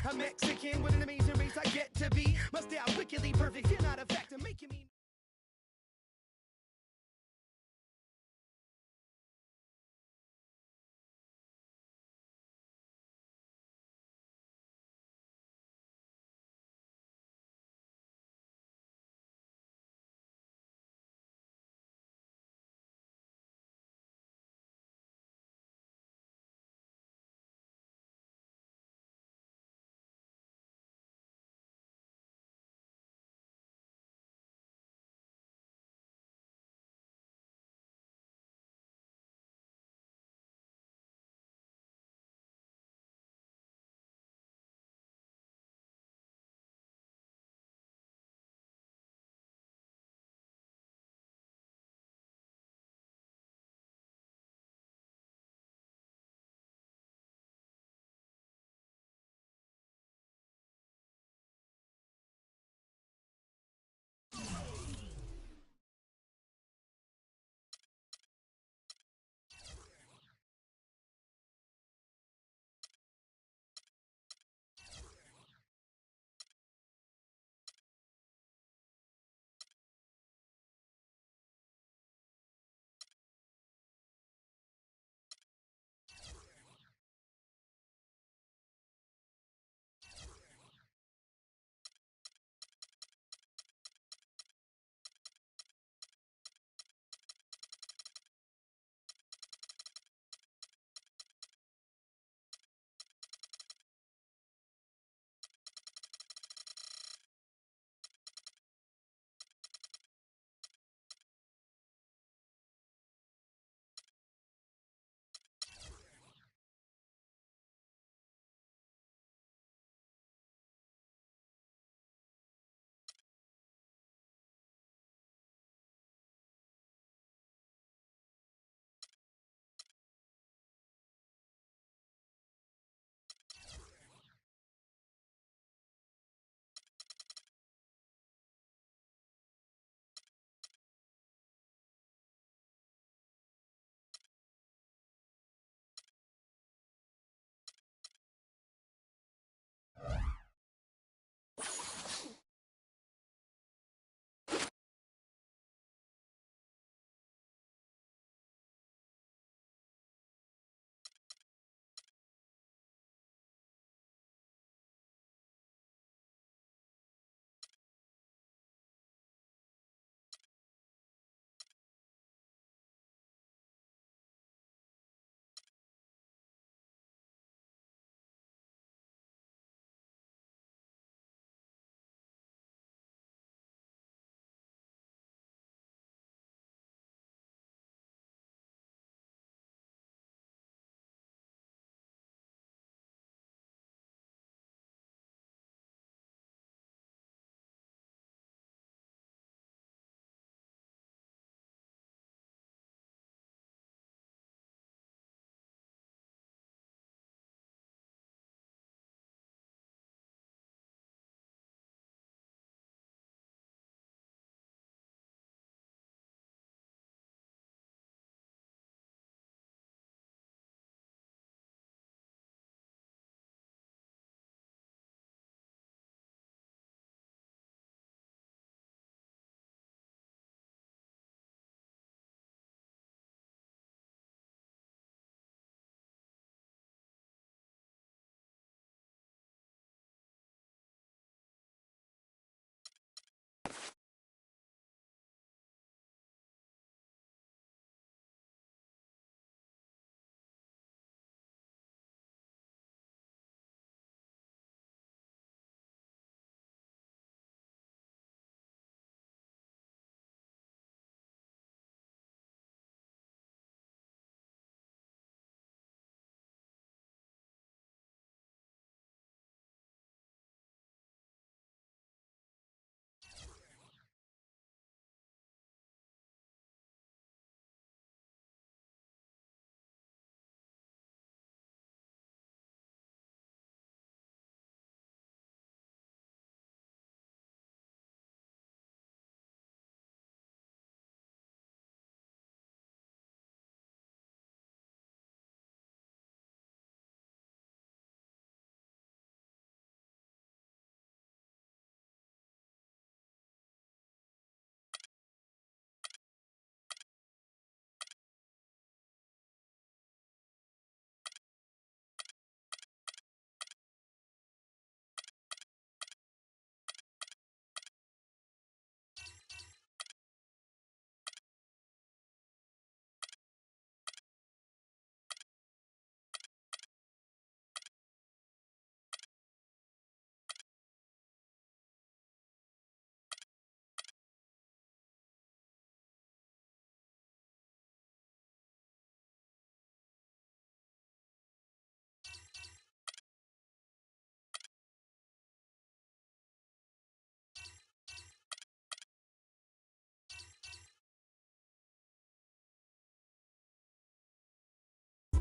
I'm Mexican with an amazing race I get to be. My style wickedly perfect, you're not a factor, making me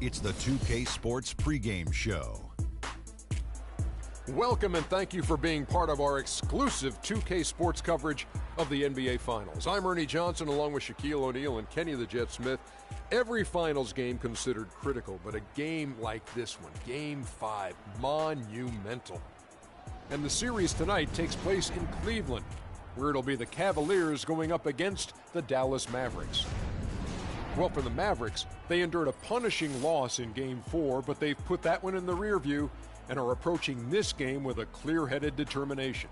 It's the 2K Sports pregame show. Welcome and thank you for being part of our exclusive 2K Sports coverage of the NBA Finals. I'm Ernie Johnson along with Shaquille O'Neal and Kenny the Jet Smith. Every Finals game considered critical, but a game like this one, Game 5, monumental. And the series tonight takes place in Cleveland, where it'll be the Cavaliers going up against the Dallas Mavericks. Well, for the Mavericks, they endured a punishing loss in Game 4, but they've put that one in the rear view and are approaching this game with a clear-headed determination.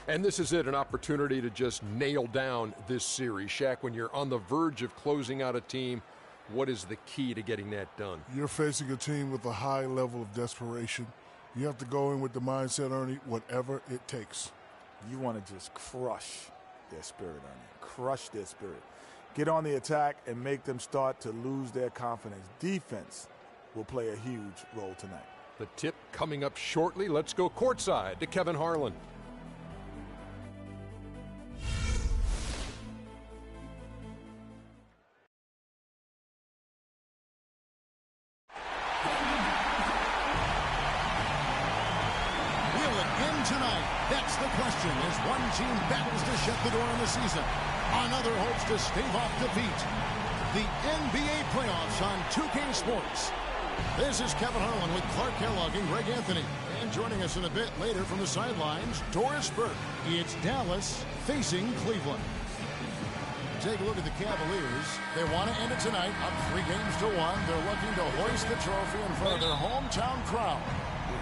And this is it, an opportunity to just nail down this series. Shaq, when you're on the verge of closing out a team, what is the key to getting that done? You're facing a team with a high level of desperation. You have to go in with the mindset, Ernie, whatever it takes. You want to just crush their spirit, Ernie. Crush their spirit. Get on the attack and make them start to lose their confidence. Defense will play a huge role tonight. The tip coming up shortly. Let's go courtside to Kevin Harlan. Will it end tonight? That's the question as one team battles to shut the door on the season. Another hopes to stave off defeat. The NBA playoffs on 2K Sports. This is Kevin Harlan with Clark Kellogg and Greg Anthony. And joining us in a bit later from the sidelines, Doris Burke. It's Dallas facing Cleveland. Take a look at the Cavaliers. They want to end it tonight, up 3-1. They're looking to hoist the trophy in front of their hometown crowd.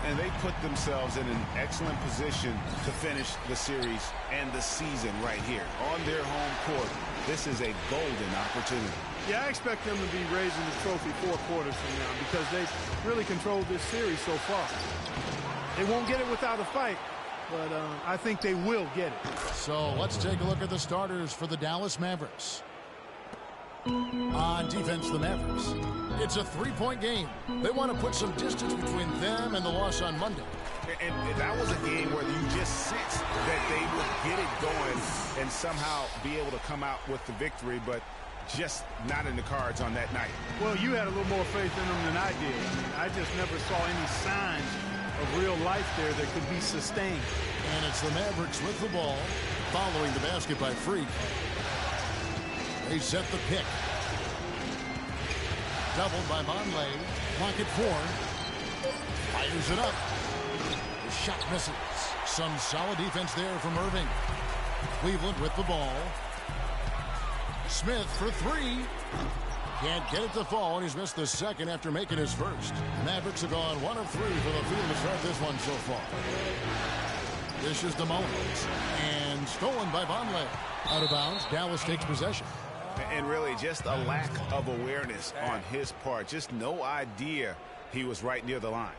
And they put themselves in an excellent position to finish the series and the season right here on their home court. This is a golden opportunity. Yeah, I expect them to be raising the trophy 4 quarters from now because they've really controlled this series so far. They won't get it without a fight, but I think they will get it. So let's take a look at the starters for the Dallas Mavericks. On defense, the Mavericks. It's a 3-point game. They want to put some distance between them and the loss on Monday. And that was a game where you just sensed that they would get it going and somehow be able to come out with the victory, but just not in the cards on that night. Well, you had a little more faith in them than I did. I just never saw any signs of real life there that could be sustained. And it's the Mavericks with the ball, following the basket by Freak. They set the pick. Doubled by Vonleh. Pocket 4. Fires it up. The shot misses. Some solid defense there from Irving. Cleveland with the ball. Smith for 3. Can't get it to fall, and he's missed the second after making his first. Mavericks have gone 1 of 3 for the field to start this one so far. This is the Mullins. And stolen by Vonleh. Out of bounds. Dallas takes possession. And really just a lack of awareness on his part. Just no idea he was right near the line.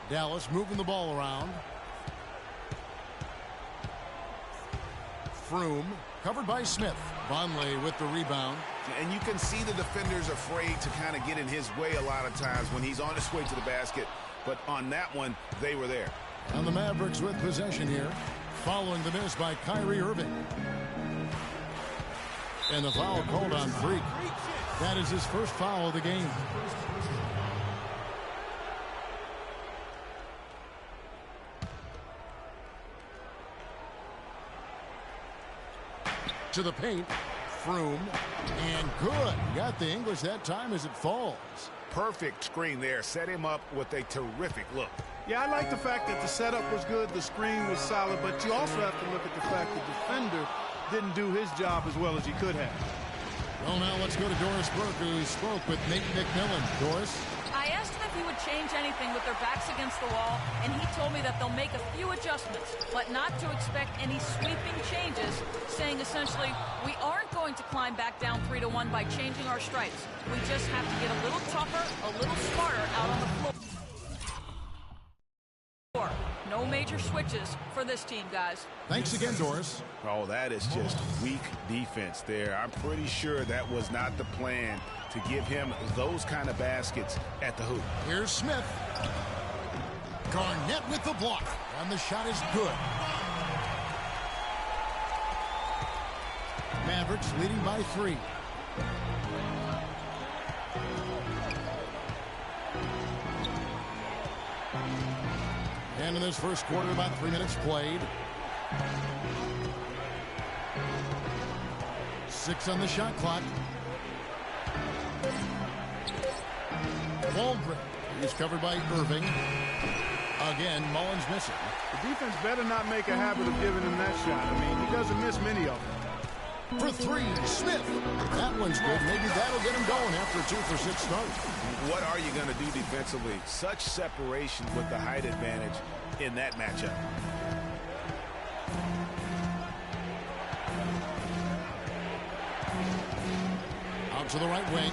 Dallas moving the ball around. Froome covered by Smith. Vonleh with the rebound. And you can see the defenders afraid to kind of get in his way a lot of times when he's on his way to the basket. But on that one, they were there. And the Mavericks with possession here, following the miss by Kyrie Irving. And the foul called on Freak. That is his first foul of the game. To the paint. Froome. And good. Got the English that time as it falls. Perfect screen there. Set him up with a terrific look. Yeah, I like the fact that the setup was good, the screen was solid, but you also have to look at the fact the defender didn't do his job as well as he could have. Well, now let's go to Doris Burke, who spoke with Nate McMillan. Doris? I asked him if he would change anything with their backs against the wall, and he told me that they'll make a few adjustments, but not to expect any sweeping changes, saying essentially, we aren't going to climb back down 3-1 by changing our stripes. We just have to get a little tougher, a little smarter out on the floor. No major switches for this team, guys. Thanks again, Doris. Oh, that is just weak defense there. I'm pretty sure that was not the plan to give him those kind of baskets at the hoop. Here's Smith. Garnett with the block, and the shot is good. Mavericks leading by 3. And in this first quarter, about 3 minutes played. 6 on the shot clock. Waldron is covered by Irving. Again, Mullins missing. The defense better not make a habit of giving him that shot. I mean, he doesn't miss many of them. For 3, Smith. That one's good. Maybe that'll get him going after a 2-for-6 start. What are you going to do defensively? Such separation with the height advantage in that matchup. Out to the right wing.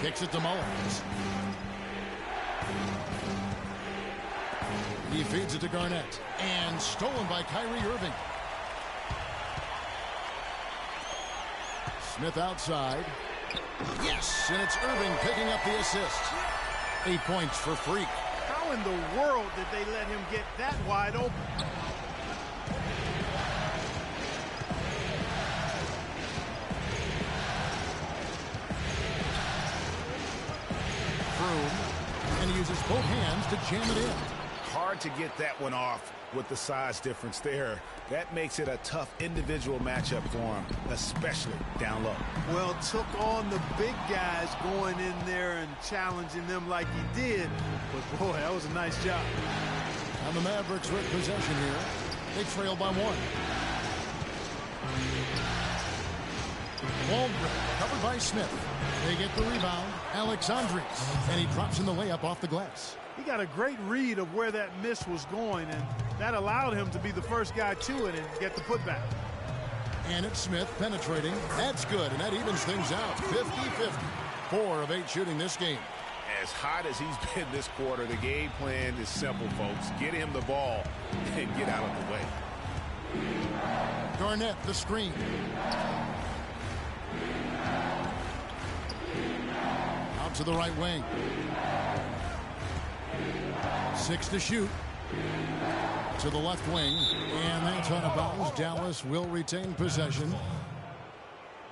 Kicks it to Mullins. He feeds it to Garnett. And stolen by Kyrie Irving. Smith outside. Yes, and it's Irving picking up the assist. 8 points for Freak. How in the world did they let him get that wide open? And he uses both hands to jam it in. Hard to get that one off with the size difference there. That makes it a tough individual matchup for him, especially down low. Well, took on the big guys going in there and challenging them like he did. But, boy, that was a nice job. And the Mavericks with possession here. They trail by 1. Waldron covered by Smith. They get the rebound. Alexandris. And he drops in the layup off the glass. He got a great read of where that miss was going, and that allowed him to be the first guy to it and get the putback. And it's Smith penetrating. That's good, and that evens things out. 50-50. 4 of 8 shooting this game. As hot as he's been this quarter, the game plan is simple, folks. Get him the ball and get out of the way. Garnett, the screen. Out to the right wing. 6 to shoot. To the left wing. And that's out of bounds. Dallas will retain possession.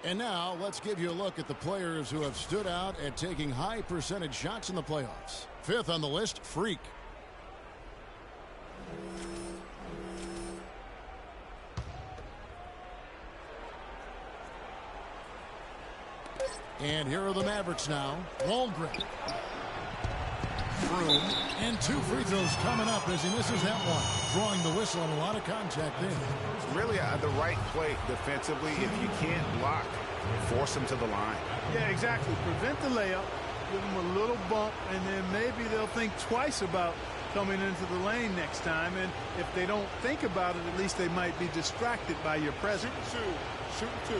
And now let's give you a look at the players who have stood out at taking high percentage shots in the playoffs. 5th on the list, Freak. And here are the Mavericks now. Waldron. Froome. And 2 free throws coming up as he misses that one. Drawing the whistle and a lot of contact there. It's really the right play defensively. If you can't block, force him to the line. Yeah, exactly. Prevent the layup. Give him a little bump, and then maybe they'll think twice about coming into the lane next time. And if they don't think about it, at least they might be distracted by your presence. Shoot 2.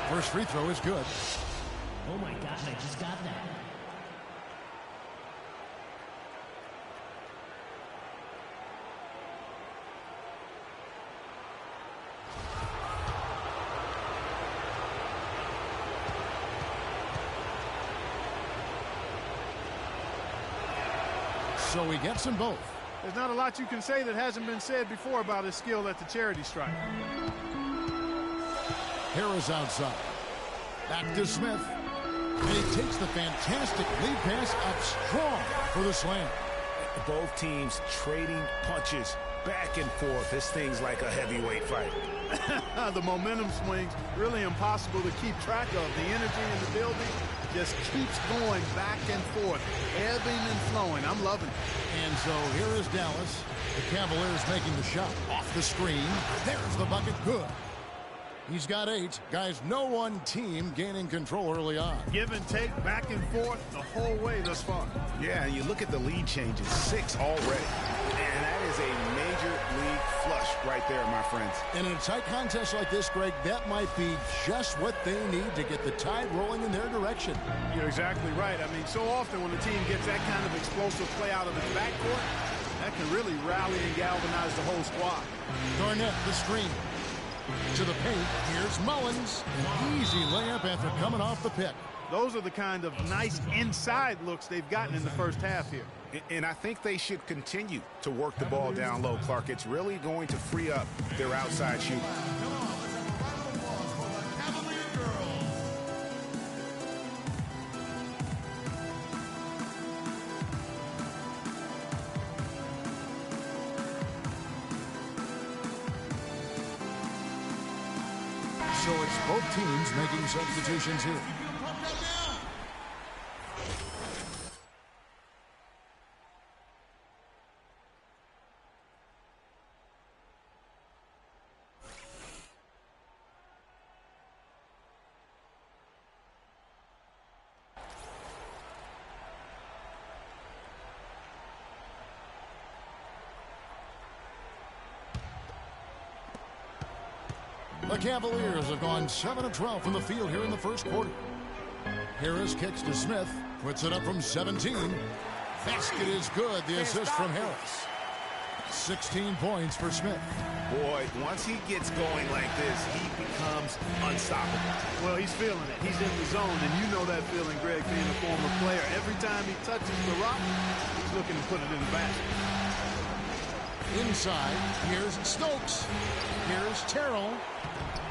First free throw is good. Oh my gosh, I just got that. So he gets them both. There's not a lot you can say that hasn't been said before about his skill at the charity stripe. Harris outside. Back to Smith. And he takes the fantastic lead pass up strong for the slam. Both teams trading punches back and forth. This thing's like a heavyweight fight. The momentum swings really impossible to keep track of. The energy in the building just keeps going back and forth, ebbing and flowing. I'm loving it. And so here is Dallas. The Cavaliers making the shot off the screen. There's the bucket. Good. He's got 8. Guys, no one team gaining control early on. Give and take, back and forth, the whole way thus far. Yeah, and you look at the lead changes, 6 already. And that is a major league flush right there, my friends. And in a tight contest like this, Greg, that might be just what they need to get the tide rolling in their direction. You're exactly right. I mean, so often when the team gets that kind of explosive play out of its backcourt, that can really rally and galvanize the whole squad. Garnett, the screen. To the paint, here's Mullins. An easy layup after coming off the pick. Those are the kind of nice inside looks they've gotten in the first half here. And I think they should continue to work the ball down low, Clark. It's really going to free up their outside shooting. So it's both teams making substitutions here. The Cavaliers have gone 7 of 12 from the field here in the first quarter. Harris kicks to Smith, puts it up from 17. Basket is good, the assist from Harris. 16 points for Smith. Boy, once he gets going like this, he becomes unstoppable. Well, he's feeling it. He's in the zone, and you know that feeling, Greg, being a former player. Every time he touches the rock, he's looking to put it in the basket. Inside, here's Stokes. Here's Terrell.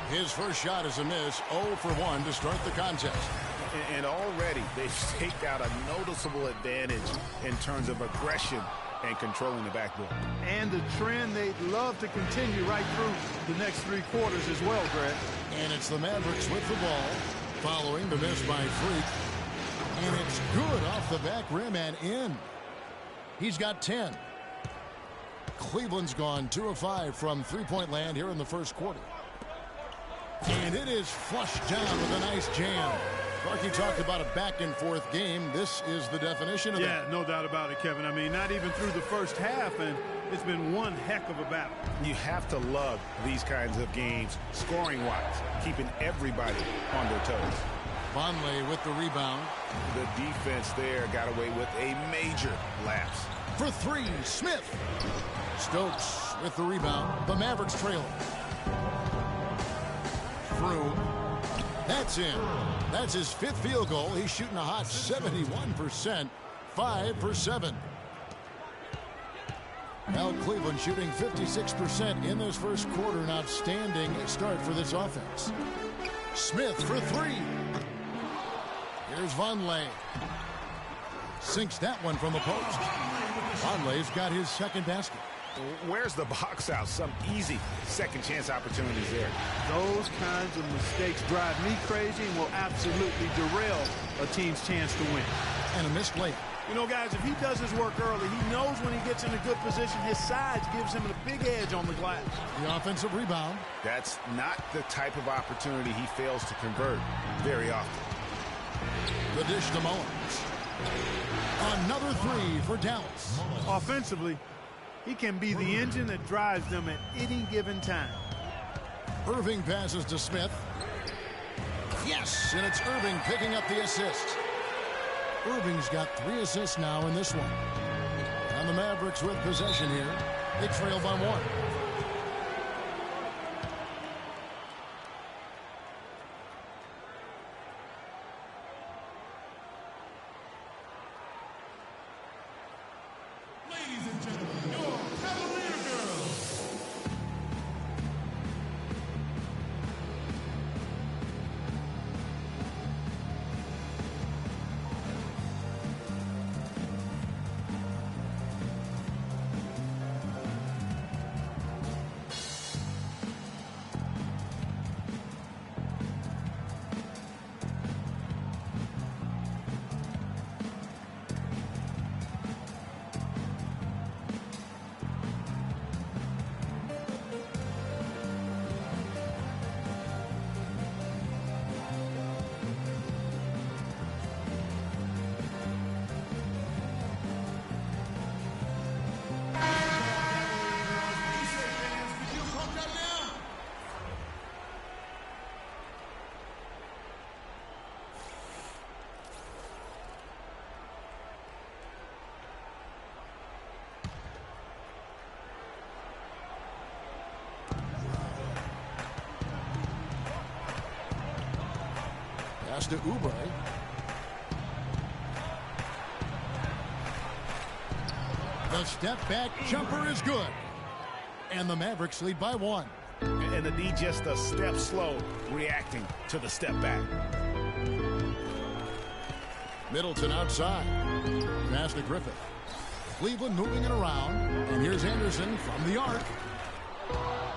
His first shot is a miss, 0 for 1 to start the contest. And already they've staked out a noticeable advantage in terms of aggression and controlling the backboard. And a trend they'd love to continue right through the next 3 quarters as well, Greg. And it's the Mavericks with the ball, following the miss by Freak. And it's good off the back rim and in. He's got 10. Cleveland's gone 2 of 5 from three-point land here in the first quarter. And it is flushed down with a nice jam. Clarky talked about a back-and-forth game. This is the definition of that. Yeah, no doubt about it, Kevin. I mean, not even through the first half, and it's been one heck of a battle. You have to love these kinds of games, scoring-wise, keeping everybody on their toes. Vonleh with the rebound. The defense there got away with a major lapse. For 3, Smith. Stokes with the rebound. The Mavericks trailing. Through. That's in. That's his 5th field goal. He's shooting a hot 71%. 5 for 7. Now Cleveland shooting 56% in this first quarter. An outstanding start for this offense. Smith for 3. Here's Vonleh. Sinks that one from the post. Vonleh's got his second basket. Where's the box out? Some easy second chance opportunities there. Those kinds of mistakes drive me crazy and will absolutely derail a team's chance to win. And a missed layup. You know, guys, if he does his work early, he knows when he gets in a good position, his size gives him a big edge on the glass. The offensive rebound. That's not the type of opportunity he fails to convert very often. The dish to Mullins. Another 3 for Dallas. Offensively, he can be the engine that drives them at any given time. Irving passes to Smith. Yes, and it's Irving picking up the assist. Irving's got 3 assists now in this one. And the Mavericks with possession here. They trail by 1. Ladies and gentlemen, your Cavalier girls. Pass to Oubre. The step-back jumper is good. And the Mavericks lead by 1. And the D just a step slow reacting to the step back. Middleton outside. Pass to Griffith. Cleveland moving it around. And here's Anderson from the arc.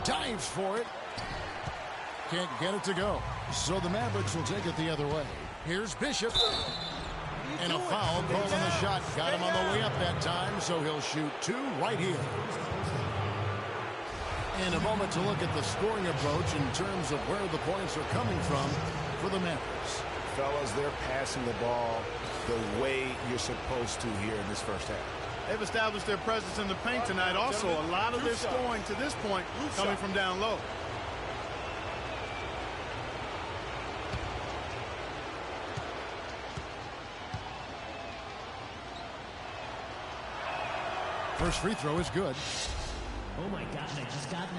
Dives for it. Can't get it to go. So the Mavericks will take it the other way. Here's Bishop. And a foul called on the shot. Got him on the way up that time, so he'll shoot 2 right here. And a moment to look at the scoring approach in terms of where the points are coming from for the Mavericks. Fellas, they're passing the ball the way you're supposed to here in this first half. They've established their presence in the paint tonight. Also, a lot of their scoring to this point coming from down low. First free throw is good. Oh my gosh, I just got that.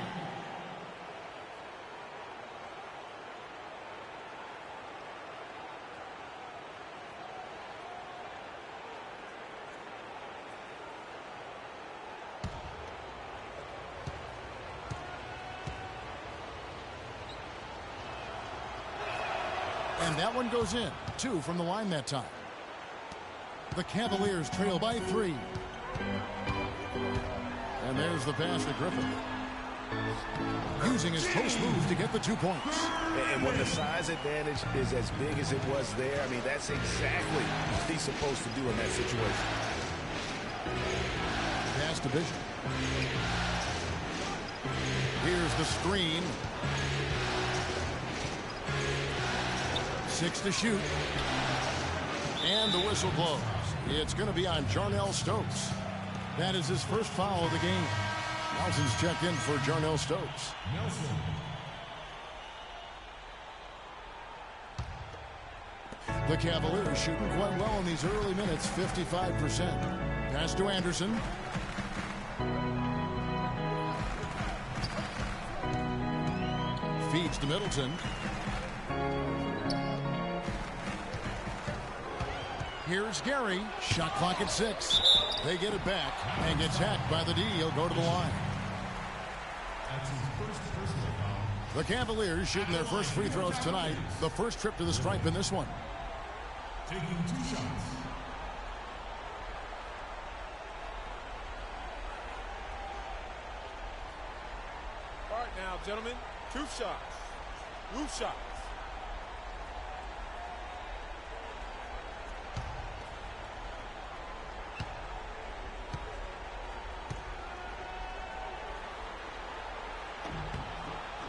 And that one goes in. 2 from the line that time. The Cavaliers trail by 3. And there's the pass to Griffin. Using his post move to get the 2 points. And when the size advantage is as big as it was there, I mean, that's exactly what he's supposed to do in that situation. Pass to Bishop. Here's the screen. 6 to shoot. And the whistle blows. It's going to be on Jarnell Stokes. That is his first foul of the game. Nelson's checked in for Jarnell Stokes. Nelson. The Cavaliers shooting quite well in these early minutes, 55%. Pass to Anderson. Feeds to Middleton. Here's Gary. Shot clock at 6. They get it back and gets hacked by the D. He'll go to the line. That's his first personal foul. The Cavaliers shooting their first free throws tonight. The first trip to the stripe in this one. Taking 2 shots. All right now, gentlemen. 2 shots. Roof shots.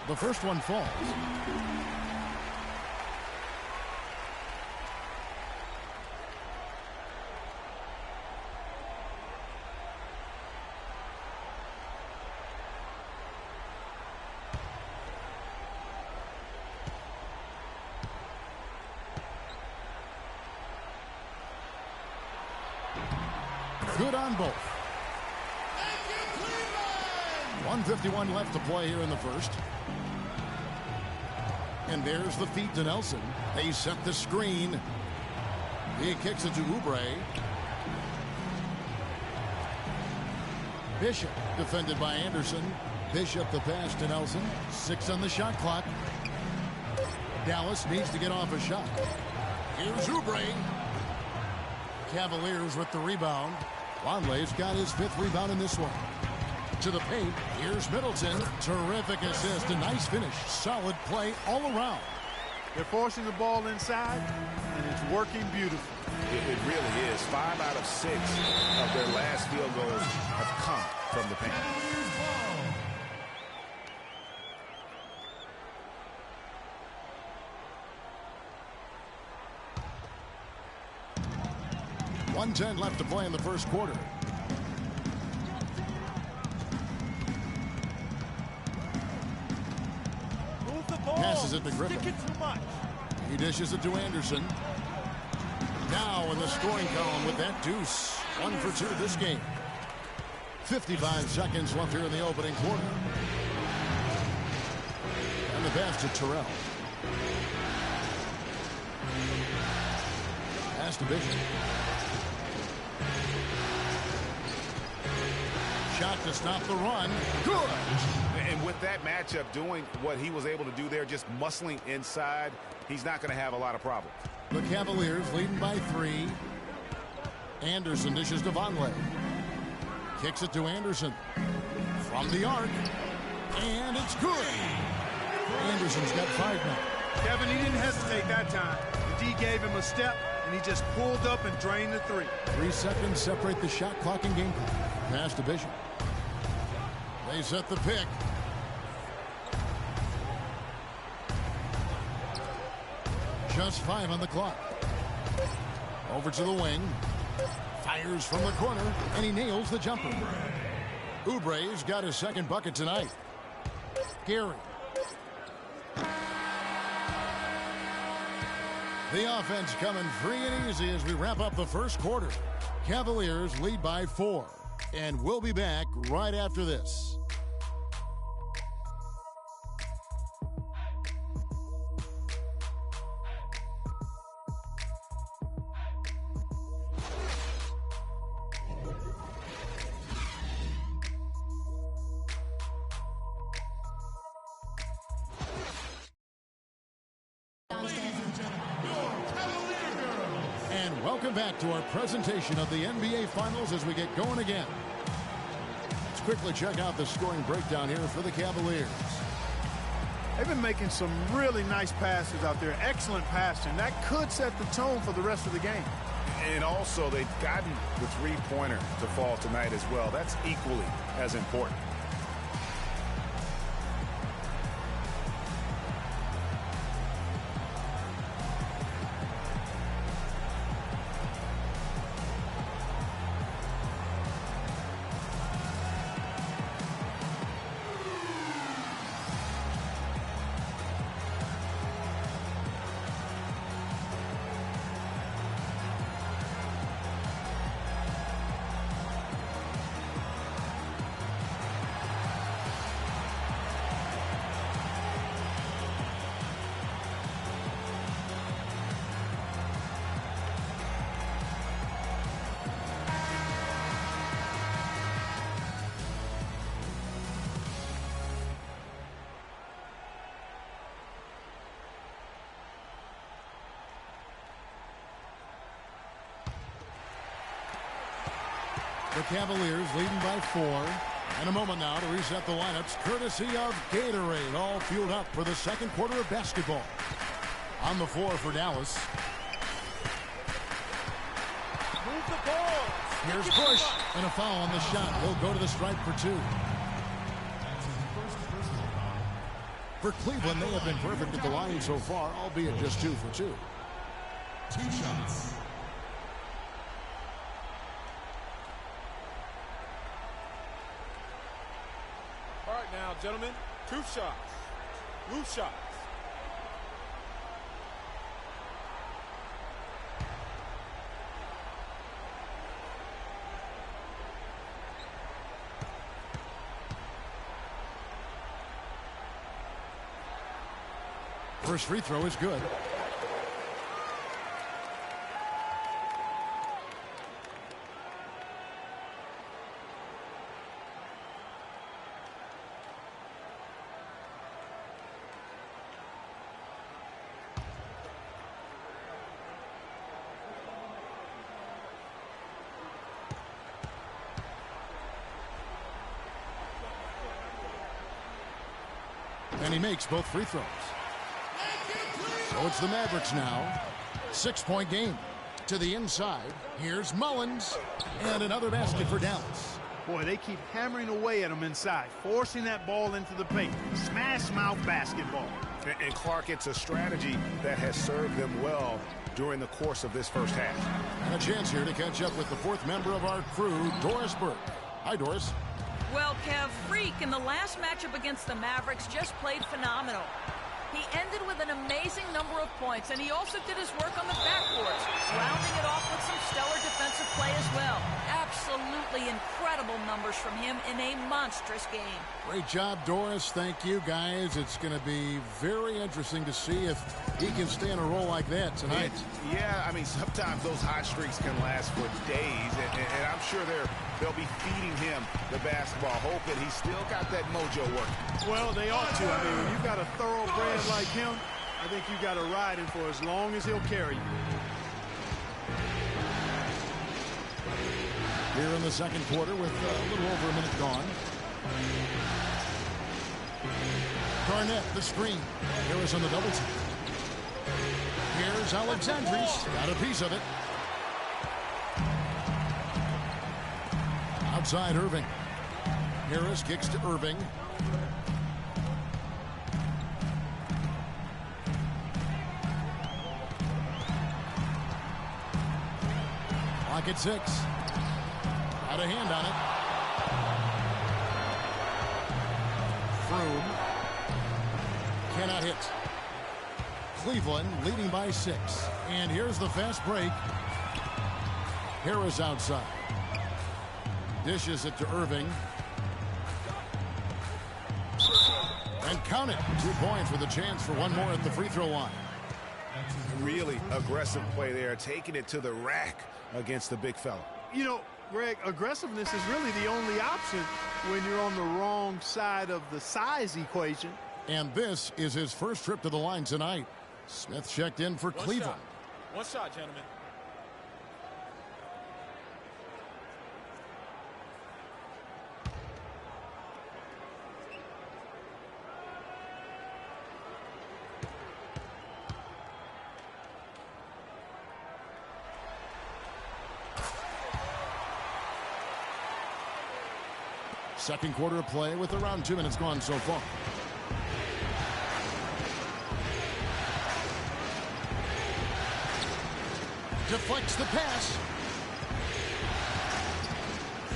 The first one falls. Good on both. 1:51 left to play here in the first. And there's the feed to Nelson. They set the screen. He kicks it to Oubre. Bishop defended by Anderson. Bishop the pass to Nelson. 6 on the shot clock. Dallas needs to get off a shot. Here's Oubre. Cavaliers with the rebound. Longley's got his 5th rebound in this one. To the paint. Here's Middleton. Terrific assist. A nice finish. Solid play all around. They're forcing the ball inside, and it's working beautifully. It really is. 5 out of 6 of their last field goals have come from the paint. 1:10 left to play in the first quarter. Passes it to Griffin. He dishes it to Anderson. Now in the scoring column with that deuce. 1 for 2 this game. 55 seconds left here in the opening quarter. And the pass to Terrell. Pass to Bishop. Shot to stop the run. Good. And with that matchup doing what he was able to do there, just muscling inside, he's not going to have a lot of problems. The Cavaliers leading by 3. Anderson dishes to Vonleh. Kicks it to Anderson. From the arc. And it's good. Anderson's got 5 now. Kevin, he didn't hesitate that time. The D gave him a step, and he just pulled up and drained the 3. 3 seconds separate the shot clock and game clock. Pass to Bishop. They set the pick. Just 5 on the clock. Over to the wing. Fires from the corner, and he nails the jumper. Oubre's got his second bucket tonight. Gary. The offense coming free and easy as we wrap up the first quarter. Cavaliers lead by 4. And we'll be back right after this. And welcome back to our presentation of the NBA Finals as we get going again. Let's quickly check out the scoring breakdown here for the Cavaliers. They've been making some really nice passes out there. Excellent passing. That could set the tone for the rest of the game. And also, they've gotten the three-pointer to fall tonight as well. That's equally as important. The Cavaliers leading by 4. And a moment now to reset the lineups courtesy of Gatorade. All fueled up for the second quarter of basketball. On the floor for Dallas. Move the ball. Here's Bush. And a foul on the shot. He'll go to the stripe for 2. For Cleveland, they have been perfect at the line so far, albeit just 2 for 2. 2 shots. All right now, gentlemen, 2 shots. Loose shots. First free throw is good. And he makes both free throws. So it's the Mavericks now. 6-point game. To the inside. Here's Mullins. And another basket for Dallas. Boy, they keep hammering away at him inside, forcing that ball into the paint. Smash mouth basketball. And Clark, it's a strategy that has served them well during the course of this first half. And a chance here to catch up with the 4th member of our crew, Doris Burke. Hi, Doris. Well, Kev, Freak in the last matchup against the Mavericks just played phenomenal. He ended with an amazing number of points, and he also did his work on the backboards, rounding it off with some stellar defensive play as well. Absolutely absolutely incredible numbers from him in a monstrous game. Great job, Doris. Thank you, guys. It's going to be very interesting to see if he can stay in a role like that tonight. Yeah, I mean, sometimes those hot streaks can last for days, and I'm sure they'll be feeding him the basketball, hoping he's still got that mojo working. Well, they ought to. I mean, when you've got a thoroughbred like him, I think you've got to ride him for as long as he'll carry you. Here in the second quarter with a little over a minute gone. Garnett, the screen. Harris on the double team. Here's Alexandris. Got a piece of it. Outside Irving. Harris kicks to Irving. Clock at 6. Out a hand on it. Froome cannot hit. Cleveland leading by 6. And here's the fast break. Harris outside. Dishes it to Irving. And count it. 2 points with a chance for one more at the free throw line. Really aggressive play there, taking it to the rack against the big fella. You know, Greg, aggressiveness is really the only option when you're on the wrong side of the size equation. And this is his first trip to the line tonight. Smith checked in for Cleveland. One shot, gentlemen. Second quarter of play with around 2 minutes gone so far. Deflects the pass.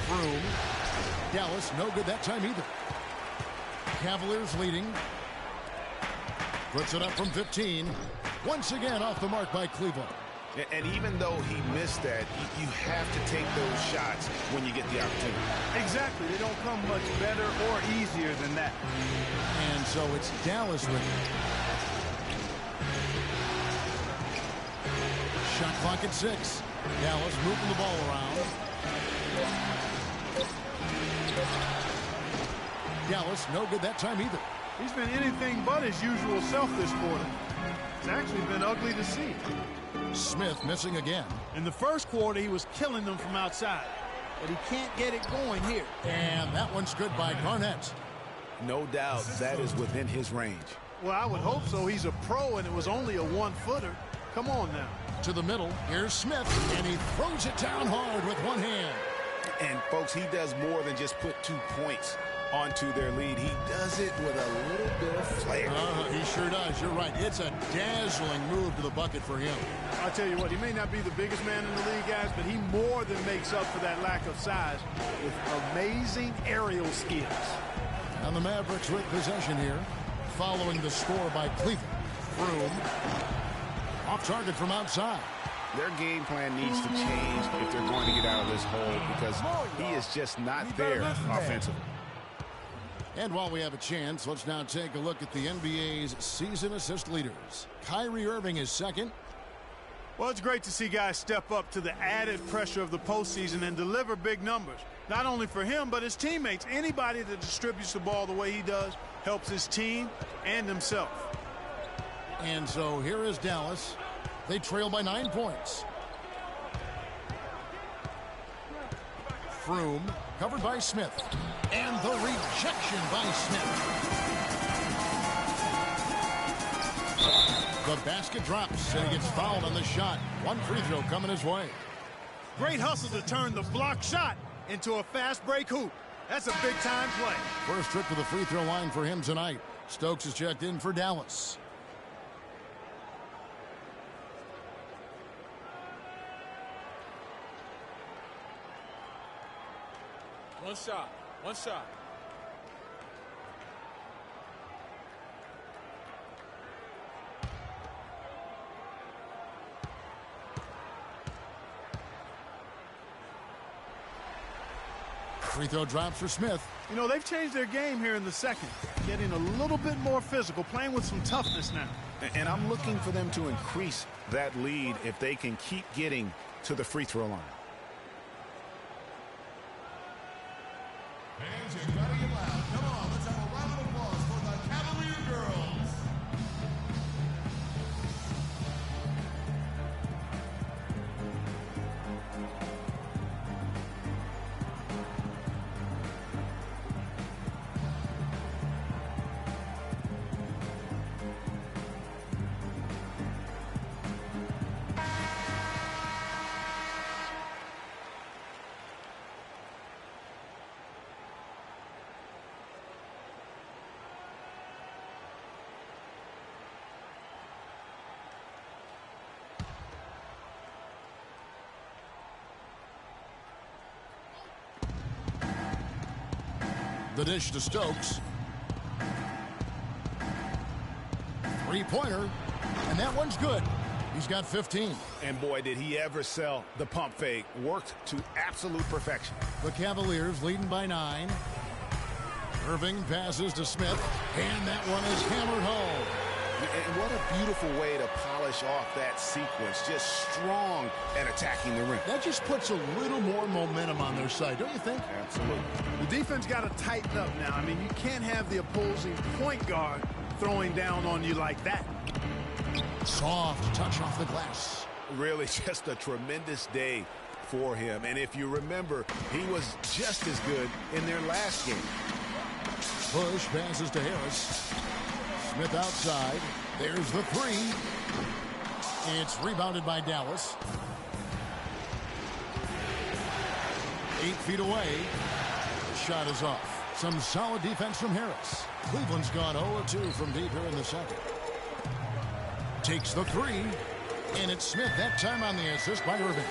Froome. Dallas, no good that time either. Cavaliers leading. Puts it up from 15. Once again off the mark by Cleveland. And even though he missed that, you have to take those shots when you get the opportunity. Exactly. They don't come much better or easier than that. And so it's Dallas with it. Shot clock at 6. Dallas moving the ball around. Dallas, no good that time either. He's been anything but his usual self this quarter. It's actually been ugly to see. Smith missing again. In the first quarter, he was killing them from outside. But he can't get it going here. And that one's good by Garnett. No doubt that is within his range. Well, I would hope so. He's a pro, and it was only a 1-footer. Come on now. To the middle. Here's Smith, and he throws it down hard with one hand. And, folks, he does more than just put 2 points onto their lead. He does it with a little bit of flair. He sure does. You're right. It's a dazzling move to the bucket for him. I'll tell you what, he may not be the biggest man in the league, guys, but he more than makes up for that lack of size with amazing aerial skills. And the Mavericks with possession here, following the score by Cleveland. Froome off target from outside. Their game plan needs to change if they're going to get out of this hole because he is just not there offensively. And while we have a chance, let's now take a look at the NBA's season assist leaders. Kyrie Irving is second. Well, it's great to see guys step up to the added pressure of the postseason and deliver big numbers. Not only for him, but his teammates. Anybody that distributes the ball the way he does helps his team and himself. And so here is Dallas. They trail by 9 points. Froome covered by Smith. And the rejection by Smith. The basket drops, and he gets fouled on the shot. One free throw coming his way. Great hustle to turn the block shot into a fast break hoop. That's a big-time play. First trip to the free throw line for him tonight. Stokes is checked in for Dallas. One shot. One shot. Free throw drops for Smith. You know, they've changed their game here in the second, getting a little bit more physical, playing with some toughness now. And I'm looking for them to increase that lead if they can keep getting to the free throw line. Fans, you gotta get loud. Come on, let's have a round of applause for the Cavalier girls. The dish to Stokes. Three-pointer, and that one's good. He's got 15. And boy, did he ever sell the pump fake. Worked to absolute perfection. The Cavaliers leading by 9. Irving passes to Smith, and that one is hammered home. And what a beautiful way to polish off that sequence. Just strong at attacking the rim. That just puts a little more momentum on their side, don't you think? Absolutely. The defense got to tighten up now. I mean, you can't have the opposing point guard throwing down on you like that. Soft touch off the glass. Really just a tremendous day for him. And if you remember, he was just as good in their last game. Bush passes to Harris. Smith outside. There's the three. It's rebounded by Dallas. 8 feet away. The shot is off. Some solid defense from Harris. Cleveland's gone 0-2 from deep here in the second. Takes the three. And it's Smith that time on the assist by Irving.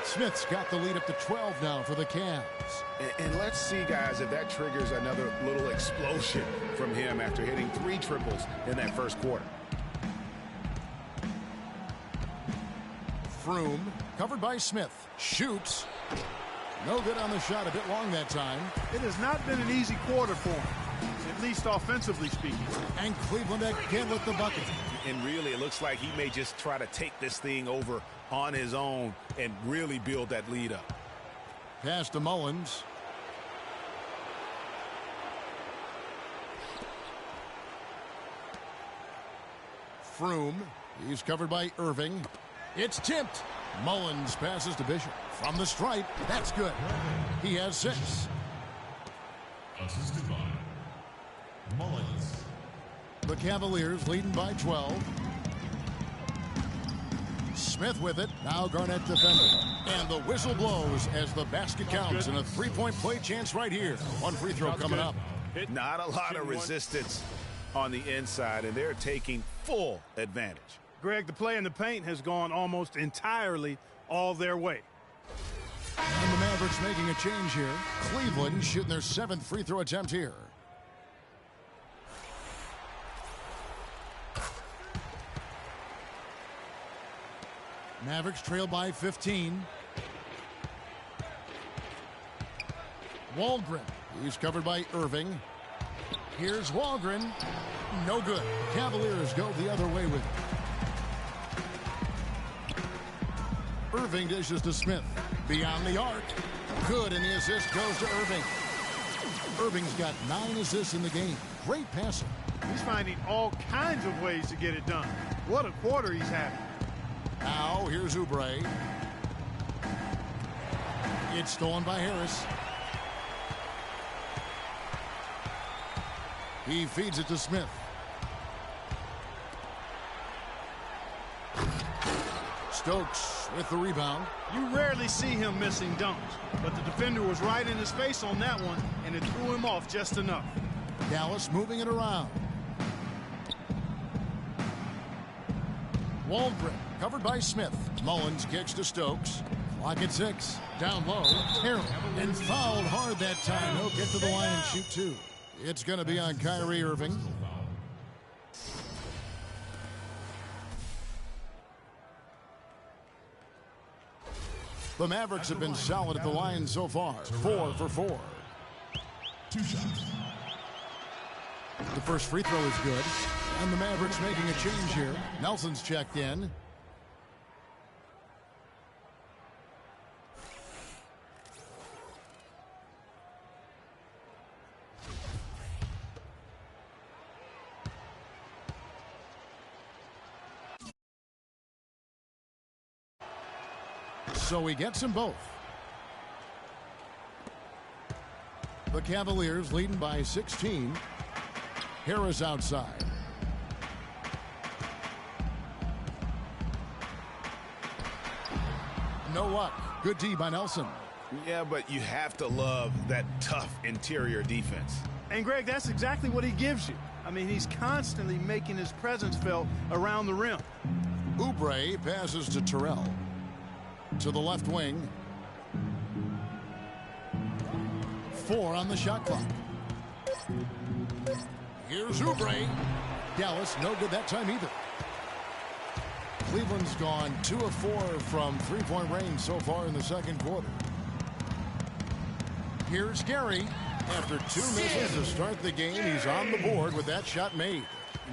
Smith's got the lead up to 12 now for the Cavs. And let's see, guys, if that triggers another little explosion from him after hitting 3 triples in that first quarter. Froome, covered by Smith, shoots. No good on the shot, a bit long that time. It has not been an easy quarter for him, at least offensively speaking. And Cleveland again with the bucket. And really, it looks like he may just try to take this thing over on his own and really build that lead up. Pass to Mullins. Froome. He's covered by Irving. It's tipped. Mullins passes to Bishop. From the stripe. That's good. He has 6. Assisted by Mullins. The Cavaliers leading by 12. Smith with it. Now Garnett defending. And the whistle blows as the basket counts. And a 3-point play chance right here. One free throw coming up. Not a lot of resistance on the inside, and they're taking full advantage. Greg, the play in the paint has gone almost entirely all their way. And the Mavericks making a change here. Cleveland shooting their 7th free throw attempt here. Mavericks trail by 15. Waldron. He's covered by Irving. Here's Waldron. No good. Cavaliers go the other way with it. Irving dishes to Smith. Beyond the arc. Good, and the assist goes to Irving. Irving's got 9 assists in the game. Great passing. He's finding all kinds of ways to get it done. What a quarter he's having. Now, here's Oubre. It's stolen by Harris. He feeds it to Smith. Stokes with the rebound. You rarely see him missing dunks, but the defender was right in his face on that one, and it threw him off just enough. Dallas moving it around. Waldron covered by Smith. Mullins kicks to Stokes. Clock at 6. Down low. Harrell. And fouled hard that time. He'll get to the line and shoot 2. It's going to be on Kyrie Irving. The Mavericks have been solid at the line so far, 4 for 4. 2 shots. The first free throw is good, and the Mavericks making a change here. Nelson's checked in. So he gets them both. The Cavaliers leading by 16. Harris outside. No luck. Good D by Nelson. Yeah, but you have to love that tough interior defense. And, Greg, that's exactly what he gives you. I mean, he's constantly making his presence felt around the rim. Oubre passes to Terrell. To the left wing. 4 on the shot clock. Here's Oubre. Dallas, no good that time either. Cleveland's gone 2 of 4 from three-point range so far in the second quarter. Here's Gary. After 2 misses to start the game, he's on the board with that shot made.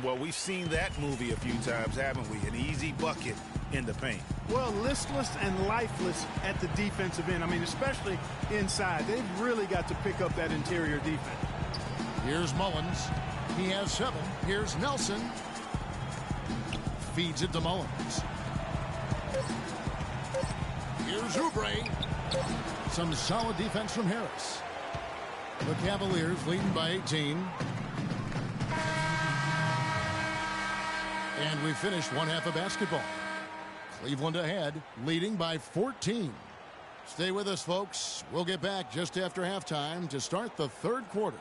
Well, we've seen that movie a few times, haven't we? An easy bucket in the paint. Well, listless and lifeless at the defensive end. I mean, especially inside. They've really got to pick up that interior defense. Here's Mullins. He has 7. Here's Nelson. Feeds it to Mullins. Here's Oubre. Some solid defense from Harris. The Cavaliers leading by 18. And we finished one half of basketball. Cleveland ahead, leading by 14. Stay with us, folks. We'll get back just after halftime to start the third quarter.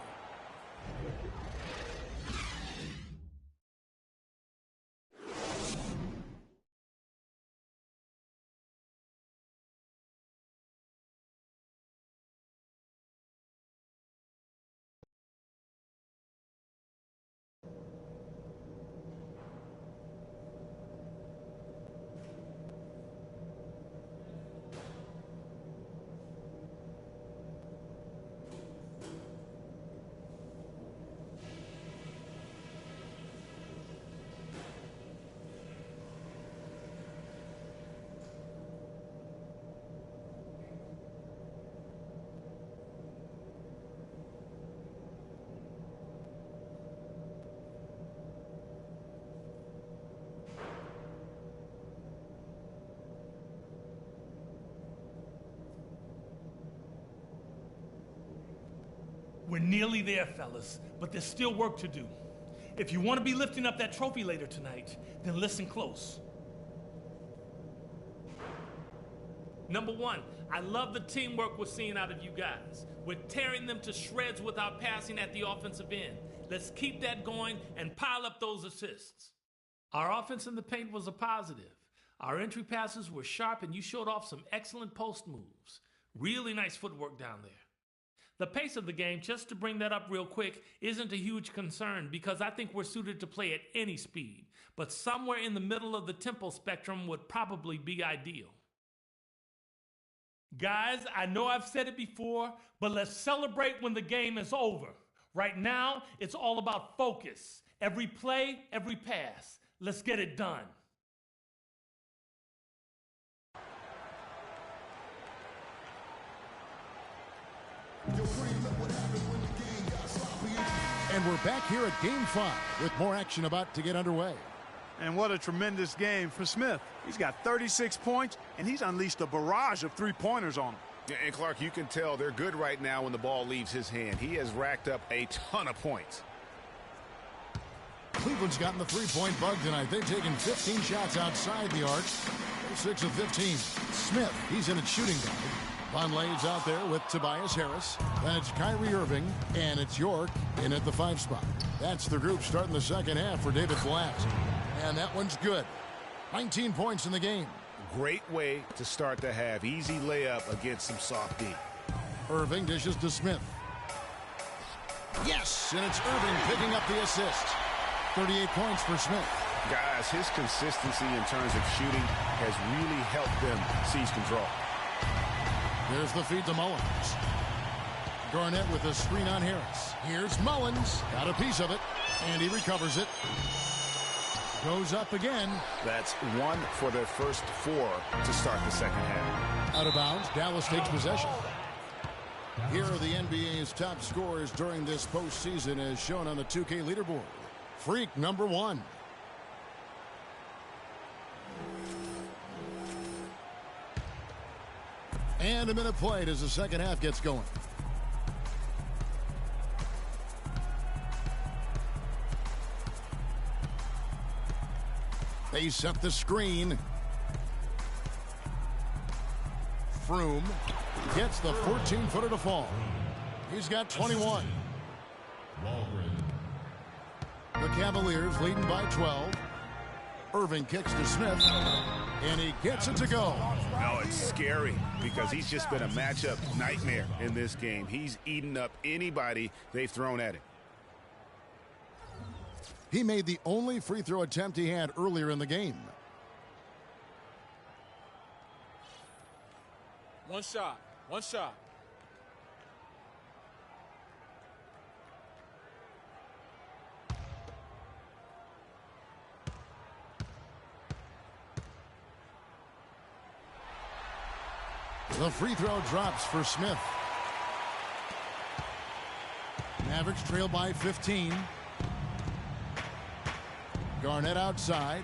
We're nearly there, fellas, but there's still work to do. If you want to be lifting up that trophy later tonight, then listen close. Number 1, I love the teamwork we're seeing out of you guys. We're tearing them to shreds with our passing at the offensive end. Let's keep that going and pile up those assists. Our offense in the paint was a positive. Our entry passes were sharp and you showed off some excellent post moves. Really nice footwork down there. The pace of the game, just to bring that up real quick, isn't a huge concern because I think we're suited to play at any speed. But somewhere in the middle of the tempo spectrum would probably be ideal. Guys, I know I've said it before, but let's celebrate when the game is over. Right now, it's all about focus. Every play, every pass. Let's get it done. And we're back here at Game 5 with more action about to get underway. And what a tremendous game for Smith. He's got 36 points, and he's unleashed a barrage of three-pointers on him. Yeah, and Clark, you can tell they're good right now when the ball leaves his hand. He has racked up a ton of points. Cleveland's gotten the three-point bug tonight. They've taken 15 shots outside the arc. 6 of 15. Smith, he's in at shooting guard. Vonleh's out there with Tobias Harris. Then it's Kyrie Irving, and it's York in at the 5 spot. That's the group starting the second half for David Blatt. And that one's good. 19 points in the game. Great way to start the half. Easy layup against some soft D. Irving dishes to Smith. Yes, and it's Irving picking up the assist. 38 points for Smith. Guys, his consistency in terms of shooting has really helped them seize control. There's the feed to Mullins. Garnett with a screen on Harris. Here's Mullins. Got a piece of it. And he recovers it. Goes up again. That's one for their first 4 to start the second half. Out of bounds. Dallas takes possession. Here are the NBA's top scorers during this postseason as shown on the 2K leaderboard. Freak number 1. And a minute played as the second half gets going. They set the screen. Froome gets the 14-footer to fall. He's got 21. The Cavaliers leading by 12. Irving kicks to Smith, and he gets it to go. No, it's scary because he's just been a matchup nightmare in this game. He's eaten up anybody they've thrown at him. He made the only free throw attempt he had earlier in the game. One shot. One shot. The free throw drops for Smith. Mavericks trail by 15. Garnett outside.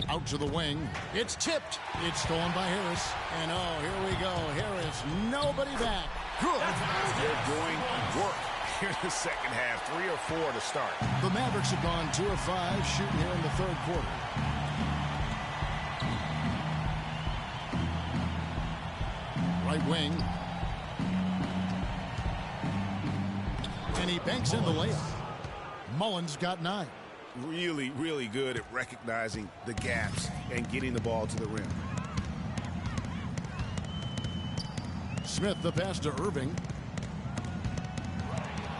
Out to the wing. It's tipped. It's stolen by Harris. And oh, here we go. Harris, nobody back. Good. They're doing work here in the second half. 3 or 4 to start. The Mavericks have gone 2 of 5 shooting here in the third quarter. Right wing. And he banks in the layup. Mullins got 9. Really, really good at recognizing the gaps and getting the ball to the rim. Smith the pass to Irving.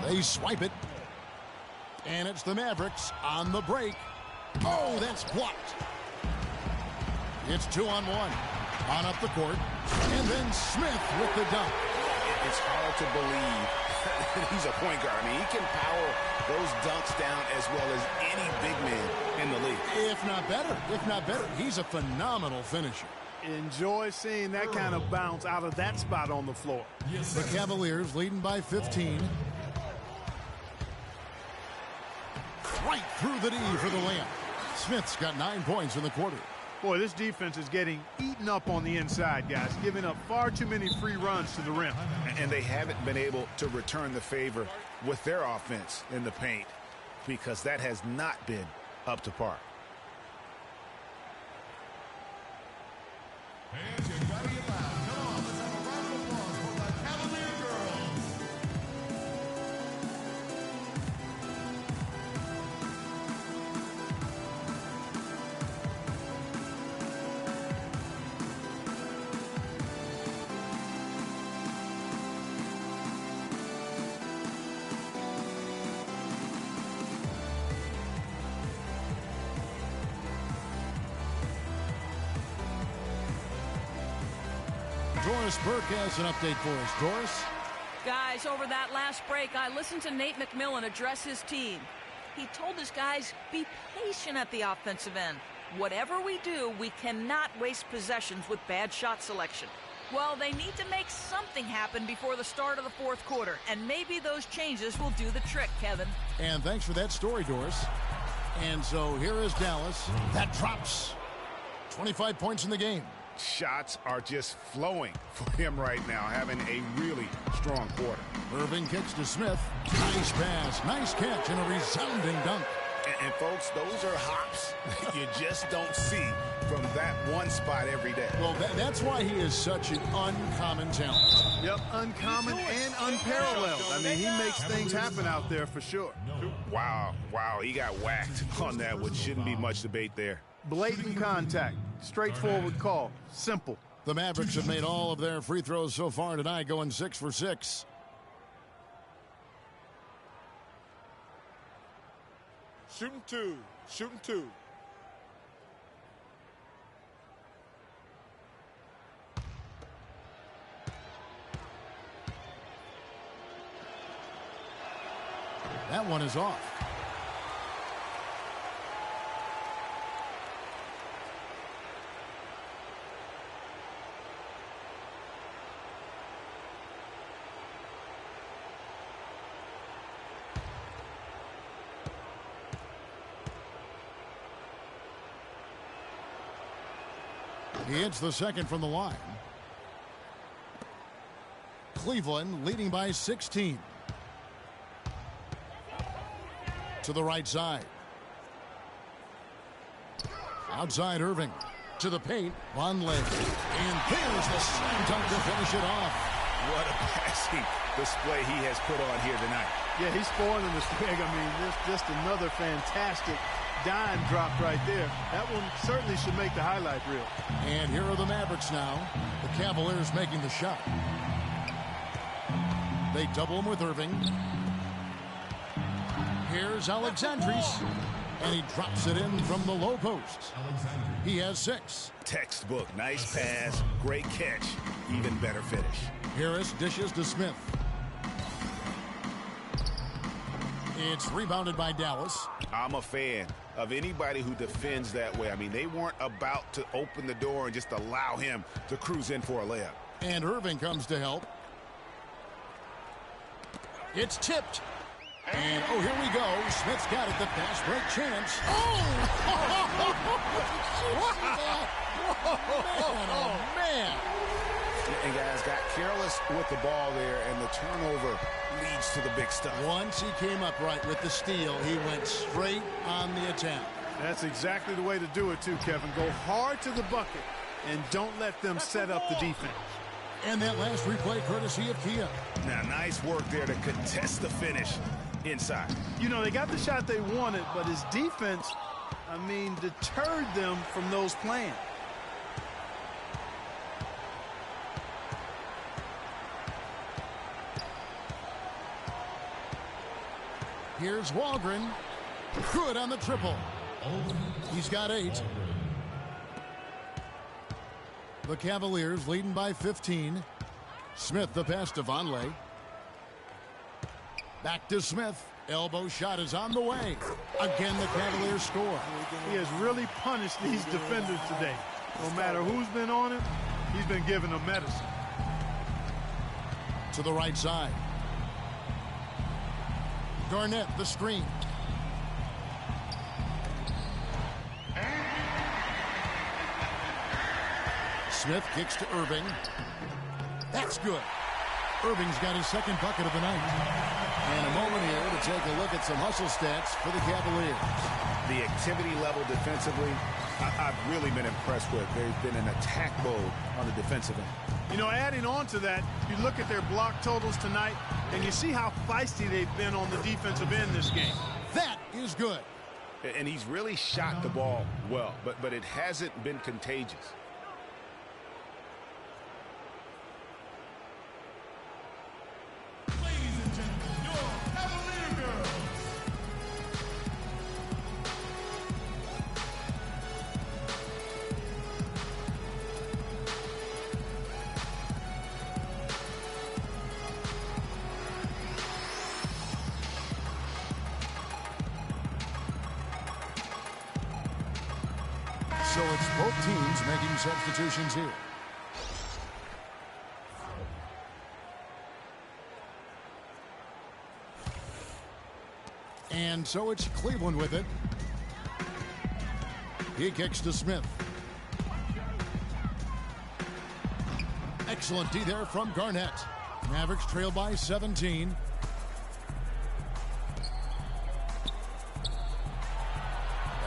They swipe it. And it's the Mavericks on the break. Oh, that's blocked. It's 2-on-1. On up the court. And then Smith with the dunk. It's hard to believe that he's a point guard. I mean, he can power those dunks down as well as any big man in the league. If not better. If not better. He's a phenomenal finisher. Enjoy seeing that kind of bounce out of that spot on the floor. The Cavaliers leading by 15. Right through the D for the layup. Smith's got 9 points in the quarter. Boy, this defense is getting eaten up on the inside, guys, giving up far too many free runs to the rim. And they haven't been able to return the favor with their offense in the paint because that has not been up to par. Hands, you gotta get loud. Come on, let's have a round of applause for the Cavalier girls. Doris Burke has an update for us. Doris? Guys, over that last break, I listened to Nate McMillan address his team. He told his guys, be patient at the offensive end. Whatever we do, we cannot waste possessions with bad shot selection. Well, they need to make something happen before the start of the fourth quarter, and maybe those changes will do the trick, Kevin. And thanks for that story, Doris. And so here is Dallas. That drops. 25 points in the game. Shots are just flowing for him right now, having a really strong quarter. Irving kicks to Smith. Nice pass, nice catch, and a resounding dunk. And folks, those are hops you just don't see from that one spot every day. Well, that's why he is such an uncommon talent. Yep, uncommon and unparalleled. I mean, he makes things happen out there for sure. Wow, he got whacked on that, which shouldn't be much debate there. Blatant contact. Straightforward call. Simple. The Mavericks have made all of their free throws so far tonight, going 6 for 6. Shooting 2. Shooting 2. That one is off. He hits the second from the line. Cleveland leading by 16. To the right side. Outside Irving. To the paint. Vonleh. And there's the slam dunk to finish it off. What a passing display he has put on here tonight. Yeah, he's spoiling this big. I mean, this just another fantastic dime drop right there. That one certainly should make the highlight reel. And here are the Mavericks now. The Cavaliers making the shot. They double him with Irving. Here's Alexandris. And he drops it in from the low post. He has 6. Textbook. Nice pass. Great catch. Even better finish. Harris dishes to Smith. It's rebounded by Dallas. I'm a fan of anybody who defends that way. I mean, they weren't about to open the door and just allow him to cruise in for a layup. And Irving comes to help. It's tipped. And, oh, here we go. Smith's got it. The fast break chance. Oh! Man. And guys got careless with the ball there, and the turnover leads to the big stuff. Once he came up right with the steal, he went straight on the attack. That's exactly the way to do it, too, Kevin. Go hard to the bucket and don't let them set up the defense. And that last replay courtesy of Kia. Now, nice work there to contest the finish inside. You know, they got the shot they wanted, but his defense, I mean, deterred them from those plans. Here's Walgren. Good on the triple. He's got 8. The Cavaliers leading by 15. Smith the pass to Vonleh. Back to Smith. Elbow shot is on the way. Again, the Cavaliers score. He has really punished these defenders today. No matter who's been on him, he's been giving them medicine. To the right side. Garnett, the screen. Smith kicks to Irving. That's good. Irving's got his second bucket of the night. And a moment here to take a look at some hustle stats for the Cavaliers. The activity level defensively, I've really been impressed with. They've been in attack mode on the defensive end. You know, adding on to that, you look at their block totals tonight, and you see how feisty they've been on the defensive end this game. That is good. And he's really shot the ball well, but it hasn't been contagious. So it's both teams making substitutions here. And so it's Cleveland with it. He kicks to Smith. Excellent D there from Garnett. Mavericks trail by 17.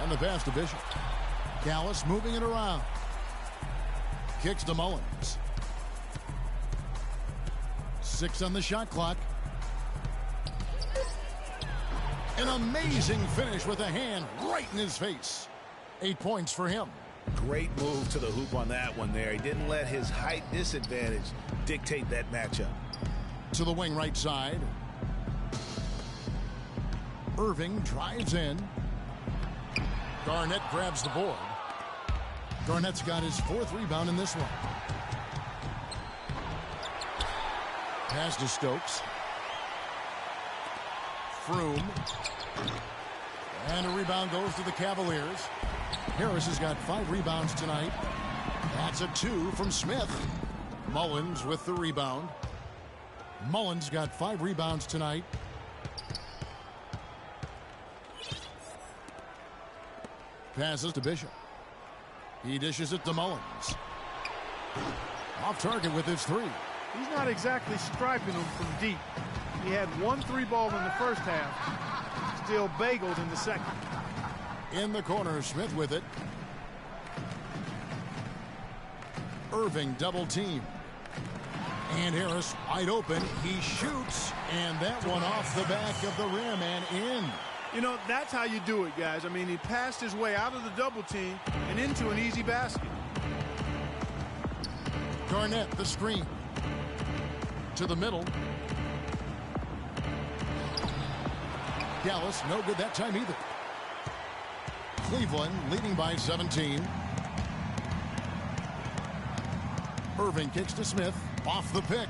And the pass to Bishop. Dallas moving it around. Kicks to Mullins. 6 on the shot clock. An amazing finish with a hand right in his face. 8 points for him. Great move to the hoop on that one there. He didn't let his height disadvantage dictate that matchup. To the wing right side. Irving drives in. Garnett grabs the board. Garnett's got his 4th rebound in this one. Pass to Stokes. Froome. And a rebound goes to the Cavaliers. Harris has got 5 rebounds tonight. That's a 2 from Smith. Mullins with the rebound. Mullins got 5 rebounds tonight. Passes to Bishop. He dishes it to Mullins. Off target with his 3. He's not exactly striping them from deep. He had 1 3-ball in the first half. Still bageled in the second. In the corner, Smith with it. Irving double team. And Harris wide open. He shoots, and that one off the back of the rim and in. You know, that's how you do it, guys. I mean, he passed his way out of the double team and into an easy basket. Garnett, the screen. To the middle. Dallas, no good that time either. Cleveland leading by 17. Irving kicks to Smith. Off the pick.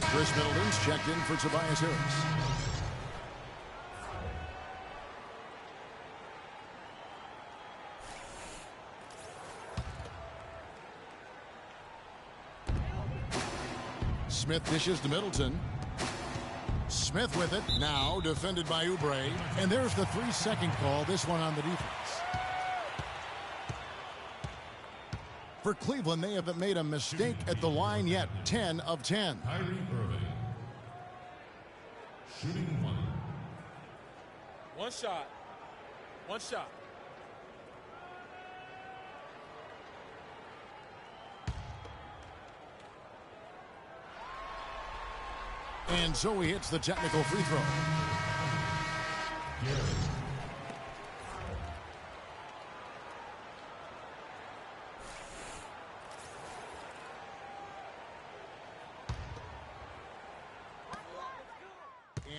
Chris Middleton's checked in for Tobias Harris. Smith dishes to Middleton. Smith with it. Now defended by Oubre. And there's the 3-second call. This one on the defense. For Cleveland, they haven't made a mistake at the line yet. 10 of 10. Kyrie Irving. Shooting 1. One shot. One shot. And so he hits the technical free throw.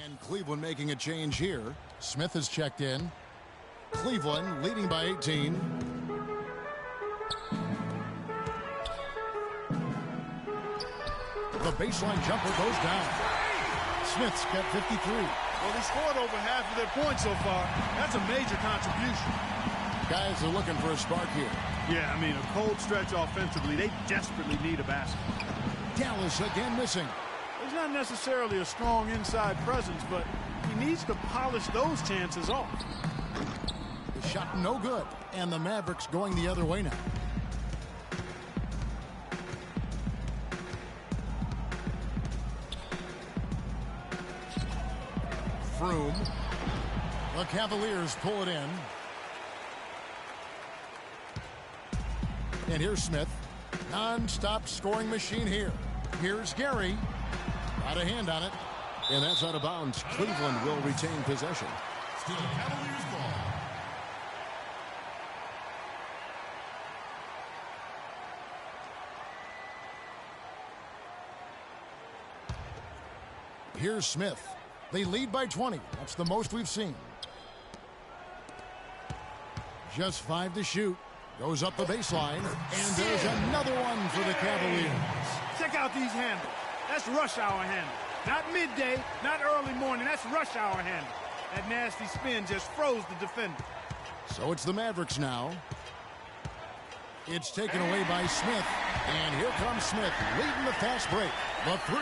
And Cleveland making a change here. Smith has checked in. Cleveland leading by 18. The baseline jumper goes down. Smith's got 53. Well, they scored over half of their points so far. That's a major contribution. Guys are looking for a spark here. Yeah, I mean, a cold stretch offensively. They desperately need a basket. Dallas again missing. He's not necessarily a strong inside presence, but he needs to polish those chances off. The shot no good, and the Mavericks going the other way now. Froome. The Cavaliers pull it in. And here's Smith. Non-stop scoring machine here. Here's Gary. Got a hand on it. And that's out of bounds. Cleveland will retain possession. Still Cavaliers ball. Here's Smith. They lead by 20. That's the most we've seen. Just 5 to shoot. Goes up the baseline. And there's another one for the Cavaliers. Check out these handles. That's rush hour handle. Not midday, not early morning. That's rush hour handle. That nasty spin just froze the defender. So it's the Mavericks now. It's taken away by Smith. And here comes Smith leading the fast break. The 3.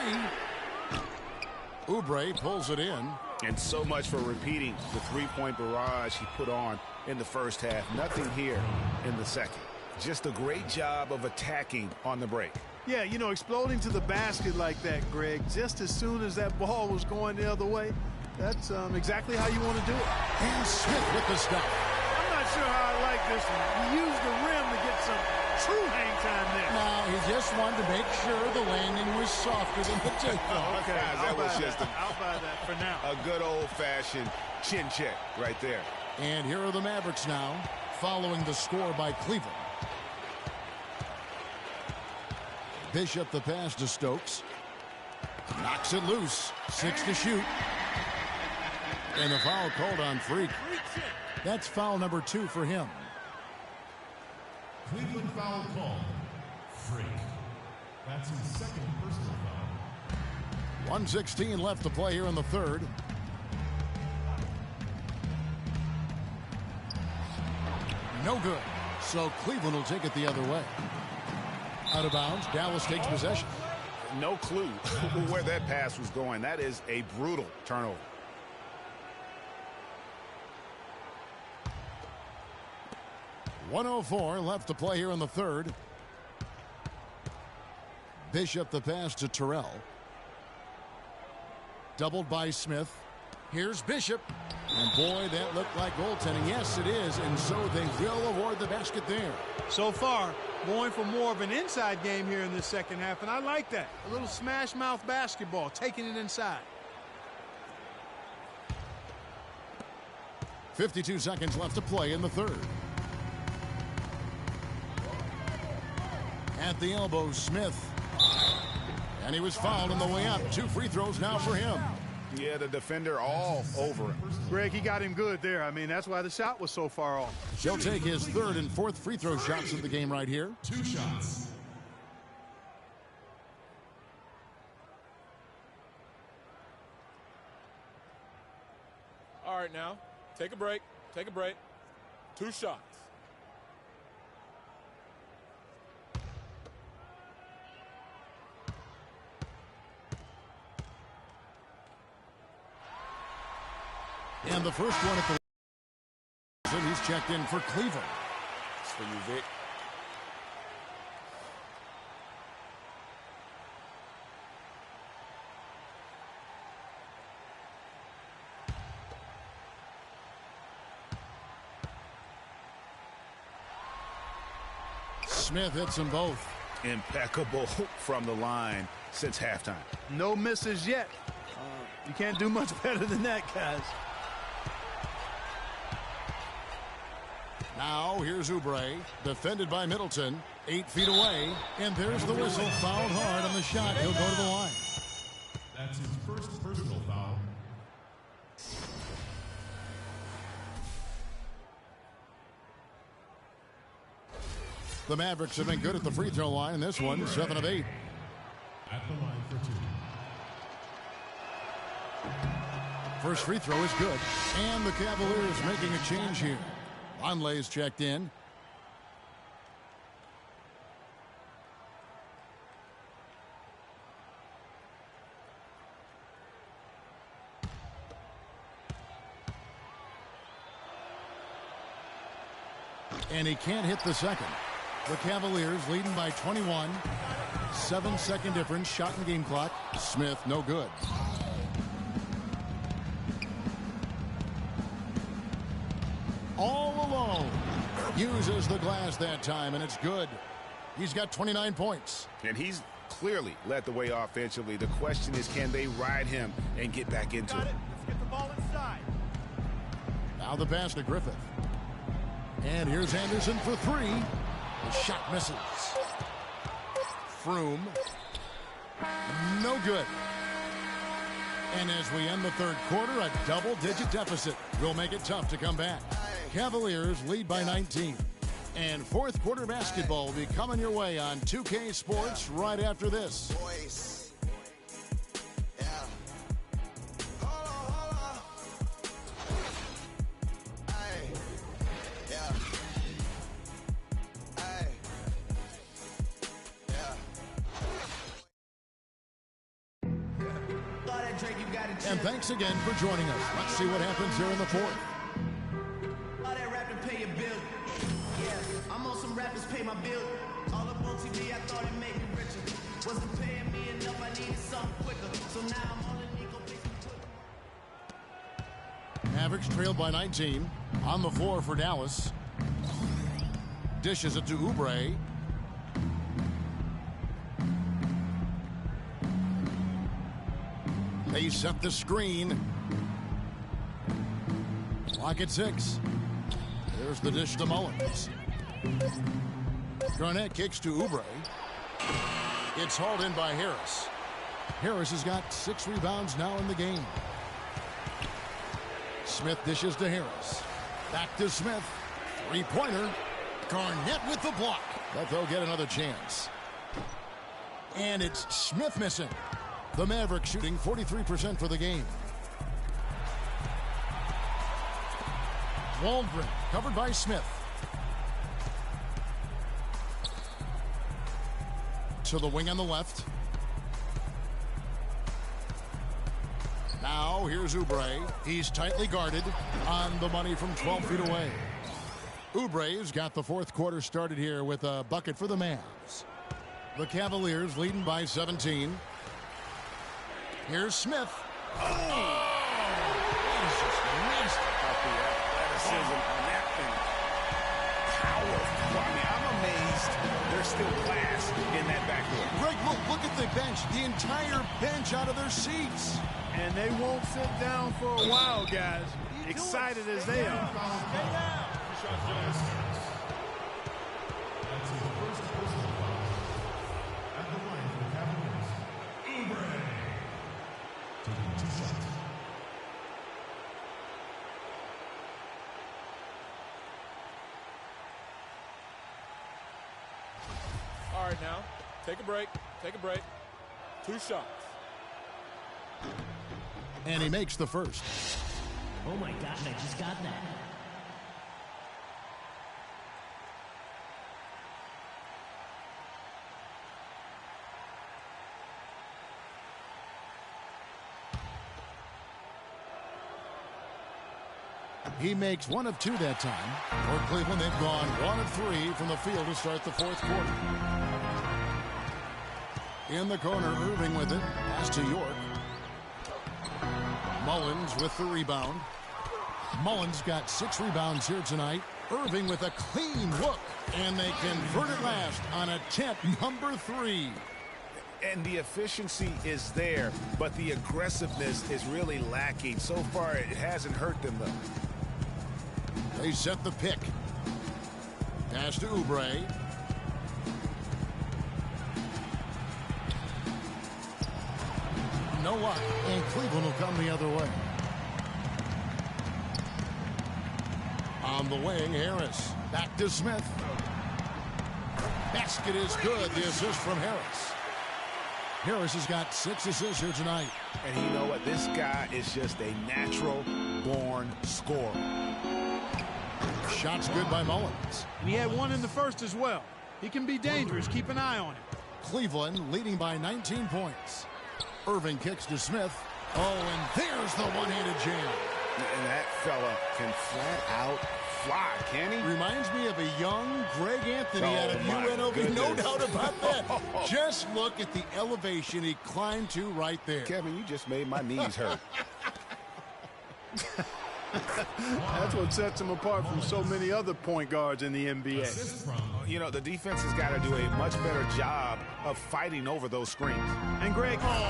Oubre pulls it in. And so much for repeating the three-point barrage he put on in the first half. Nothing here in the second. Just a great job of attacking on the break. Yeah, you know, exploding to the basket like that, Greg, just as soon as that ball was going the other way, that's exactly how you want to do it. And Smith with the stop. I'm not sure how I like this one. He used the rim to get some true hang time there. No, he just wanted to make sure the landing was softer than the takeoff. Okay, that was just I'll buy that for now. A good old-fashioned chin check right there. And here are the Mavericks now, following the score by Cleveland. Bishop the pass to Stokes. Knocks it loose. 6 to shoot. And the foul called on Freak. That's foul number 2 for him. Cleveland foul call. Freak. That's his second personal foul. 1:16 left to play here in the third. No good. So Cleveland will take it the other way. Out of bounds, Dallas takes possession. No clue where that pass was going. That is a brutal turnover. .104 left to play here in the third. Bishop the pass to Terrell. Doubled by Smith. Here's Bishop. And boy, that looked like goaltending. Yes, it is. And so they will award the basket there. So far, going for more of an inside game here in this second half, and I like that. A little smash mouth basketball, taking it inside. 52 seconds left to play in the third. At the elbow, Smith. And he was fouled on the way up. 2 free throws now for him. Yeah, the defender all over him. Greg, he got him good there. I mean, that's why the shot was so far off. He'll take his third and fourth free throw shots of the game right here. 2 shots. All right, now, take a break. Take a break. 2 shots. And the first one at the he's checked in for Cleveland. It's for you, Vic. Smith hits them both. Impeccable from the line since halftime. No misses yet. You can't do much better than that, guys. Now here's Oubre, defended by Middleton, 8 feet away, and there's the whistle. Fouled hard on the shot. He'll go to the line. That's his first personal foul. The Mavericks have been good at the free throw line in this one, 7 of 8. At the line for 2. First free throw is good, and the Cavaliers making a change here. Lonley's checked in. And he can't hit the second. The Cavaliers leading by 21. 7-second difference, shot and game clock. Smith, no good. All alone. Uses the glass that time, and it's good. He's got 29 points. And he's clearly led the way offensively. The question is, can they ride him and get back into it? Let's get the ball inside. Now the pass to Griffith. And here's Anderson for 3. The shot misses. Froome. No good. And as we end the third quarter, a double-digit deficit will make it tough to come back. Cavaliers lead by 19. And fourth quarter basketball will be coming your way on 2K Sports right after this. And thanks again for joining us. Let's see what happens here in the fourth. All that rapping pay your bill. Yeah, I'm on some rappers pay my bill. All up on TV, I thought it made me richer. Wasn't paying me enough, I needed something quicker. So now I'm on the Nico Picks quicker. Mavericks trailed by 19. On the floor for Dallas. Dishes it to Oubre. They set the screen. Clock at 6. There's the dish to Mullins. Garnett kicks to Oubre. It's hauled in by Harris. Harris has got 6 rebounds now in the game. Smith dishes to Harris. Back to Smith. 3-pointer. Garnett with the block. But they'll get another chance. And it's Smith missing. The Mavericks shooting 43% for the game. Waldron covered by Smith. To the wing on the left. Now here's Oubre. He's tightly guarded on the money from 12 feet away. Oubre's got the fourth quarter started here with a bucket for the Mavs. The Cavaliers leading by 17. Here's Smith. Oh! He's just missed out the athleticism on that thing. Powerful. I mean, I'm amazed there's still class in that backcourt. Greg, look at the bench. The entire bench out of their seats. And they won't sit down for a while, guys. Excited as they are. Stay down. That's his first personal foul. At the line for the Cavaliers, Oubre. Taking 2 shots. All right, now, take a break. Take a break. 2 shots. And he makes the first. Oh my God, I just got that. He makes 1 of 2 that time. For Cleveland, they've gone 1 of 3 from the field to start the fourth quarter. In the corner, Irving with it. Pass to York. Mullins with the rebound. Mullins got 6 rebounds here tonight. Irving with a clean look. And they convert it last on attempt number 3. And the efficiency is there, but the aggressiveness is really lacking. So far, it hasn't hurt them, though. They set the pick. Pass to Oubre. No luck, and Cleveland will come the other way. On the wing, Harris. Back to Smith. Basket is good. The assist from Harris. Harris has got 6 assists here tonight. And you know what? This guy is just a natural-born scorer. Shots good by Mullins. And he had 1 in the first as well. He can be dangerous. Keep an eye on him. Cleveland leading by 19 points. Irving kicks to Smith. Oh, and there's the one-handed jam. And that fella can flat out fly, can he? Reminds me of a young Greg Anthony out of UNLV. Goodness. No doubt about that. Just look at the elevation he climbed to right there. Kevin, you just made my knees hurt. That's what sets him apart from so many other point guards in the NBA. You know, the defense has got to do a much better job of fighting over those screens. And Greg. Wow,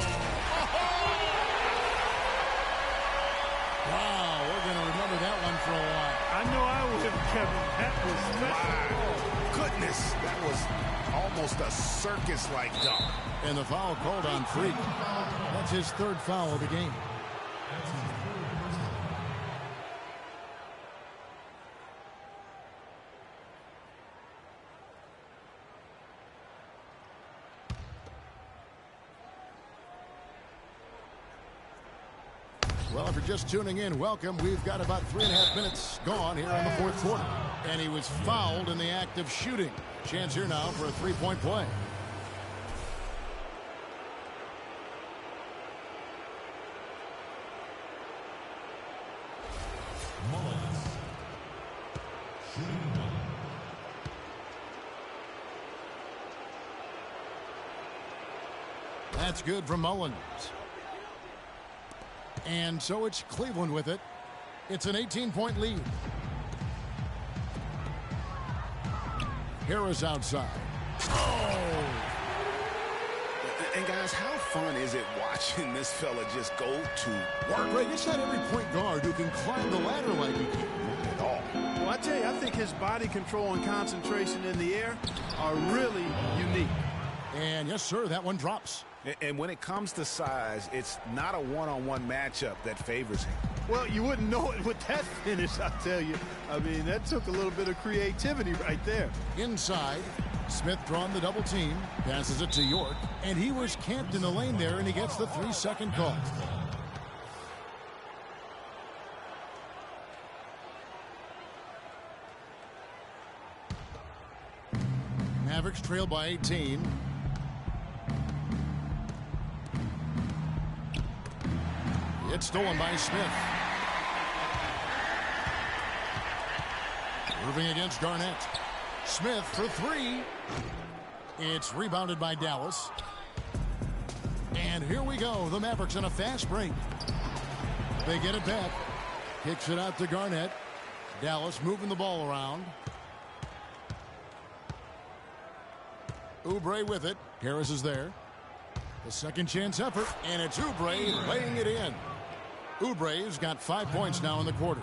we're going to remember that one for a while. I know I would have, Kevin. That was My goodness, that was almost a circus-like dunk. And the foul called on Freak. That's his 3rd foul of the game. Well, if you're just tuning in, welcome. We've got about 3.5 minutes gone here in the fourth quarter. And he was fouled in the act of shooting. Chance here now for a 3-point play. Mullins. Shooting 1. That's good from Mullins. And so it's Cleveland with it. It's an 18-point lead. Harris outside. Oh! And guys, how fun is it watching this fella just go to work? Greg, it's not every point guard who can climb the ladder like he can. Not at all. Well, I tell you, I think his body control and concentration in the air are really unique. And yes, sir, that one drops. And when it comes to size, it's not a one-on-one matchup that favors him. Well, you wouldn't know it with that finish, I'll tell you. I mean, that took a little bit of creativity right there. Inside, Smith drawn the double team, passes it to York, and he was camped in the lane there, and he gets the 3-second call. Mavericks trail by 18. It's stolen by Smith. Irving against Garnett. Smith for three. It's rebounded by Dallas. And here we go. The Mavericks on a fast break. They get it back. Kicks it out to Garnett. Dallas moving the ball around. Oubre with it. Harris is there. The second chance effort. And it's Oubre laying it in. Oubre's got 5 points now in the quarter.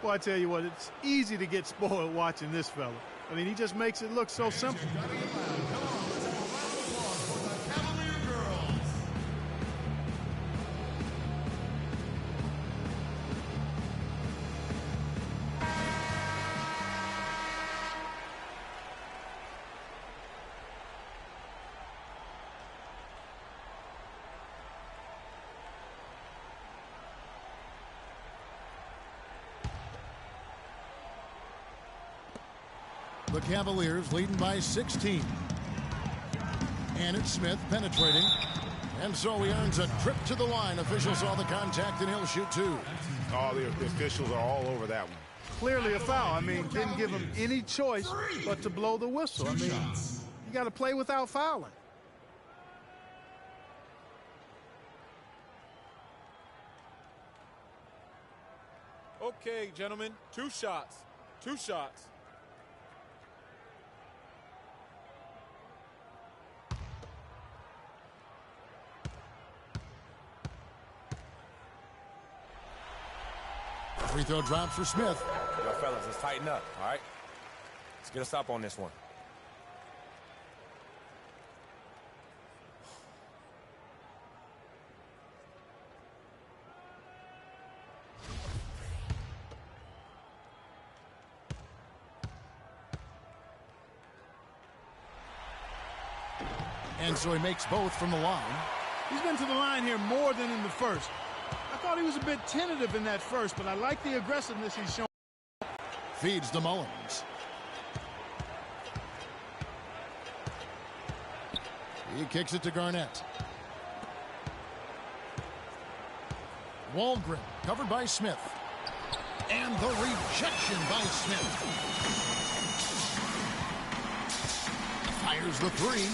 Well, I tell you what, it's easy to get spoiled watching this fella. I mean, he just makes it look so simple. The Cavaliers leading by 16. And it's Smith penetrating. And so he earns a trip to the line. Officials saw the contact, and he'll shoot two. Oh, the officials are all over that one. Clearly a foul. I mean, didn't give him any choice but to blow the whistle. I mean, you got to play without fouling. Okay, gentlemen, 2 shots. 2 shots. Free throw drops for Smith. Yo, fellas, let's tighten up, all right? Let's get a stop on this one. And so he makes both from the line. He's been to the line here more than in the first. I thought he was a bit tentative in that first, but I like the aggressiveness he's shown. Feeds to Mullins. He kicks it to Garnett. Walgren covered by Smith. And the rejection by Smith. Fires the three.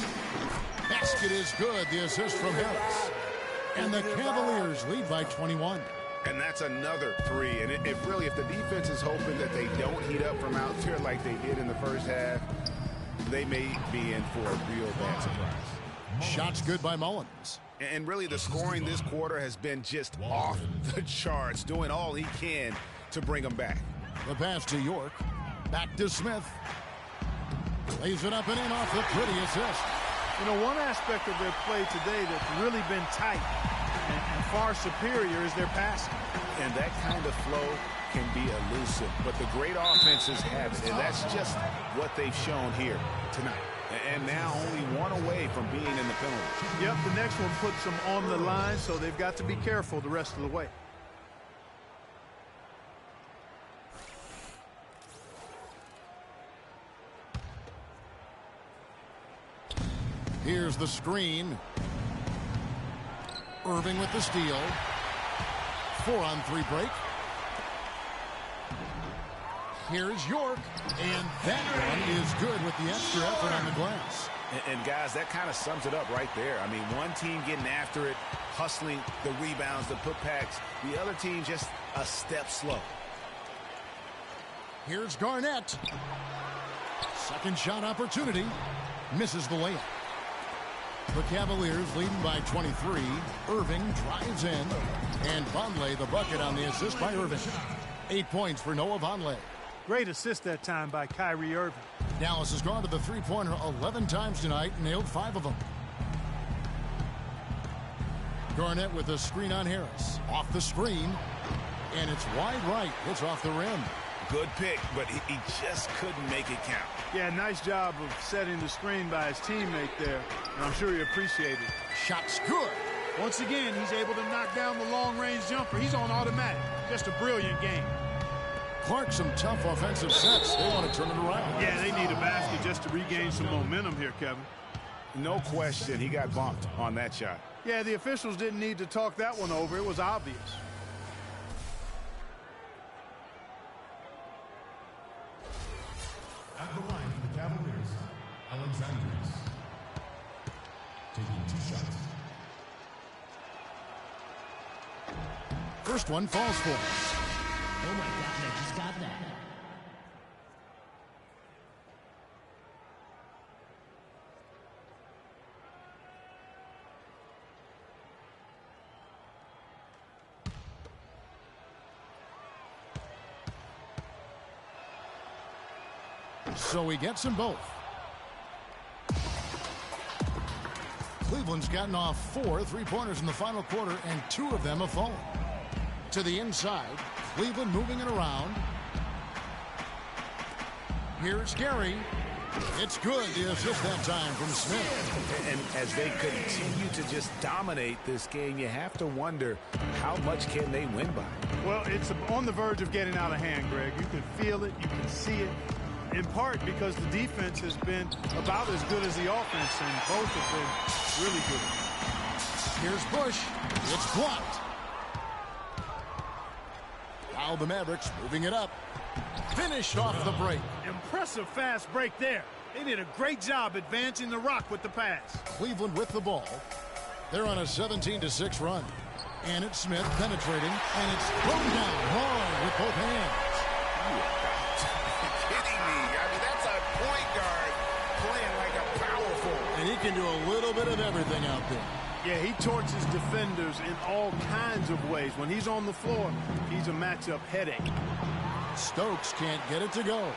Basket is good. The assist from Harris. And the Cavaliers lead by 21. And that's another three. And if the defense is hoping that they don't heat up from out there like they did in the first half, they may be in for a real bad surprise. Shots good by Mullins. And really the scoring this quarter has been just off the charts, doing all he can to bring them back. The pass to York. Back to Smith. Lays it up and in off the pretty assist. You know, one aspect of their play today that's really been tight and far superior is their passing. And that kind of flow can be elusive, but the great offenses have it, and that's just what they've shown here tonight. And now only one away from being in the penalty. Yep, the next one puts them on the line, so they've got to be careful the rest of the way. Here's the screen. Irving with the steal. 4-on-3 break. Here's York. And that one is good with the extra effort on the glass. And guys, that kind of sums it up right there. I mean, one team getting after it, hustling the rebounds, the putbacks. The other team just a step slow. Here's Garnett. Second shot opportunity. Misses the layup. The Cavaliers leading by 23. Irving drives in. And Vonleh the bucket on the assist by Irving. 8 points for Noah Vonleh. Great assist that time by Kyrie Irving. Dallas has gone to the three-pointer 11 times tonight and nailed 5 of them. Garnett with a screen on Harris. Off the screen. And it's wide right. It's off the rim. Good pick, but he just couldn't make it count. Yeah, nice job of setting the screen by his teammate there, and I'm sure he appreciated it. Shot's good. Once again, he's able to knock down the long-range jumper. He's on automatic. Just a brilliant game. Clark, some tough offensive sets. They want to turn it around. Yeah, they need a basket just to regain some momentum here, Kevin. No question, he got bumped on that shot. Yeah, the officials didn't need to talk that one over. It was obvious. At the line for the Cavaliers, Alexandris. Taking 2 shots. First one falls for him. Oh my God, I just got that. So he gets them both. Cleveland's gotten off 4 3-pointers in the final quarter, and 2 of them have fallen. To the inside, Cleveland moving it around. Here's Gary. It's good. The assist that time from Smith. And as they continue to just dominate this game, you have to wonder how much can they win by. Well, it's on the verge of getting out of hand, Greg. You can feel it. You can see it. In part because the defense has been about as good as the offense, and both have been really good. Here's Bush. It's blocked. Now the Mavericks moving it up. Finished off the break. Impressive fast break there. They did a great job advancing the rock with the pass. Cleveland with the ball. They're on a 17-6 run. And it's Smith penetrating, and it's thrown down hard with both hands. And he can do a little bit of everything out there. Yeah, he torches defenders in all kinds of ways. When he's on the floor, he's a matchup headache. Stokes can't get it to go.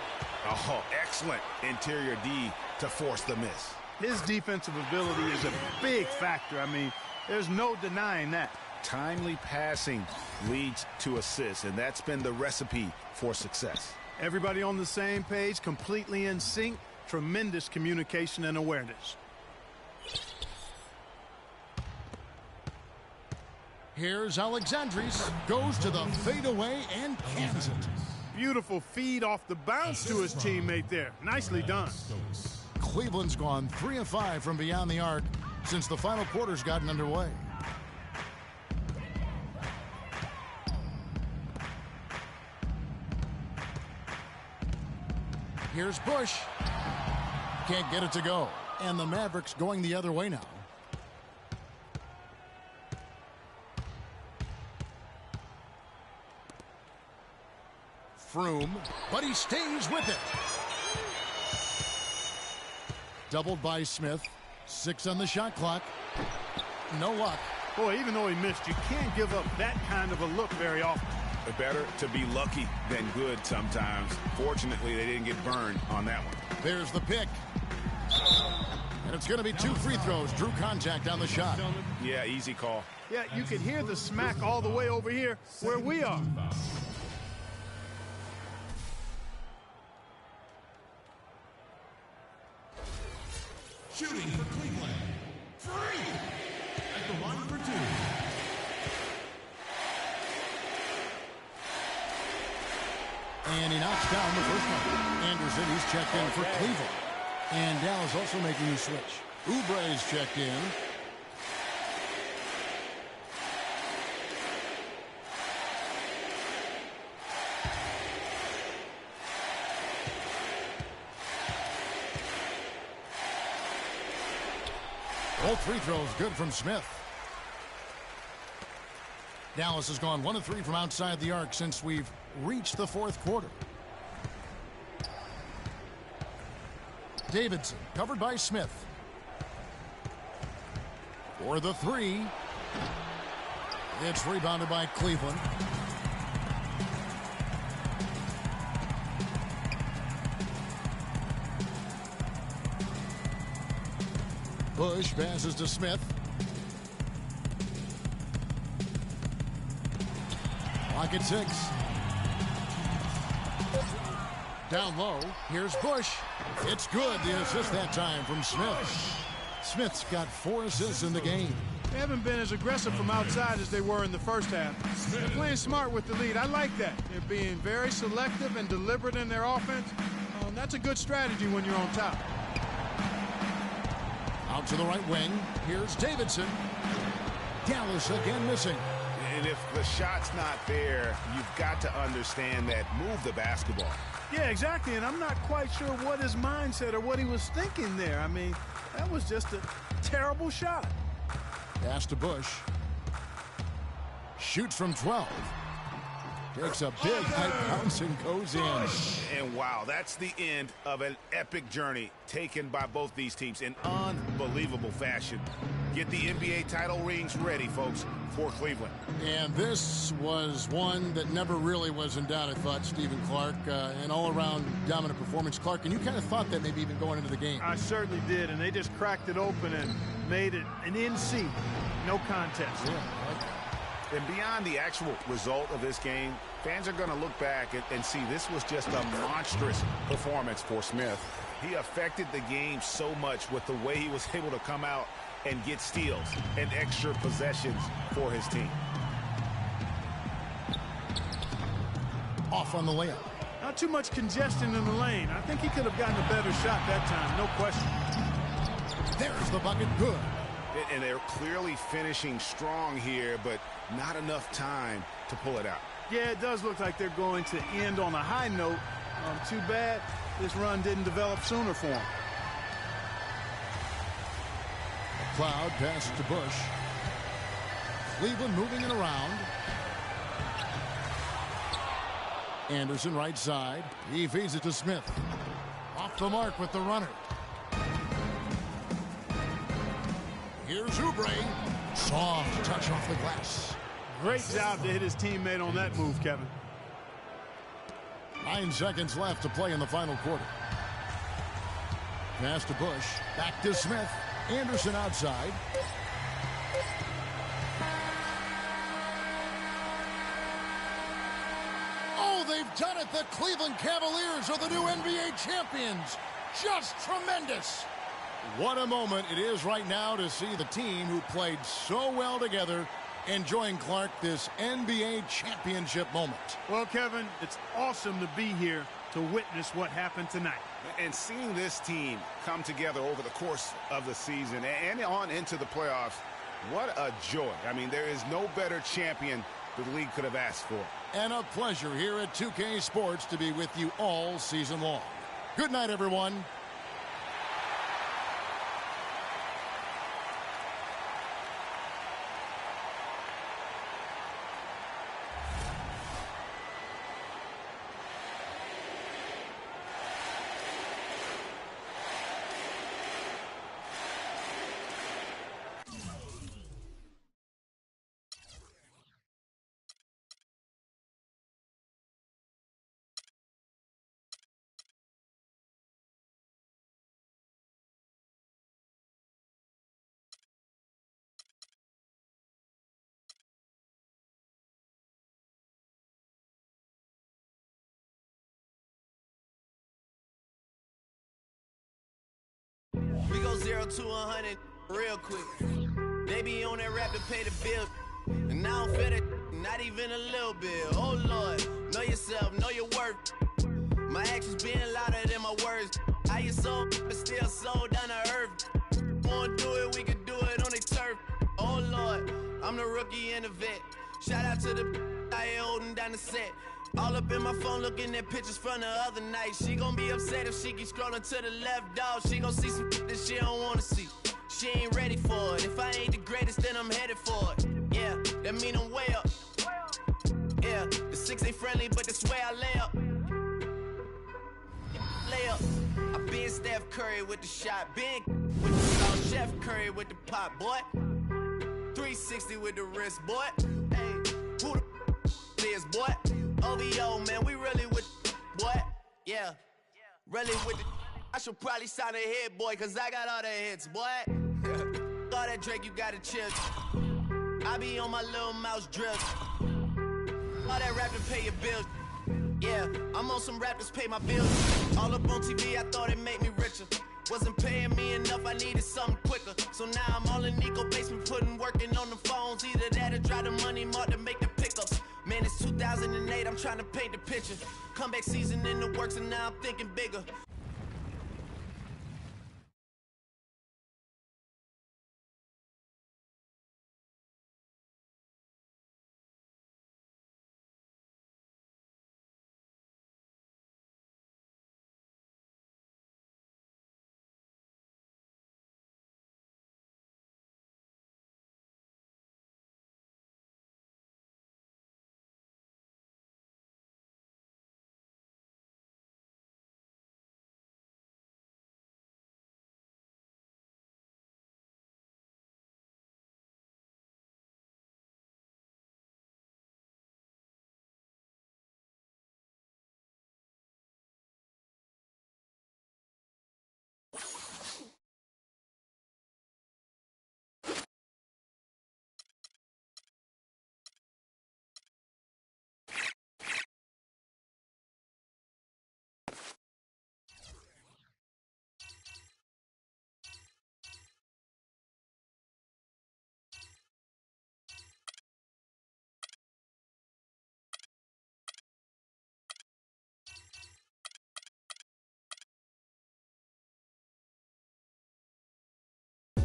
Oh, excellent interior D to force the miss. His defensive ability is a big factor. I mean, there's no denying that. Timely passing leads to assists, and that's been the recipe for success. Everybody on the same page, completely in sync. Tremendous communication and awareness. Here's Alexandris. Goes to the fadeaway and cans it. Beautiful feed off the bounce to his teammate there. Nicely done. Cleveland's gone 3 of 5 from beyond the arc since the final quarter's gotten underway. Here's Bush. Can't get it to go. And the Mavericks going the other way now. Froome, but he stays with it. Doubled by Smith. 6 on the shot clock. No luck. Boy, even though he missed, you can't give up that kind of a look very often. Better to be lucky than good sometimes. Fortunately, they didn't get burned on that one. There's the pick. And it's going to be 2 free throws. Drew contact on the shot. Yeah, easy call. Yeah, you can hear the smack all the way over here where we are. Shooting for Cleveland. Free! At the line for 2. And he knocks down the first one. Anderson, he's checked in for Cleveland. And Dallas also making a switch. Oubre's checked in. Both free throws good from Smith. Dallas has gone 1 of 3 from outside the arc since we've reached the 4th quarter. Davidson covered by Smith. For the 3. It's rebounded by Cleveland. Bush passes to Smith. Clock at 6. Down low, here's Bush. It's good, the assist that time from Smith. Smith's got 4 assists in the game. They haven't been as aggressive from outside as they were in the first half. They're playing smart with the lead. I like that. They're being very selective and deliberate in their offense. That's a good strategy when you're on top. Out to the right wing, here's Davidson. Dallas again missing. And if the shot's not there, you've got to understand that. Move the basketball. Yeah, exactly, and I'm not quite sure what his mindset or what he was thinking there. I mean, that was just a terrible shot. Pass to Bush. Shoots from 12. Takes a big high bounce and goes in. And wow, that's the end of an epic journey taken by both these teams in unbelievable fashion. Get the NBA title rings ready, folks, for Cleveland. And this was one that never really was in doubt, I thought, Stephen Clark. An all-around dominant performance. Clark, and you kind of thought that maybe even going into the game. I certainly did, and they just cracked it open and made it an NC. No contest. Yeah, and beyond the actual result of this game, fans are going to look back and see this was just a monstrous performance for Smith. He affected the game so much with the way he was able to come out and get steals and extra possessions for his team. Off on the layup. Not too much congestion in the lane. I think he could have gotten a better shot that time, no question. There's the bucket, good. And they're clearly finishing strong here, but not enough time to pull it out. Yeah, it does look like they're going to end on a high note. Too bad this run didn't develop sooner for them. Cloud passes to Bush. Cleveland moving it around. Anderson right side. He feeds it to Smith. Off the mark with the runner. Here's Oubre. Soft touch off the glass. Great job to hit his teammate on that move, Kevin. 9 seconds left to play in the final quarter. Pass to Bush. Back to Smith. Anderson outside. Oh, they've done it. The Cleveland Cavaliers are the new NBA champions. Just tremendous. What a moment it is right now to see the team who played so well together enjoying, Clark, this NBA championship moment. Well, Kevin, it's awesome to be here to witness what happened tonight. And seeing this team come together over the course of the season and on into the playoffs, what a joy. I mean, there is no better champion the league could have asked for. And a pleasure here at 2K Sports to be with you all season long. Good night, everyone. We go 0 to 100 real quick. They be on that rap to pay the bill. And I don't feel it, not even a little bit. Oh Lord, know yourself, know your worth. My actions being louder than my words. How you so, but still so down to earth. Wanna do it, we can do it on the turf. Oh Lord, I'm the rookie and the vet. Shout out to the I ain't holding down the set. All up in my phone looking at pictures from the other night. She gon' be upset if she keep scrolling to the left, dog. She gon' see some that she don't wanna see. She ain't ready for it. If I ain't the greatest, then I'm headed for it. Yeah, that mean I'm way up. Yeah, the 6 ain't friendly, but that's where I lay up. Lay up. I been Steph Curry with the shot. Been with the sauce. Chef Curry with the pop, boy. 360 with the wrist, boy. Hey, who the is, boy? OVO, man, we really with boy. Yeah, really with the. I should probably sign a hit, boy, cause I got all the hits, boy. All that Drake, you gotta chill. I be on my little mouse drip. All that rap to pay your bills. Yeah, I'm on some rappers pay my bills. All up on TV, I thought it made me richer. Wasn't paying me enough, I needed something quicker. So now I'm all in Nico basement, working on the phones. Either that or drive the money mark to make the pickups. Man, it's 2008, I'm trying to paint the picture. Comeback season in the works, and now I'm thinking bigger.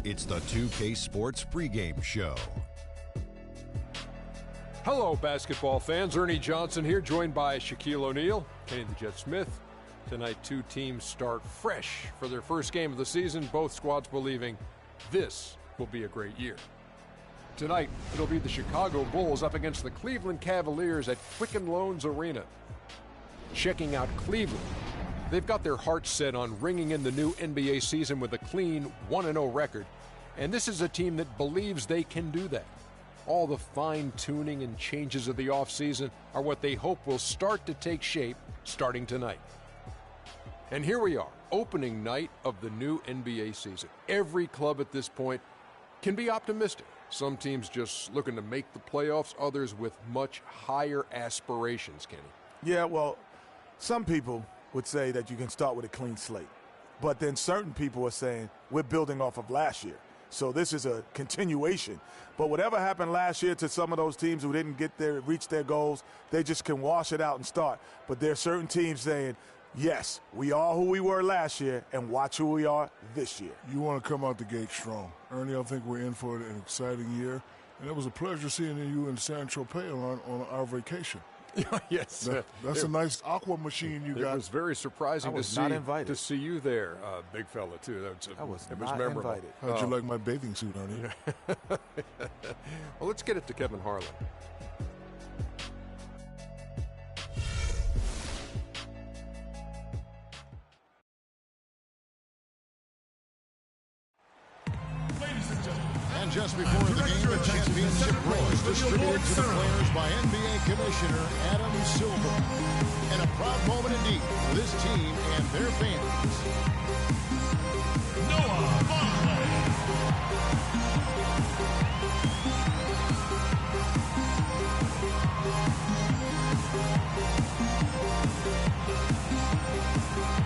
It's the 2K Sports pregame show. Hello, basketball fans. Ernie Johnson here, joined by Shaquille O'Neal, Kenny the Jet Smith. Tonight, two teams start fresh for their first game of the season, both squads believing this will be a great year. Tonight, it'll be the Chicago Bulls up against the Cleveland Cavaliers at Quicken Loans Arena. Checking out Cleveland, they've got their hearts set on ringing in the new NBA season with a clean 1-0 record, and this is a team that believes they can do that. All the fine-tuning and changes of the offseason are what they hope will start to take shape starting tonight. And here we are, opening night of the new NBA season. Every club at this point can be optimistic. Some teams just looking to make the playoffs, others with much higher aspirations, Kenny. Yeah, well, some people would say that you can start with a clean slate. But then certain people are saying we're building off of last year. So this is a continuation. But whatever happened last year to some of those teams who didn't reach their goals, they just can wash it out and start. But there are certain teams saying, yes, we are who we were last year, and watch who we are this year. You want to come out the gate strong. Ernie, I think we're in for an exciting year. And it was a pleasure seeing you in San Tropez on our vacation. Yes. That's a nice aqua machine you got. It was very surprising to see you there, big fella, too. I was not memorable. Invited. How'd you like my bathing suit, Ernie? Well, let's get it to Kevin Harlan. And just before the game, the championship ring is distributed to the players by NBA Commissioner Adam Silver. And a proud moment indeed for this team and their fans. Noah Vonleh.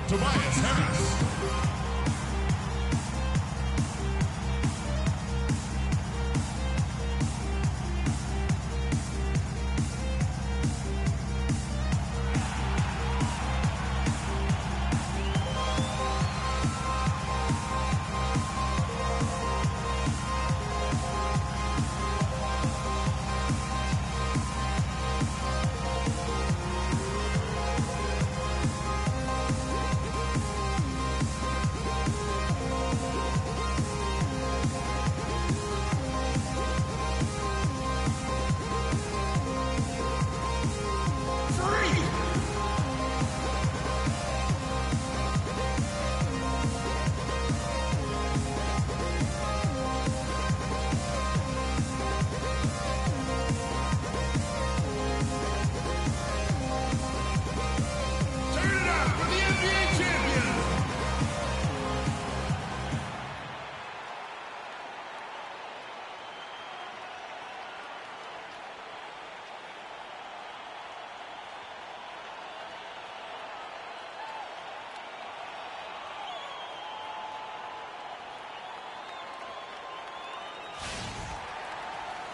Tobias Harris.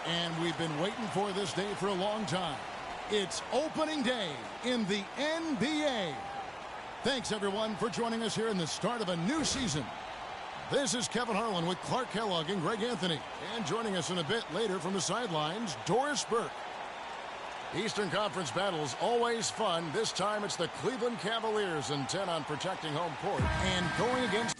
And we've been waiting for this day for a long time. It's opening day in the NBA. Thanks, everyone, for joining us here in the start of a new season. This is Kevin Harlan with Clark Kellogg and Greg Anthony. And joining us in a bit later from the sidelines, Doris Burke. Eastern Conference battles always fun. This time it's the Cleveland Cavaliers intent on protecting home court and going against...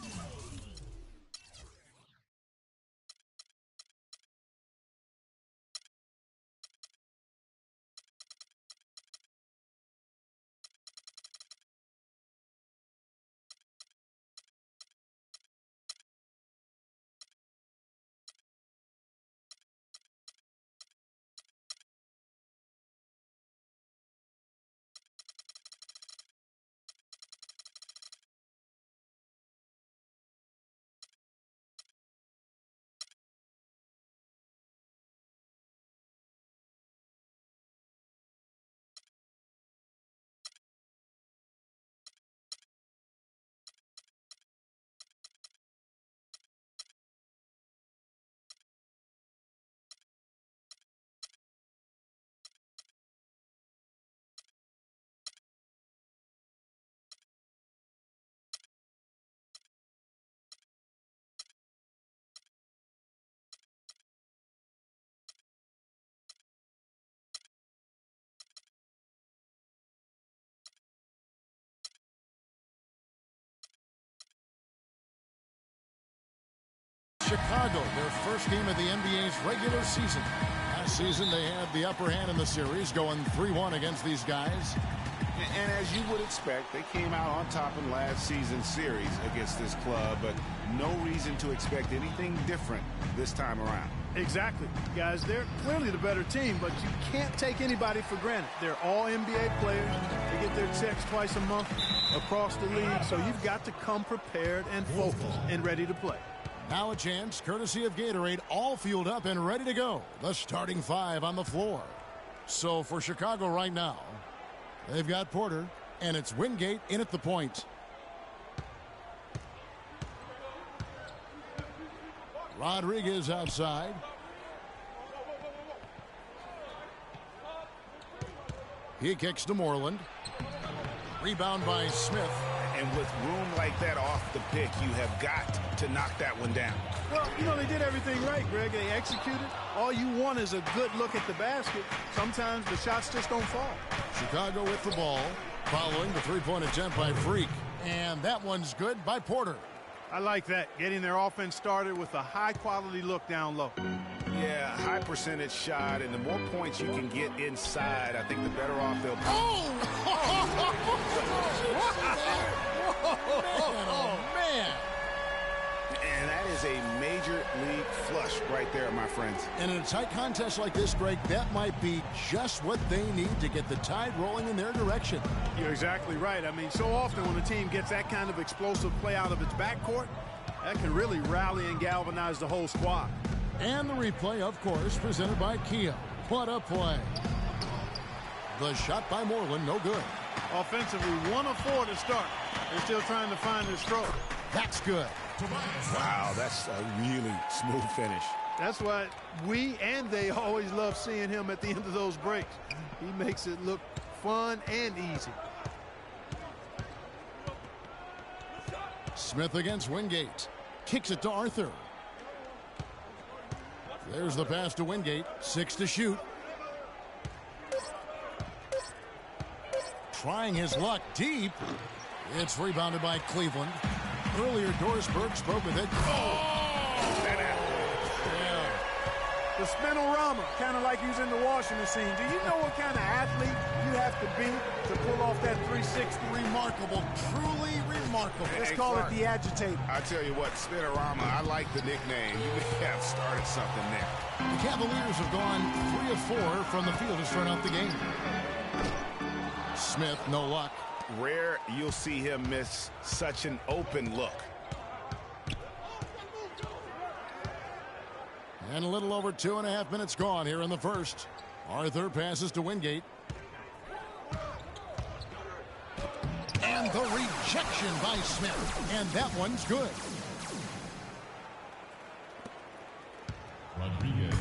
Chicago, their first game of the NBA's regular season. Last season, they had the upper hand in the series, going 3-1 against these guys. And as you would expect, they came out on top in last season's series against this club, but no reason to expect anything different this time around. Exactly. Guys, they're clearly the better team, but you can't take anybody for granted. They're all NBA players. They get their checks twice a month across the league, so you've got to come prepared and focused and ready to play. Now a chance, courtesy of Gatorade, all fueled up and ready to go. The starting five on the floor. So for Chicago right now, they've got Porter, and it's Wingate in at the point. Rodriguez outside. He kicks to Moreland. Rebound by Smith. And with room like that off the pick, you have got to knock that one down. Well, you know, they did everything right, Greg. They executed. All you want is a good look at the basket. Sometimes the shots just don't fall. Chicago with the ball, following the three-point attempt by Freak. And that one's good by Porter. I like that, getting their offense started with a high-quality look down low. Yeah, high percentage shot, and the more points you can get inside, I think the better off they'll be. Oh, man. And that is a major league flush right there, my friends. And in a tight contest like this, Greg, that might be just what they need to get the tide rolling in their direction. You're exactly right. I mean, so often when a team gets that kind of explosive play out of its backcourt, that can really rally and galvanize the whole squad. And the replay, of course, presented by Kia. What a play. The shot by Moreland, no good. Offensively, 1 of 4 to start. They're still trying to find their stroke. That's good. Wow, that's a really smooth finish. That's why we and they always love seeing him at the end of those breaks. He makes it look fun and easy. Smith against Wingate. Kicks it to Arthur. There's the pass to Wingate. 6 to shoot. Trying his luck deep. It's rebounded by Cleveland. Earlier, Doris Burke spoke with it. Yeah. The spinorama, kind of like he was in the washing machine. Do you know what kind of athlete you have to be to pull off that 360? Remarkable, truly remarkable. Let's call it the agitator. I tell you what, spinorama, I like the nickname. You have started something there. The Cavaliers have gone 3 of 4 from the field to start out the game. Smith, no luck. Rare you'll see him miss such an open look. And a little over 2.5 minutes gone here in the first. Arthur passes to Wingate. And the rejection by Smith. And that one's good.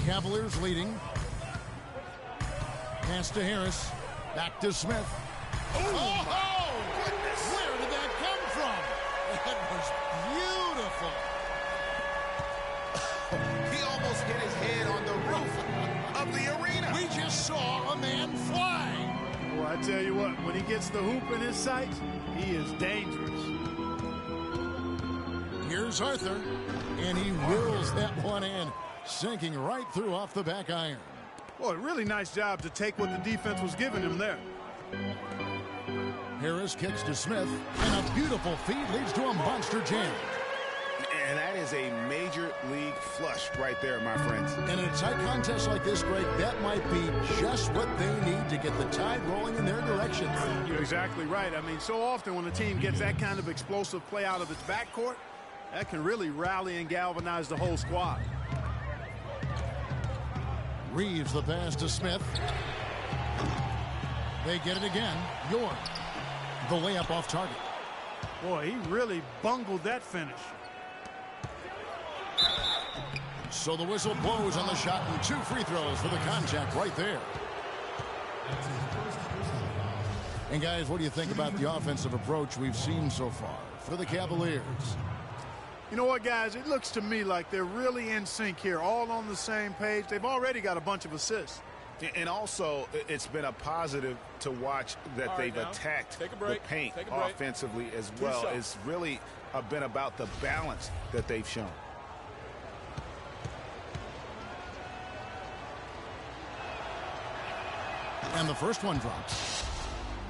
Cavaliers leading. Pass to Harris. Back to Smith. Oh, goodness! Where did that come from? That was beautiful. He almost hit his head on the roof of the arena. We just saw a man fly. Well, I tell you what, when he gets the hoop in his sights, he is dangerous. Here's Arthur, and he whirls that one in, sinking right through off the back iron. Boy, really nice job to take what the defense was giving him there. Harris kicks to Smith, and a beautiful feed leads to a monster jam. And that is a major league flush right there, my friends. And in a tight contest like this, Greg, that might be just what they need to get the tide rolling in their direction. You're exactly right. I mean, so often when a team gets that kind of explosive play out of its backcourt, that can really rally and galvanize the whole squad. Reeves the pass to Smith. They get it again. York. The layup off target. Boy, he really bungled that finish. So the whistle blows on the shot and 2 free throws for the contact right there. And guys, what do you think about the offensive approach we've seen so far for the Cavaliers? You know what, guys? It looks to me like they're really in sync here, all on the same page. They've already got a bunch of assists. And also, it's been a positive to watch that they've attacked the paint offensively as well. It's really been about the balance that they've shown. And the first one drops.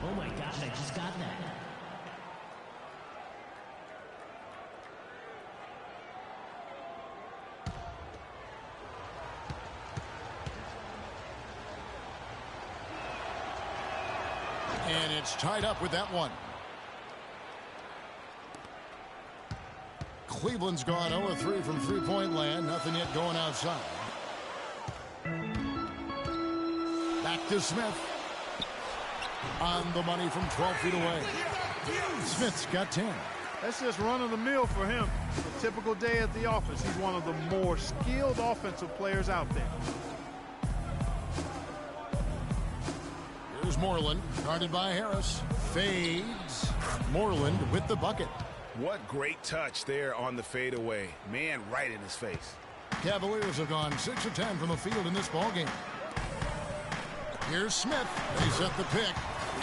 Oh my gosh, I just got that. And it's tied up with that one. Cleveland's gone 0-3 from three-point land. Nothing yet going outside. Back to Smith. On the money from 12 feet away. Smith's got 10. That's just run-of-the-mill for him. A typical day at the office. He's one of the more skilled offensive players out there. Here's Moreland, guarded by Harris. Fades. Moreland with the bucket. What great touch there on the fadeaway. Man, right in his face. Cavaliers have gone 6 of 10 from the field in this ballgame. Here's Smith. They set the pick.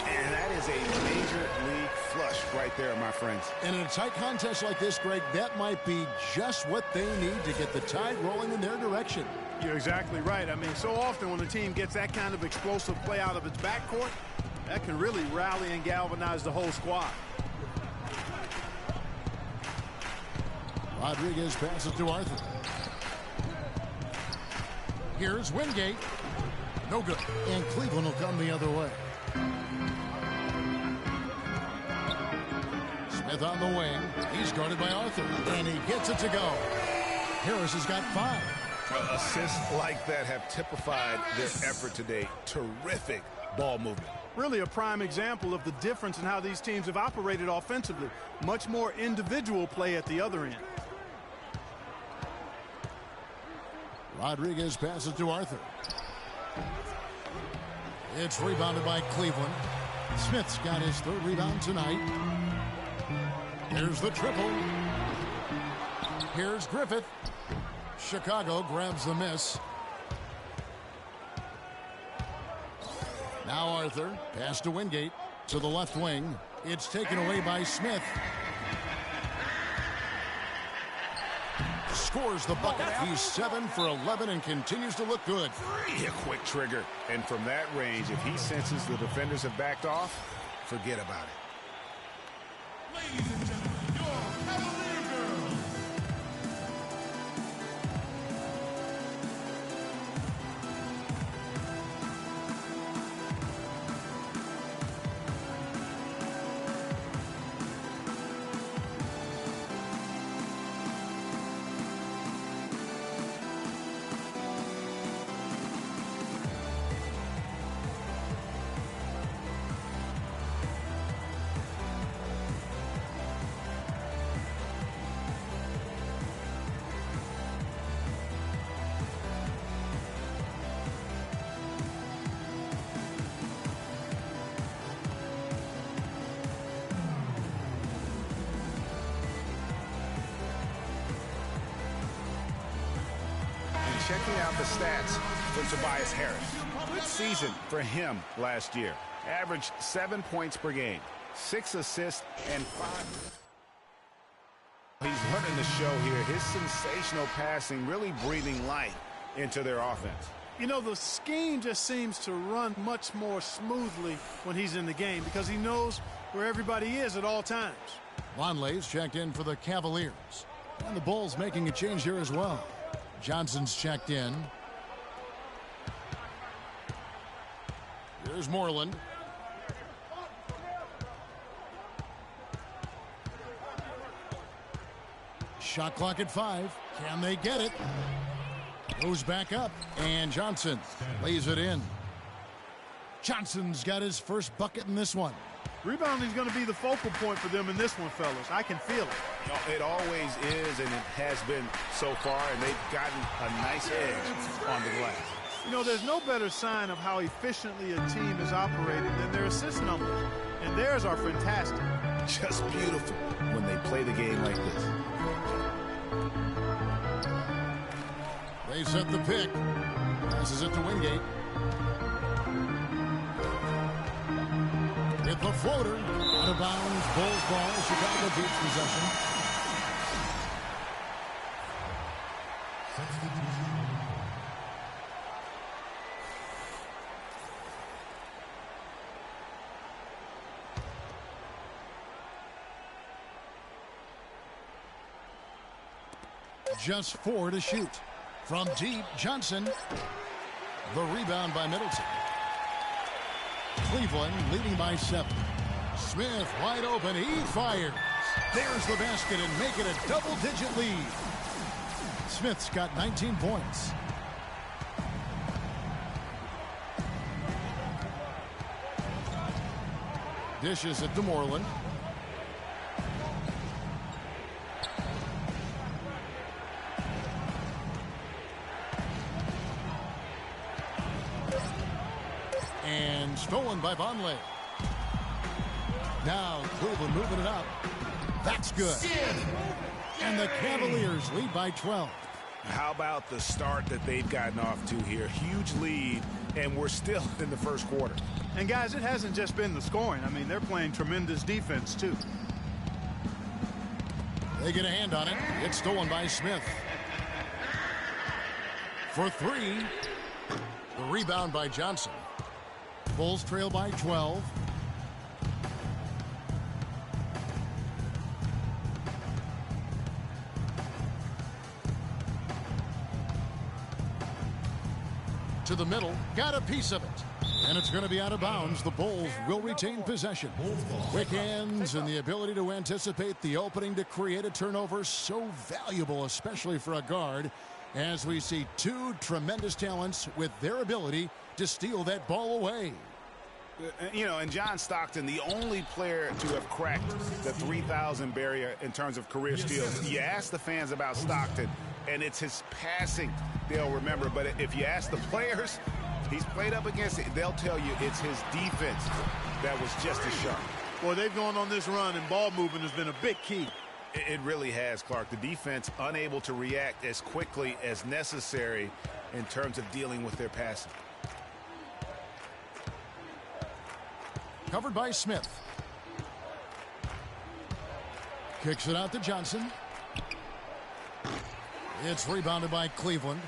And that is a major league flush right there, my friends. And in a tight contest like this, Greg, that might be just what they need to get the tide rolling in their direction. You're exactly right. I mean, so often when a team gets that kind of explosive play out of its backcourt, that can really rally and galvanize the whole squad. Rodriguez passes to Arthur. Here's Wingate. No good. And Cleveland will come the other way. Smith on the wing. He's guarded by Arthur. And he gets it to go. Harris has got 5. Assists like that have typified their effort today. Terrific ball movement. Really a prime example of the difference in how these teams have operated offensively. Much more individual play at the other end. Rodriguez passes to Arthur. It's rebounded by Cleveland. Smith's got his 3rd rebound tonight. Here's the triple. Here's Griffith. Chicago grabs the miss. Now Arthur. Pass to Wingate. To the left wing. It's taken away by Smith. Scores the bucket. He's 7 for 11 and continues to look good. A quick trigger. And from that range, if he senses the defenders have backed off, forget about it. Ladies and gentlemen, your Cavalier girls. checking out the stats for Tobias Harris. Good season for him last year. Averaged 7 points per game, 6 assists, and 5. He's running the show here. His sensational passing really breathing life into their offense. You know, the scheme just seems to run much more smoothly when he's in the game because he knows where everybody is at all times. Lonley's checked in for the Cavaliers. And the Bulls making a change here as well. Johnson's checked in. Here's Moreland. Shot clock at 5. Can they get it? Goes back up. And Johnson lays it in. Johnson's got his first bucket in this one. Rebounding is going to be the focal point for them in this one, fellas. I can feel it. It always is, and it has been so far, and they've gotten a nice edge on the glass. You know, there's no better sign of how efficiently a team is operating than their assist numbers. And theirs are fantastic. Just beautiful when they play the game like this. They set the pick. Passes it to Wingate. With the floater, out of bounds, Bulls ball. Chicago keeps possession. Just 4 to shoot. From deep, Johnson. The rebound by Middleton. Cleveland leading by 7. Smith wide open. He fires. There's the basket and make it a double-digit lead. Smith's got 19 points. Dishes it to Moreland. And stolen by Vonleh. Now Cleveland moving it up. That's good. And the Cavaliers lead by 12. How about the start that they've gotten off to here? Huge lead, and we're still in the first quarter. And guys, it hasn't just been the scoring. I mean, they're playing tremendous defense too. They get a hand on it. It's stolen by Smith. For 3. The rebound by Johnson. Bulls trail by 12. To the middle, got a piece of it. And it's going to be out of bounds. The Bulls will retain possession. Quick hands and the ability to anticipate the opening to create a turnover, so valuable, especially for a guard, as we see 2 tremendous talents with their ability to steal that ball away. You know, and John Stockton, the only player to have cracked the 3,000 barrier in terms of career steals. You ask the fans about Stockton, and it's his passing they'll remember. But if you ask the players he's played up against, they'll tell you it's his defense that was just as sharp. Boy, they've gone on this run, and ball movement has been a big key. It really has, Clark. The defense unable to react as quickly as necessary in terms of dealing with their passing. Covered by Smith. Kicks it out to Johnson. It's rebounded by Cleveland.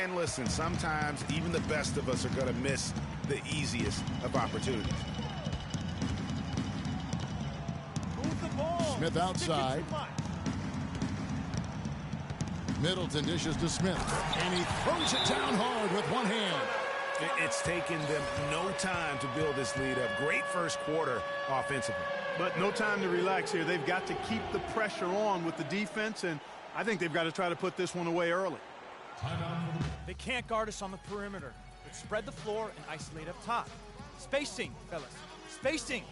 And listen, sometimes even the best of us are going to miss the easiest of opportunities. Smith outside. Middleton dishes to Smith. And he throws it down hard with one hand. It's taken them no time to build this lead up. Great first quarter offensively. But no time to relax here. They've got to keep the pressure on with the defense, and I think they've got to try to put this one away early. They can't guard us on the perimeter. Let's spread the floor and isolate up top. Spacing, fellas. Spacing.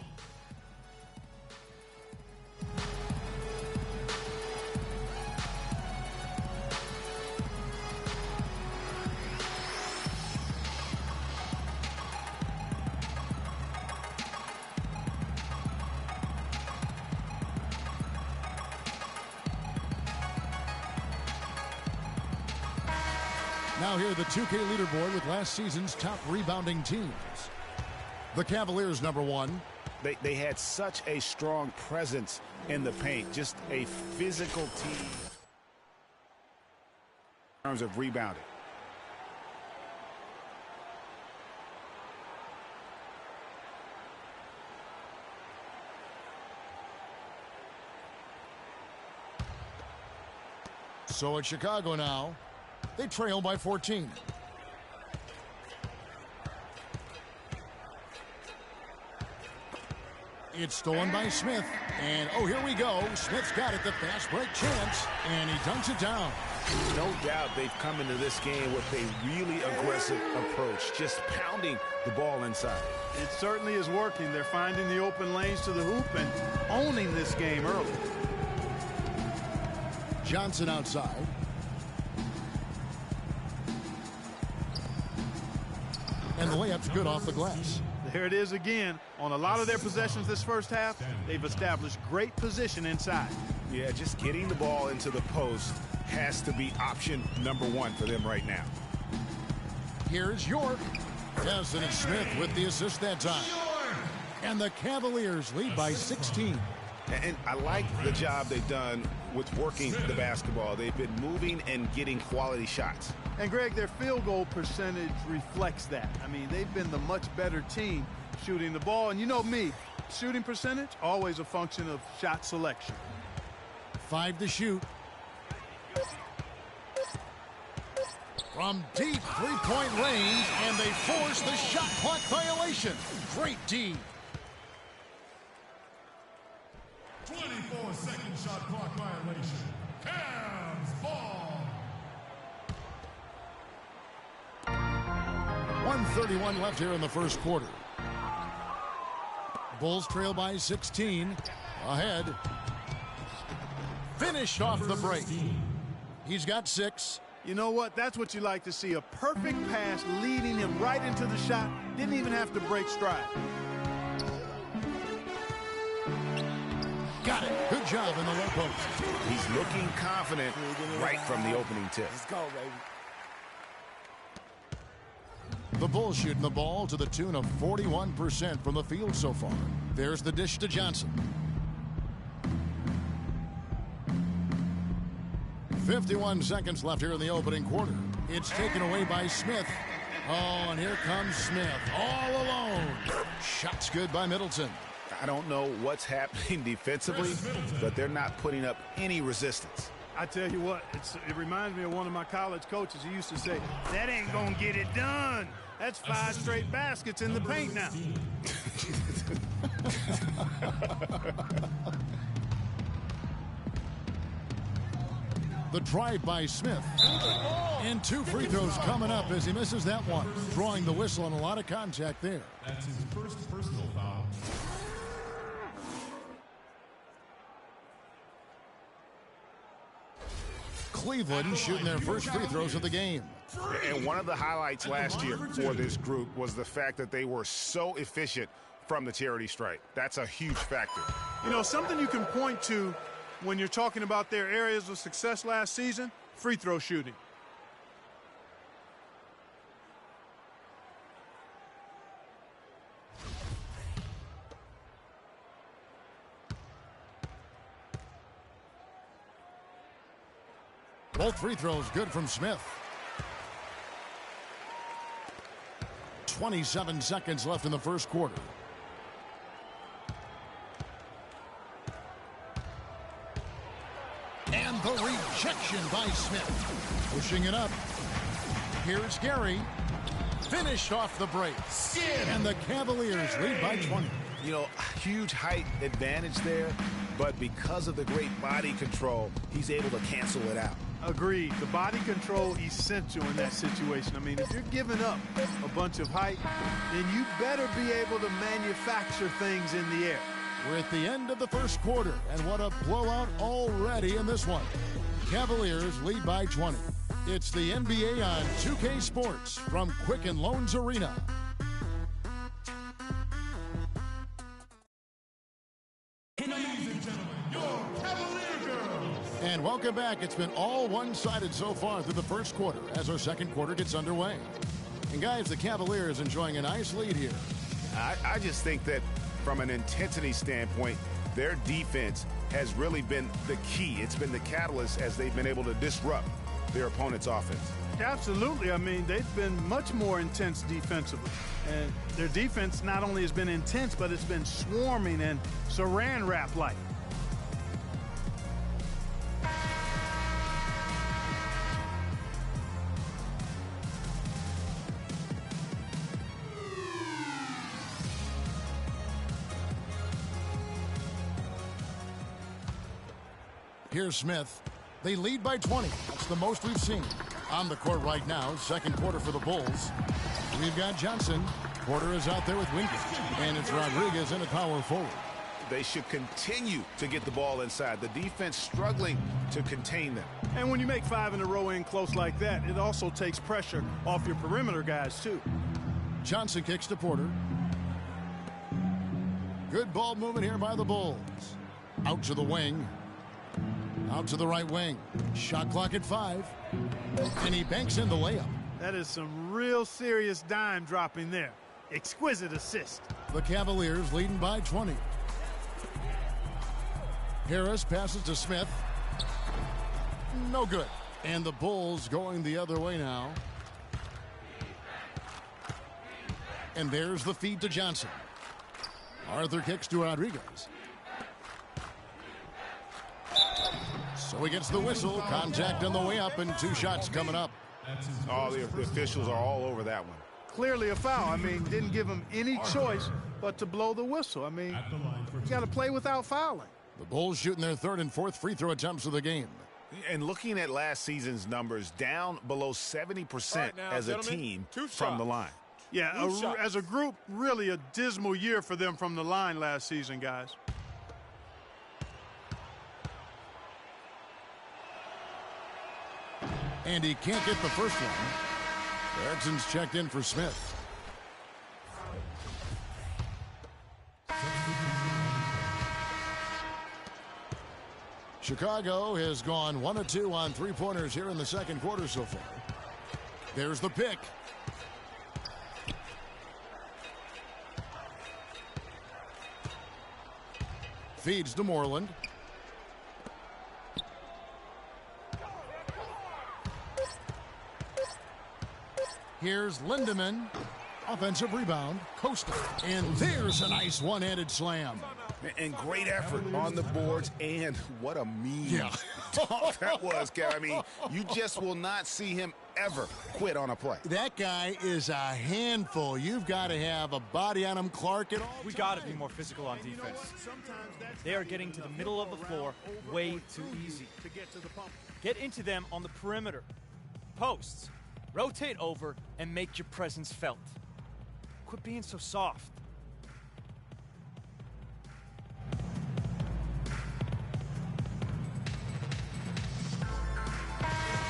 Now here the 2K leaderboard with last season's top rebounding teams. The Cavaliers, number 1. They had such a strong presence in the paint, just a physical team in terms of rebounding. So it's Chicago now. They trail by 14. It's stolen by Smith. And, oh, here we go. Smith's got it, the fast break chance. And he dunks it down. No doubt they've come into this game with a really aggressive approach, just pounding the ball inside. It certainly is working. They're finding the open lanes to the hoop and owning this game early. Johnson outside. And the layup's good off the glass. There it is again. On a lot of their possessions this first half, they've established great position inside. Yeah, just getting the ball into the post has to be option number 1 for them right now. Here's York. Yes, and it's Smith with the assist that time. And the Cavaliers lead by 16. And I like the job they've done with working the basketball. They've been moving and getting quality shots. And, Greg, their field goal percentage reflects that. I mean, they've been the much better team shooting the ball. And you know me, shooting percentage, always a function of shot selection. 5 to shoot. From deep three-point range, and they force the shot clock violation. Great D. 24-second shot clock violation. Cavs ball. 1:31 left here in the first quarter. Bulls trail by 16. Ahead. Finished off the break. He's got 6. You know what? That's what you like to see. A perfect pass leading him right into the shot. Didn't even have to break stride. Got it. Good job in the low post. He's looking confident right from the opening tip. Let's go, baby. The Bulls shooting the ball to the tune of 41% from the field so far. There's the dish to Johnson. 51 seconds left here in the opening quarter. It's taken away by Smith. Oh, and here comes Smith all alone. Shot's good by Middleton. I don't know what's happening defensively, but they're not putting up any resistance. I tell you what, it reminds me of one of my college coaches. He used to say, that ain't going to get it done. That's 5 straight baskets in the paint now. The drive by Smith. And 2 free throws coming up as he misses that one. Drawing the whistle and a lot of contact there. That's his first personal foul. Cleveland shooting their first free throws of the game. And one of the highlights last year for this group was the fact that they were so efficient from the charity stripe. That's a huge factor. You know, something you can point to when you're talking about their areas of success last season, free throw shooting. Both free throws good from Smith. 27 seconds left in the first quarter. And the rejection by Smith. Pushing it up. Here's Gary. Finished off the break. And the Cavaliers lead by 20. You know, huge height advantage there, but because of the great body control, he's able to cancel it out. Agreed. The body control essential in that situation. I mean, if you're giving up a bunch of height, then you better be able to manufacture things in the air. We're at the end of the first quarter, and what a blowout already in this one. Cavaliers lead by 20. It's the NBA on 2K Sports from Quicken Loans Arena. Ladies and gentlemen, your Cavalier girls. And welcome Welcome back. It's been all one-sided so far through the first quarter as our second quarter gets underway. And guys, the Cavaliers enjoying a nice lead here. I just think that from an intensity standpoint, their defense has really been the key. It's been the catalyst as they've been able to disrupt their opponent's offense. Absolutely. I mean, they've been much more intense defensively. And their defense not only has been intense, but it's been swarming and saran wrap-like. Here's Smith. They lead by 20. That's the most we've seen. On the court right now, second quarter for the Bulls. We've got Johnson. Porter is out there with Wingate. And it's Rodriguez in a power forward. They should continue to get the ball inside. The defense struggling to contain them. And when you make 5 in a row in close like that, it also takes pressure off your perimeter guys, too. Johnson kicks to Porter. Good ball movement here by the Bulls. Out to the wing. Out to the right wing. Shot clock at 5. And he banks in the layup. That is some real serious dime dropping there. Exquisite assist. The Cavaliers leading by 20. Harris passes to Smith. No good. And the Bulls going the other way now. And there's the feed to Johnson. Arthur kicks to Rodriguez. So he gets the whistle. Contact on the way up and 2 shots coming up. Oh, the officials are all over that one. Clearly a foul. I mean, didn't give him any choice but to blow the whistle. I mean, you got to play without fouling. The Bulls shooting their 3rd and 4th free throw attempts of the game. And looking at last season's numbers, down below 70% Right now, as a gentlemen, team 2 from the shots. line. Yeah, as a group, really a dismal year for them from the line last season, guys. And he can't get the first one. Erickson's checked in for Smith. Chicago has gone 1 of 2 on 3-pointers here in the second quarter so far. There's the pick. Feeds to Moreland. Here's Lindemann. Offensive rebound. Coastal. And there's a nice one-handed slam. And great effort on the boards. And what a mean dunk that was, Kev. I mean, you just will not see him ever quit on a play. That guy is a handful. You've got to have a body on him, Clark. We got to be more physical on defense. They are getting to the middle of the floor way too easy. Get into them on the perimeter. Posts. Rotate over and make your presence felt. Quit being so soft.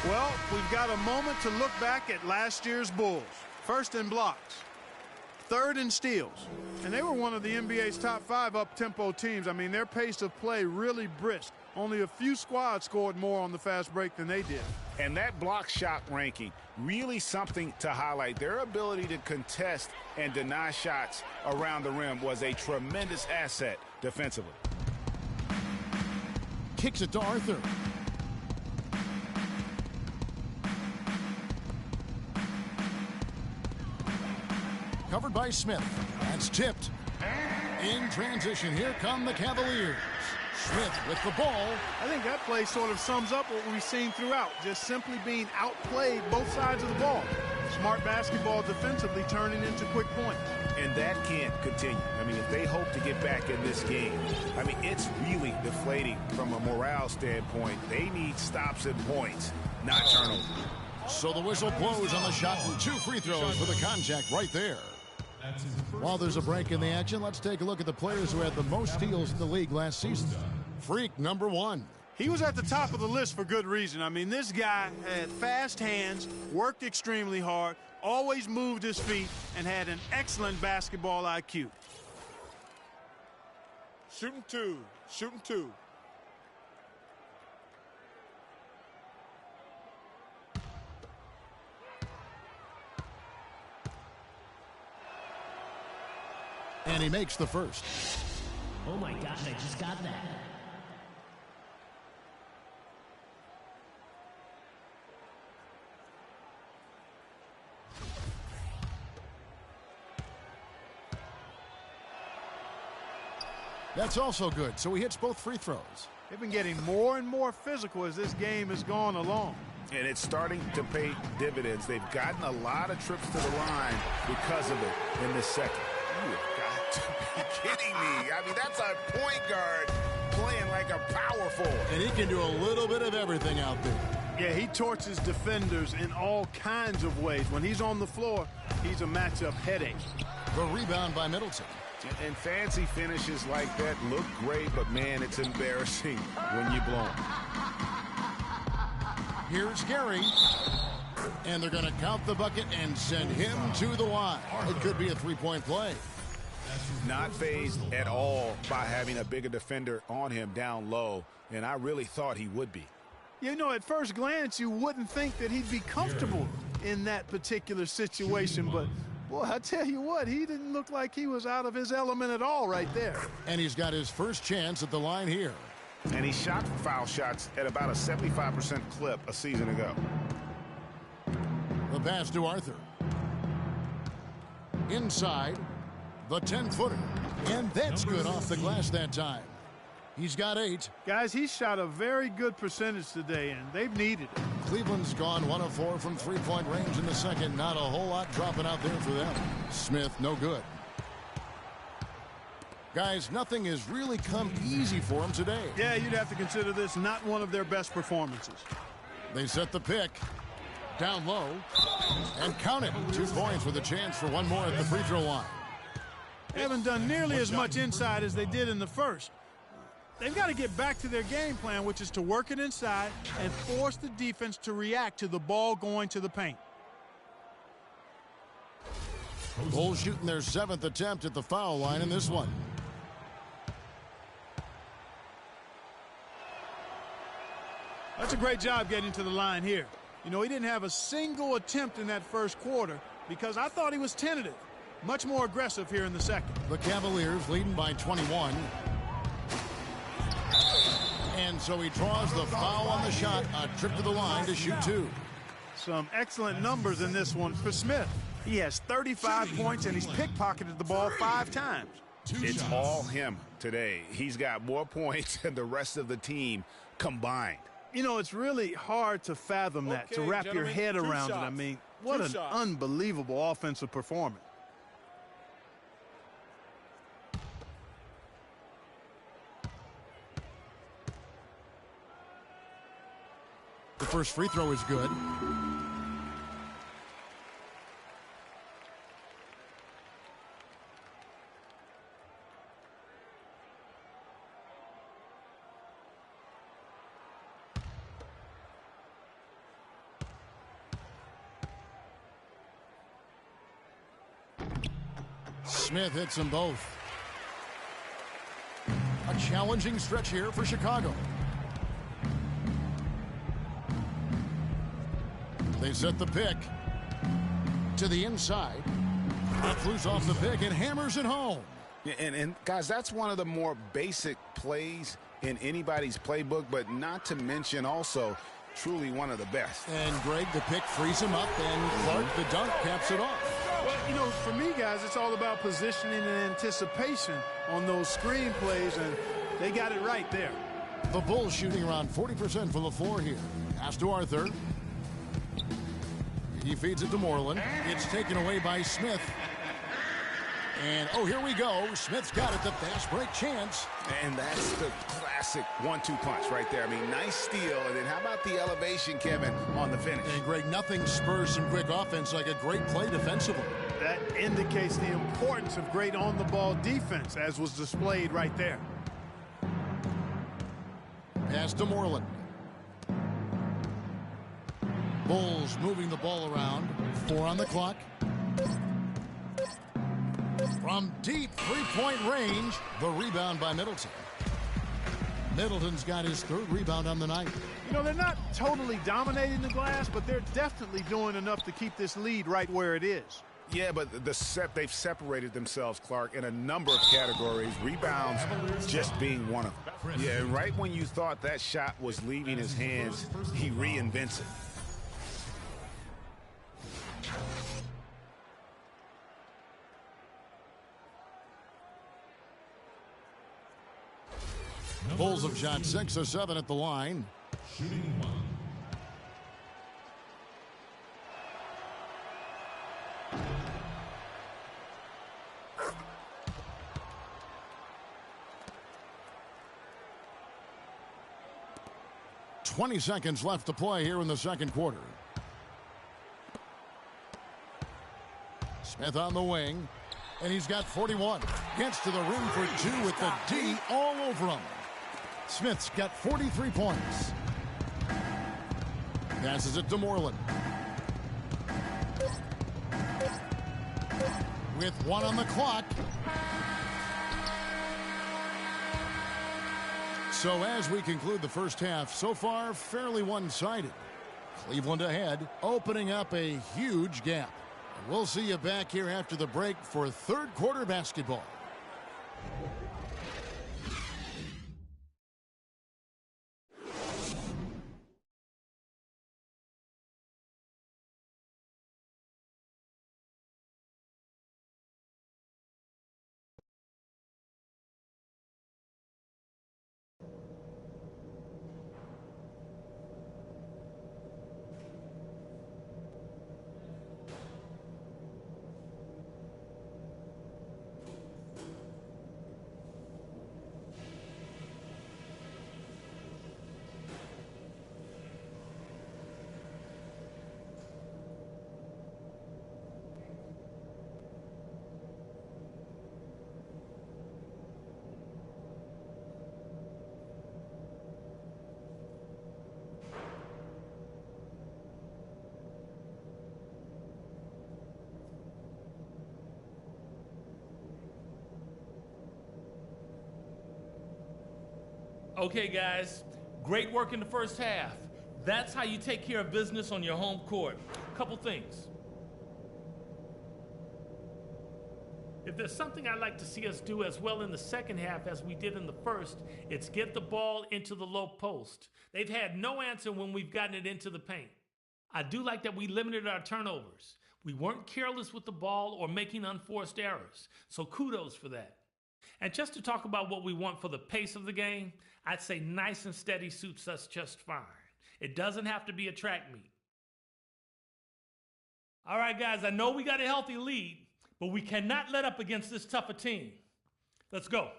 Well, we've got a moment to look back at last year's Bulls. 1st in blocks, 3rd in steals. And they were one of the NBA's top 5 up-tempo teams. I mean, their pace of play really brisk. Only a few squads scored more on the fast break than they did. And that block shot ranking, really something to highlight. Their ability to contest and deny shots around the rim was a tremendous asset defensively. Kicks it to Arthur. Covered by Smith. That's tipped. In transition, here come the Cavaliers. Smith with the ball. I think that play sort of sums up what we've seen throughout. Just simply being outplayed both sides of the ball. Smart basketball defensively turning into quick points. And that can't continue. I mean, if they hope to get back in this game, I mean, it's really deflating from a morale standpoint. They need stops and points, not turnovers. So the whistle blows on the shot and 2 free throws for the contact right there. While there's a break in the action, let's take a look at the players who had the most steals in the league last season. Freak number 1. He was at the top of the list for good reason. I mean, this guy had fast hands, worked extremely hard, always moved his feet, and had an excellent basketball IQ. Shooting 2. Shooting 2. And he makes the first. Oh my God, I just got that. That's also good, so he hits both free throws. They've been getting more and more physical as this game has gone along. And it's starting to pay dividends. They've gotten a lot of trips to the line because of it in this second. You have got to be kidding me. I mean, that's a point guard playing like a power forward. And he can do a little bit of everything out there. Yeah, he torches defenders in all kinds of ways. When he's on the floor, he's a matchup headache. The rebound by Middleton. And fancy finishes like that look great, but man, it's embarrassing when you blow them. Here's Gary. And they're going to count the bucket and send him to the line. It could be a three-point play. Not fazed at all by having a bigger defender on him down low, and I really thought he would be. You know, at first glance, you wouldn't think that he'd be comfortable in that particular situation, but boy, I tell you what, he didn't look like he was out of his element at all right there. And he's got his first chance at the line here. And he shot foul shots at about a 75% clip a season ago. The pass to Arthur. Inside, the 10-footer. And that's good off the glass that time. He's got 8. Guys, he shot a very good percentage today, and they've needed it. Cleveland's gone 1 of 4 from three-point range in the second. Not a whole lot dropping out there for them. Smith, no good. Guys, nothing has really come easy for them today. Yeah, you'd have to consider this not one of their best performances. They set the pick. Down low. And count it. 2 points with a chance for one more at the free throw line. They haven't done nearly as much inside as they did in the first. They've got to get back to their game plan, which is to work it inside and force the defense to react to the ball going to the paint. Bulls shooting their 7th attempt at the foul line in this one. That's a great job getting to the line here. You know, he didn't have a single attempt in that first quarter because I thought he was tentative. Much more aggressive here in the second. The Cavaliers leading by 21. And so he draws the foul on the shot. A trip to the line to shoot 2. Some excellent numbers in this one for Smith. He has 35 points and he's pickpocketed the ball 5 times. It's all him today. He's got more points than the rest of the team combined. You know, it's really hard to fathom that, to wrap your head around it. I mean, what an unbelievable offensive performance. The first free throw is good. Smith hits them both. A challenging stretch here for Chicago. They set the pick to the inside. Flews off the pick and hammers it home. And guys, that's one of the more basic plays in anybody's playbook, but not to mention also truly one of the best. And Greg, the pick frees him up, and Clark, the dunk, caps it off. Well, you know, for me, guys, it's all about positioning and anticipation on those screen plays, and they got it right there. The Bulls shooting around 40% from the floor here. Pass to Arthur. He feeds it to Moreland. It's taken away by Smith. And, oh, here we go. Smith's got it, the fast break chance. And that's the classic 1-2 punch right there. I mean, nice steal. And then how about the elevation, Kevin, on the finish? And, Greg, nothing spurs some quick offense like a great play defensively. That indicates the importance of great on-the-ball defense, as was displayed right there. Pass to Moreland. Bulls moving the ball around. 4 on the clock. From deep three-point range, the rebound by Middleton. Middleton's got his 3rd rebound on the night. You know, they're not totally dominating the glass, but they're definitely doing enough to keep this lead right where it is. Yeah, but they've separated themselves, Clark, in a number of categories, rebounds just being one of them. Yeah, and right when you thought that shot was leaving his hands, he reinvents it. Bulls have shot 6 of 7 at the line. Shooting 1. .20 seconds left to play here in the second quarter. Smith on the wing, and he's got 41. Gets to the rim for 2 with the D all over him. Smith's got 43 points. Passes it to Moreland. With 1 on the clock. So as we conclude the first half, so far fairly one-sided. Cleveland ahead, opening up a huge gap. We'll see you back here after the break for third quarter basketball. Okay, guys, great work in the first half. That's how you take care of business on your home court. Couple things. If there's something I'd like to see us do as well in the second half as we did in the first, it's get the ball into the low post. They've had no answer when we've gotten it into the paint. I do like that we limited our turnovers. We weren't careless with the ball or making unforced errors, so kudos for that. And just to talk about what we want for the pace of the game, I'd say nice and steady suits us just fine. It doesn't have to be a track meet. All right, guys, I know we got a healthy lead, but we cannot let up against this tougher team. Let's go.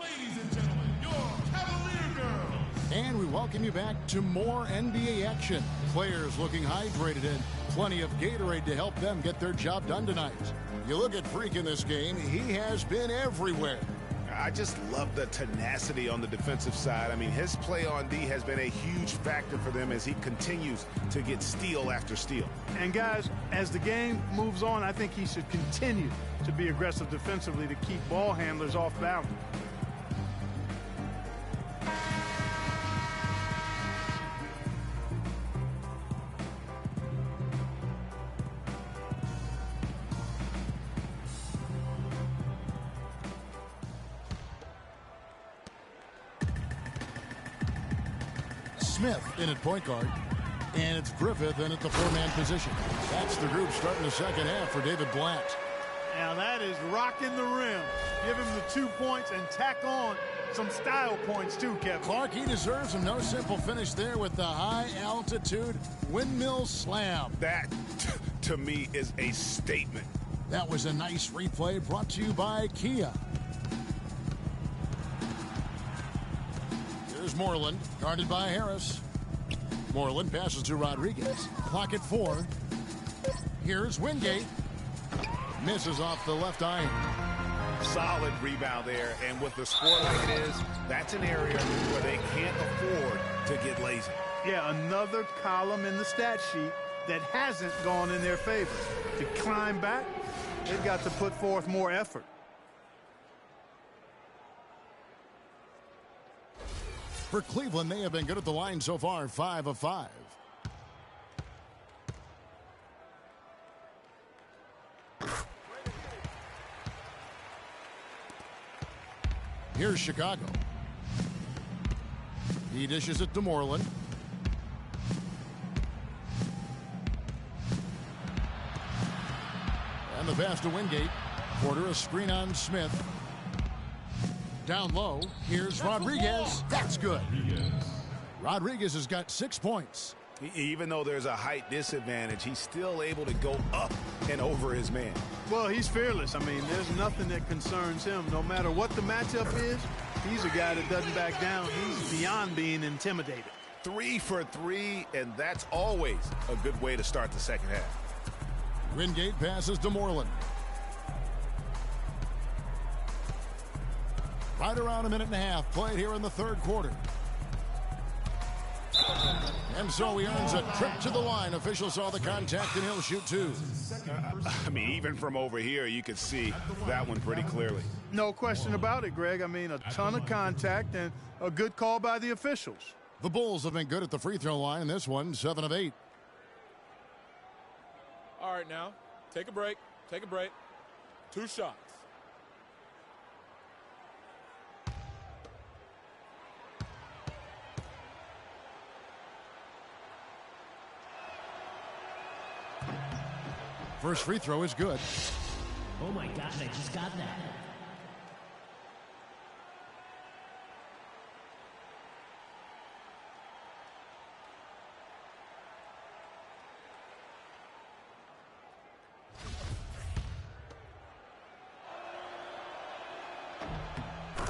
Ladies and gentlemen, your Cavalier Girls. And we welcome you back to more NBA action. Players looking hydrated and plenty of Gatorade to help them get their job done tonight. You look at Freak in this game, he has been everywhere. I just love the tenacity on the defensive side. I mean, his play on D has been a huge factor for them as he continues to get steal after steal. And guys, as the game moves on, I think he should continue to be aggressive defensively to keep ball handlers off balance. Smith in at point guard, and it's Griffith in at the four-man position. That's the group starting the second half for David Blatt. Now that is rocking the rim. Give him the 2 points and tack on some style points too, Kevin. Clark, he deserves them. No simple finish there with the high-altitude windmill slam. That, to me, is a statement. That was a nice replay brought to you by Kia. Here's Moreland, guarded by Harris. Moreland passes to Rodriguez. Clock at 4. Here's Wingate. Misses off the left iron. Solid rebound there, and with the score like it is, that's an area where they can't afford to get lazy. Yeah, another column in the stat sheet that hasn't gone in their favor. To climb back, they've got to put forth more effort. For Cleveland, they have been good at the line so far, 5 of 5. Here's Chicago. He dishes it to Moreland. And the pass to Wingate. Porter a screen on Smith. Down low. Here's Rodriguez. That's good. Rodriguez has got 6 points. Even though there's a height disadvantage, he's still able to go up and over his man. Well, he's fearless. I mean, there's nothing that concerns him. No matter what the matchup is, he's a guy that doesn't back down. He's beyond being intimidated. 3 for 3, and that's always a good way to start the second half. Wingate passes to Moreland. Right around a minute and a half played here in the third quarter. And so he earns a trip to the line. Officials saw the contact, and he'll shoot 2. I mean, even from over here, you could see that one pretty clearly. No question about it, Greg. I mean, a ton of contact and a good call by the officials. The Bulls have been good at the free throw line in this one, 7 of 8. All right, now, take a break. Take a break. 2 shots. First free throw is good. Oh my gosh, I just got that.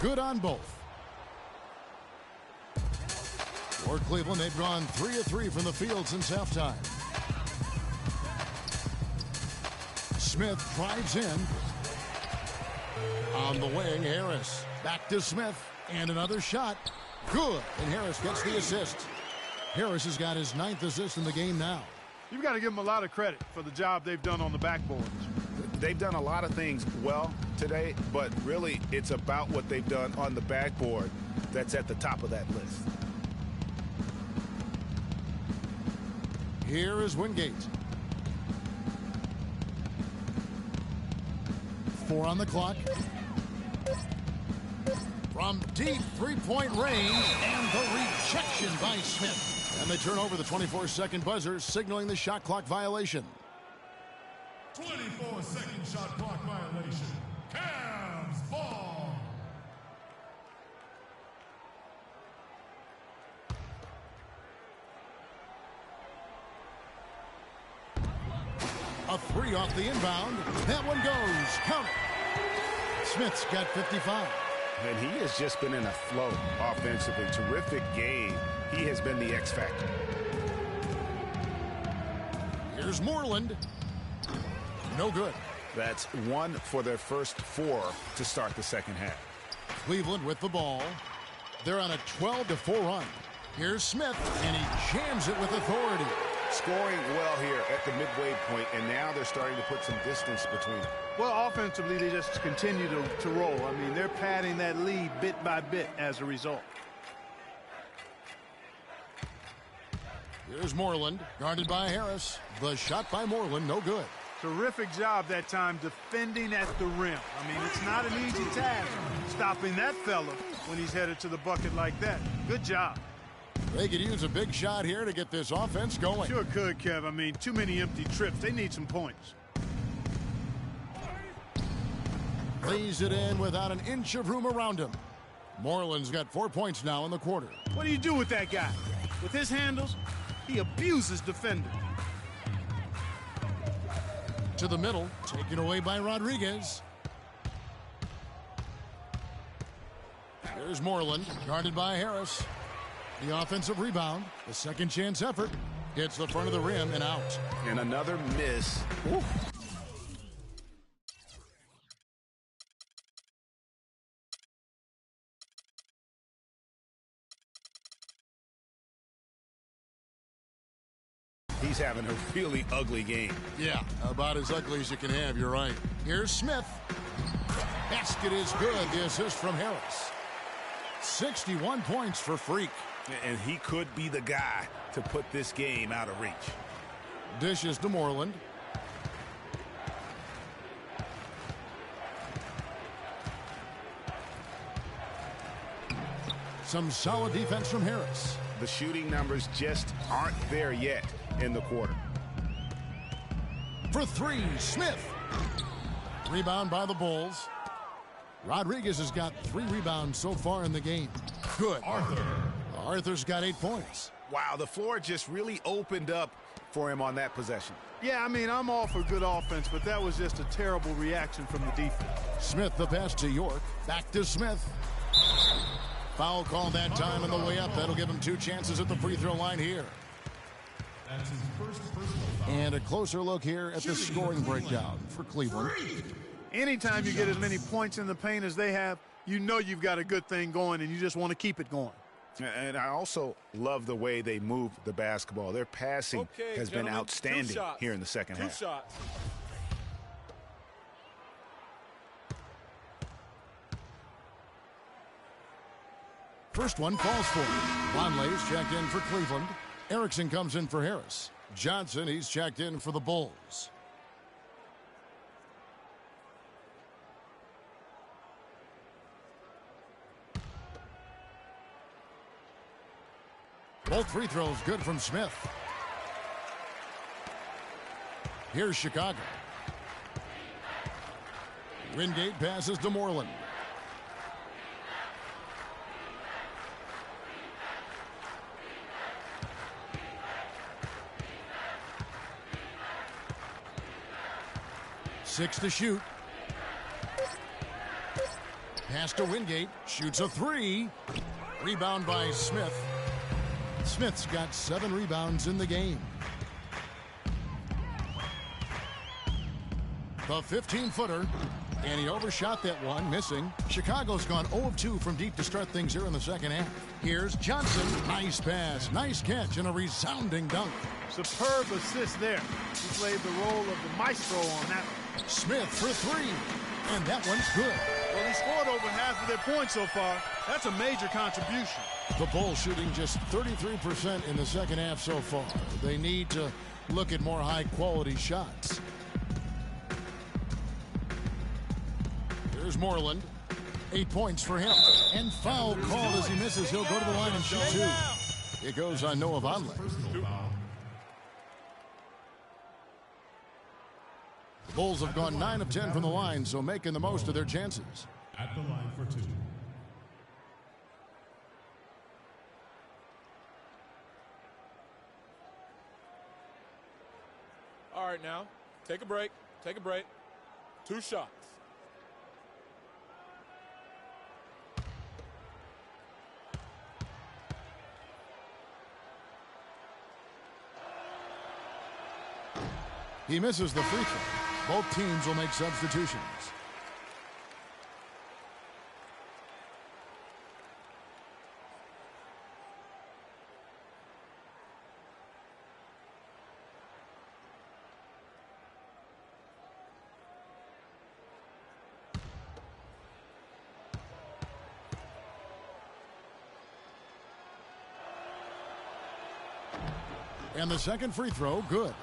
Good on both. For Cleveland, they've gone 3 of 3 from the field since halftime. Smith drives in. On the wing, Harris. Back to Smith. And another shot. Good. And Harris gets the assist. Harris has got his 9th assist in the game now. You've got to give them a lot of credit for the job they've done on the backboards. They've done a lot of things well today, but really it's about what they've done on the backboard that's at the top of that list. Here is Wingate. 4 on the clock. From deep three-point range, and the rejection by Smith. And they turn over the 24-second buzzer, signaling the shot clock violation. 24-second shot clock violation. Cavs ball. A 3 off the inbound. That one goes. Count it. Smith's got 55. And he has just been in a flow offensively. Terrific game. He has been the X factor. Here's Moreland. No good. That's 1 for their first 4 to start the second half. Cleveland with the ball. They're on a 12-4 run. Here's Smith, and he jams it with authority. Scoring well here at the midway point, and now they're starting to put some distance between them. Well, offensively, they just continue to roll. I mean, they're padding that lead bit by bit as a result. Here's Moreland, guarded by Harris. The shot by Moreland, no good. Terrific job that time defending at the rim. I mean, it's not an easy task stopping that fella when he's headed to the bucket like that. Good job. They could use a big shot here to get this offense going. Sure could, Kev. I mean, too many empty trips. They need some points. Lays it in without an inch of room around him. Moreland's got 4 points now in the quarter. What do you do with that guy? With his handles, he abuses defenders. To the middle, taken away by Rodriguez. Here's Moreland, guarded by Harris. The offensive rebound, the second chance effort, hits the front of the rim and out. And another miss. Ooh. He's having a really ugly game. Yeah, about as ugly as you can have, you're right. Here's Smith. Basket is good, the assist from Harris. 61 points for Freak. And he could be the guy to put this game out of reach. Dishes to Moreland. Some solid defense from Harris. The shooting numbers just aren't there yet in the quarter. For three, Smith. Rebound by the Bulls. Rodriguez has got 3 rebounds so far in the game. Good. Arthur's got 8 points. Wow, the floor just really opened up for him on that possession. Yeah, I mean, I'm all for good offense, but that was just a terrible reaction from the defense. Smith the pass to York. Back to Smith. Foul call that time on the way up. That'll give him 2 chances at the free throw line here. That's his first personal foul. And a closer look here at the scoring breakdown for Cleveland. Anytime you get as many points in the paint as they have, you know you've got a good thing going, and you just want to keep it going. And I also love the way they move the basketball. Their passing has been outstanding here in the second half. 2 shots. First one falls for him. Vonleh's checked in for Cleveland. Erickson comes in for Harris. Johnson, he's checked in for the Bulls. Both free throws good from Smith. Here's Chicago. Wingate passes to Moreland. Six to shoot. Pass to Wingate. Shoots a 3. Rebound by Smith. Smith's got 7 rebounds in the game. The 15-footer. And he overshot that one, missing. Chicago's gone 0 of 2 from deep to start things here in the second half. Here's Johnson. Nice pass, nice catch, and a resounding dunk. Superb assist there. He played the role of the maestro on that one. Smith for 3, and that one's good. Well, he scored over half of their points so far. That's a major contribution. The Bulls shooting just 33% in the second half so far. They need to look at more high-quality shots. Here's Moreland. 8 points for him. And foul called as he misses. He'll go to the line and shoot 2. It goes on Noah Vonleh. Bulls have gone 9 of 10 from the line, so making the most of their chances. At the line for 2. All right, now, take a break. Take a break. 2 shots. He misses the free throw. Both teams will make substitutions. And the second free throw, good.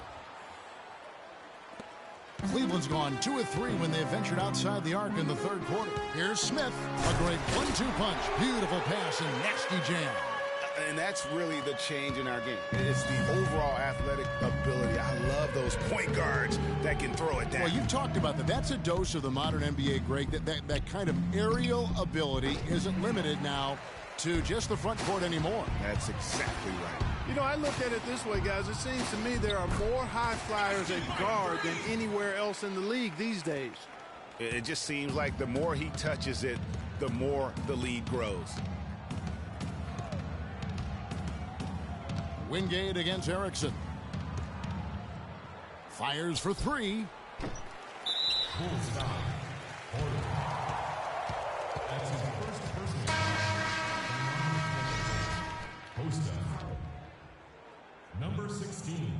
Cleveland's gone 2 of 3 when they've ventured outside the arc in the third quarter. Here's Smith. A great 1-2 punch. Beautiful pass and nasty jam. And that's really the change in our game. It's the overall athletic ability. I love those point guards that can throw it down. Well, you've talked about that. That's a dose of the modern NBA great. That kind of aerial ability isn't limited now to just the front court anymore. That's exactly right. You know, I look at it this way, guys. It seems to me there are more high flyers at guard than anywhere else in the league these days. It just seems like the more he touches it, the more the lead grows. Wingate against Erickson. Fires for 3. Bulls foul. That's his first personal foul. Post up. Number 16.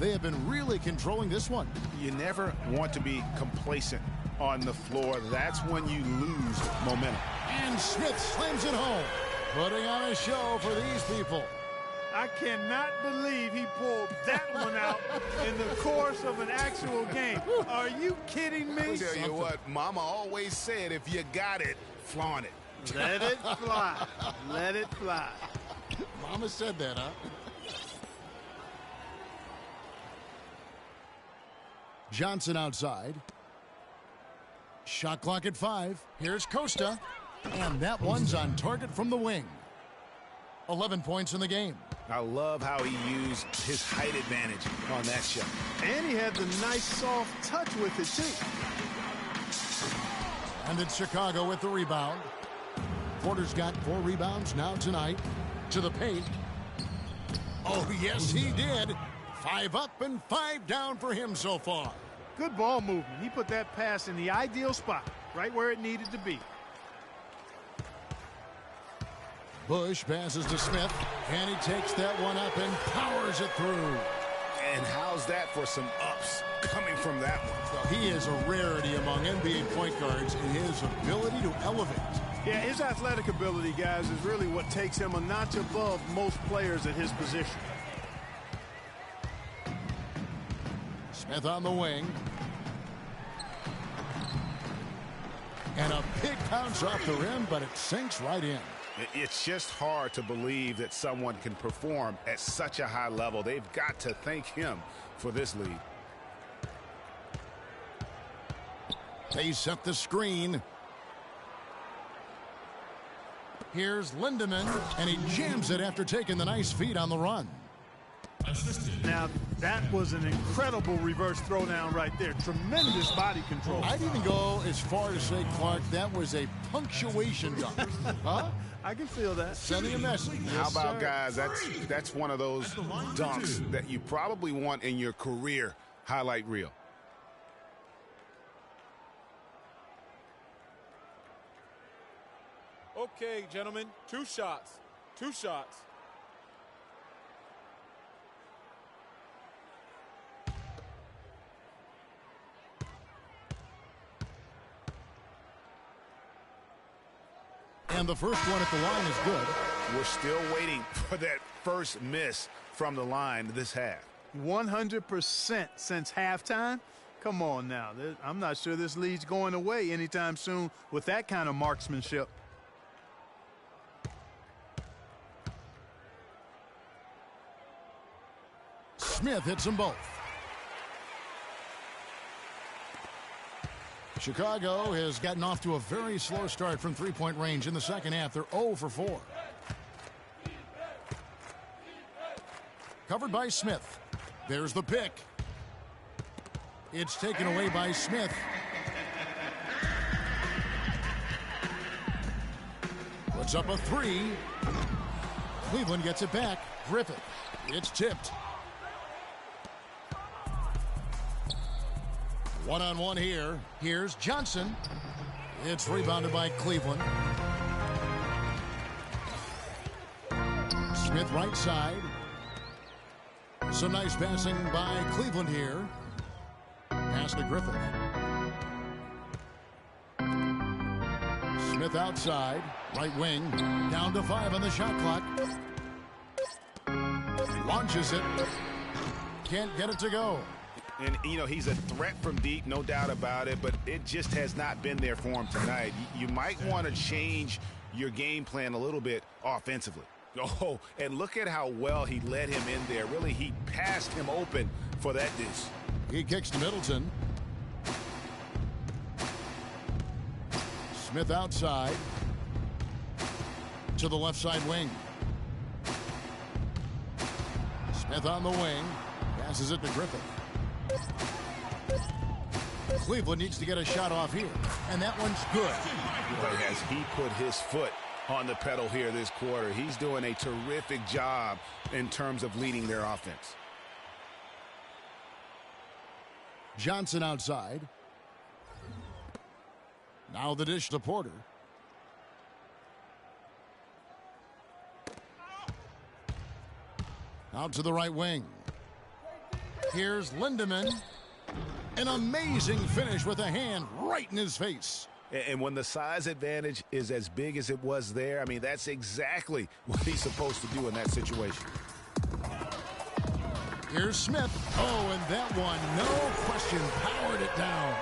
They have been really controlling this one. You never want to be complacent on the floor. That's when you lose momentum. And Smith slams it home, putting on a show for these people. I cannot believe he pulled that one out in the course of an actual game. Are you kidding me? I'll tell you what, Mama always said, if you got it, flaunt it. Let it fly. Let it fly. Mama said that, huh? Johnson outside. Shot clock at 5. Here's Costa. And that one's on target from the wing. 11 points in the game. I love how he used his height advantage on that shot. And he had the nice soft touch with it, too. And it's Chicago with the rebound. Porter's got 4 rebounds now tonight. To the paint. Oh, yes, he did. 5 up and 5 down for him so far. Good ball movement. He put that pass in the ideal spot, right where it needed to be. Bush passes to Smith, and he takes that one up and powers it through. And how's that for some ups coming from that one? He is a rarity among NBA point guards in his ability to elevate. Yeah, his athletic ability, guys, is really what takes him a notch above most players at his position. Smith on the wing. And a big bounce off the rim, but it sinks right in. It's just hard to believe that someone can perform at such a high level. They've got to thank him for this lead. They set the screen. Here's Lindemann, and he jams it after taking the nice feed on the run. Now, that was an incredible reverse throwdown right there. Tremendous body control. I'd even go as far as say, Clark, that was a punctuation dunk. Huh? I can feel that. Sending a message. How about, guys, that's one of those dunks that you probably want in your career highlight reel. Okay, gentlemen, 2 shots. 2 shots. And the first one at the line is good. We're still waiting for that first miss from the line this half. 100% since halftime. Come on now. I'm not sure this lead's going away anytime soon with that kind of marksmanship. Smith hits them both. Chicago has gotten off to a very slow start from three-point range in the second half. They're 0 for 4. Covered by Smith. There's the pick. It's taken away by Smith. Puts up a 3. Cleveland gets it back. Griffith. It's tipped. One-on-one here. Here's Johnson. It's rebounded by Cleveland. Smith right side. Some nice passing by Cleveland here. Pass to Griffith. Smith outside. Right wing. Down to 5 on the shot clock. Launches it. Can't get it to go. And, you know, he's a threat from deep, no doubt about it, but it just has not been there for him tonight. You might want to change your game plan a little bit offensively. Oh, and look at how well he led him in there. Really, he passed him open for that deuce. He kicks to Middleton. Smith outside. To the left side wing. Smith on the wing. Passes it to Griffith. Cleveland needs to get a shot off here, and that one's good. Boy, as he put his foot on the pedal here this quarter, he's doing a terrific job in terms of leading their offense. Johnson outside. Now the dish to Porter. Out to the right wing. Here's Lindemann. An amazing finish with a hand right in his face. And when the size advantage is as big as it was there, I mean, that's exactly what he's supposed to do in that situation. Here's Smith. Oh, and that one, no question, powered it down.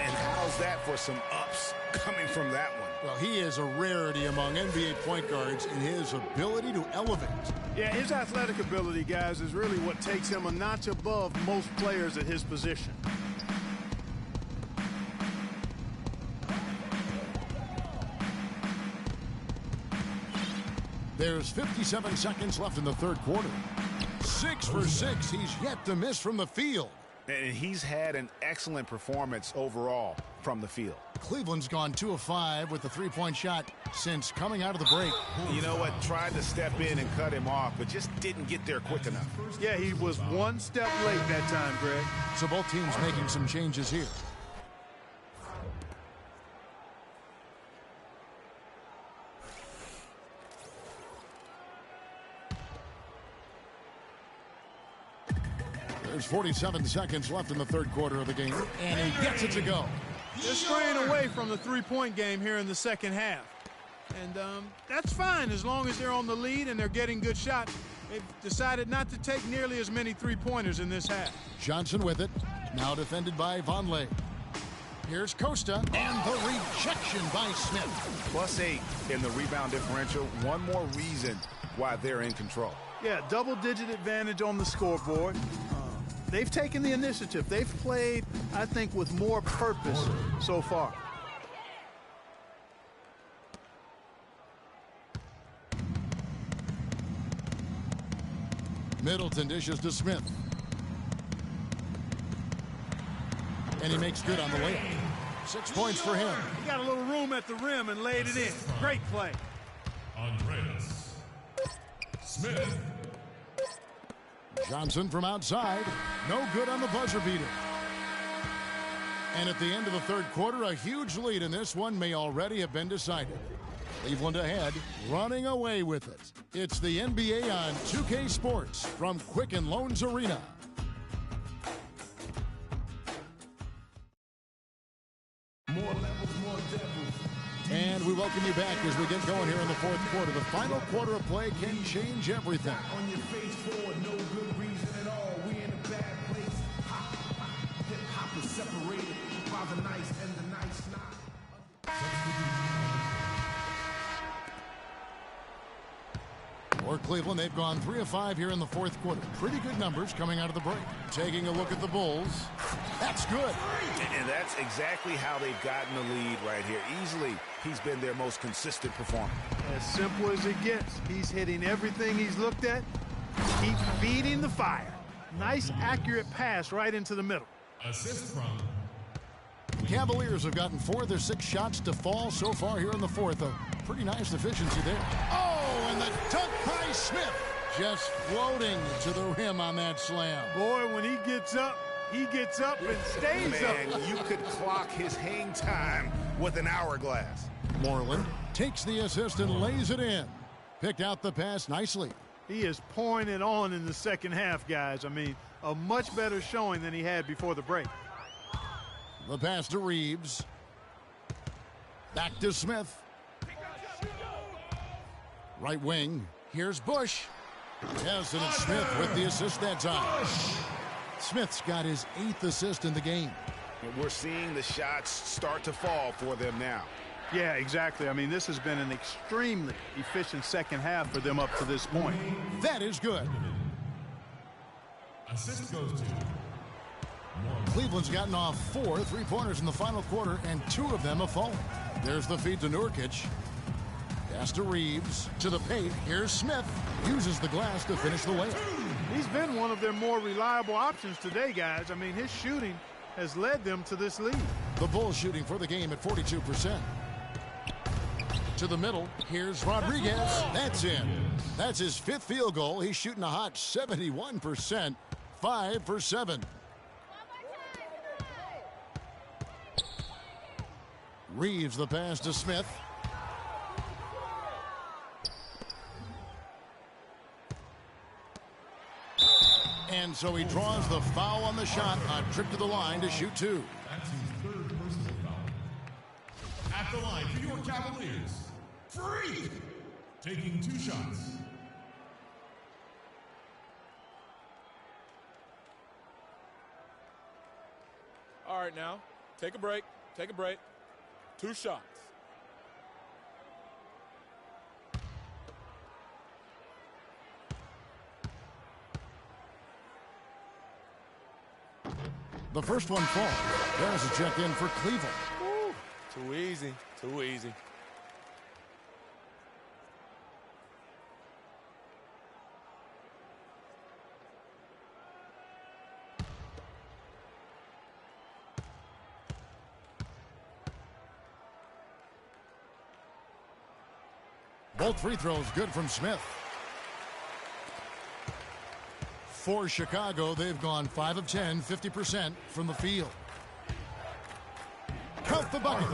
And how's that for some ups coming from that one? Well, he is a rarity among NBA point guards in his ability to elevate. Yeah, his athletic ability, guys, is really what takes him a notch above most players at his position. There's 57 seconds left in the third quarter. 6 for 6. He's yet to miss from the field. And he's had an excellent performance overall from the field. Cleveland's gone 2 of 5 with the three-point shot since coming out of the break. You know what? Tried to step in and cut him off, but just didn't get there quick enough. Yeah, he was one step late that time, Greg. So both teams making some changes here. There's 47 seconds left in the third quarter of the game, and he gets it to go. They're straying away from the three-point game here in the second half. And that's fine as long as they're on the lead and they're getting good shots. They've decided not to take nearly as many three-pointers in this half. Johnson with it, now defended by Vonleh. Here's Costa, and the rejection by Smith. +8 in the rebound differential. One more reason why they're in control. Yeah, double-digit advantage on the scoreboard. They've taken the initiative. They've played, I think, with more purpose so far. Middleton dishes to Smith. And he makes good on the layup. 6 points for him. He got a little room at the rim and laid it in. Great play. Andreas Smith. Johnson from outside. No good on the buzzer beater. And at the end of the third quarter, a huge lead in this one may already have been decided. Cleveland ahead, running away with it. It's the NBA on 2K Sports from Quicken Loans Arena. And we welcome you back as we get going here in the fourth quarter. The final quarter of play can change everything. On your face for no good reason at all. We in a bad place. Hip hop is separated by the nice and the nice not. For Cleveland, they've gone 3 of 5 here in the fourth quarter. Pretty good numbers coming out of the break. Taking a look at the Bulls. That's good. And that's exactly how they've gotten the lead right here. Easily, he's been their most consistent performer. As simple as it gets. He's hitting everything he's looked at. Keep feeding the fire. Nice, accurate pass right into the middle. Assist from Cavaliers have gotten 4 of their 6 shots to fall so far here in the fourth. A pretty nice efficiency there. Oh, and the dunk by Smith. Just floating to the rim on that slam. Boy, when he gets up and stays up. Man, you could clock his hang time with an hourglass. Moreland takes the assist and lays it in. Picked out the pass nicely. He is pouring it on in the second half, guys. I mean, a much better showing than he had before the break. The pass to Reeves. Back to Smith. Right wing. Here's Bush. Yes, and it's Smith with the assist that time. Smith's got his 8th assist in the game. And we're seeing the shots start to fall for them now. Yeah, exactly. I mean, this has been an extremely efficient second half for them up to this point. That is good. assist goes to Cleveland's gotten off 4 3-pointers in the final quarter, and 2 of them have fallen. There's the feed to Nurkic. Pass to Reeves. To the paint. Here's Smith. Uses the glass to finish the layup. He's been one of their more reliable options today, guys. I mean, his shooting has led them to this lead. The Bulls shooting for the game at 42%. To the middle. Here's Rodriguez. That's in. That's his 5th field goal. He's shooting a hot 71%. 5 for 7. Reeves the pass to Smith. And And so he draws the foul on the shot, a trip to the line to shoot 2. That's his third personal foul. At the line for your Cavaliers, Freak, taking 2 shots. All right, now, take a break. Take a break. 2 shots. The first one falls. There's a check in for Cleveland. Woo. Too easy. Too easy. Both free throws good from Smith. For Chicago, they've gone 5 of 10, 50% from the field. Count the bucket.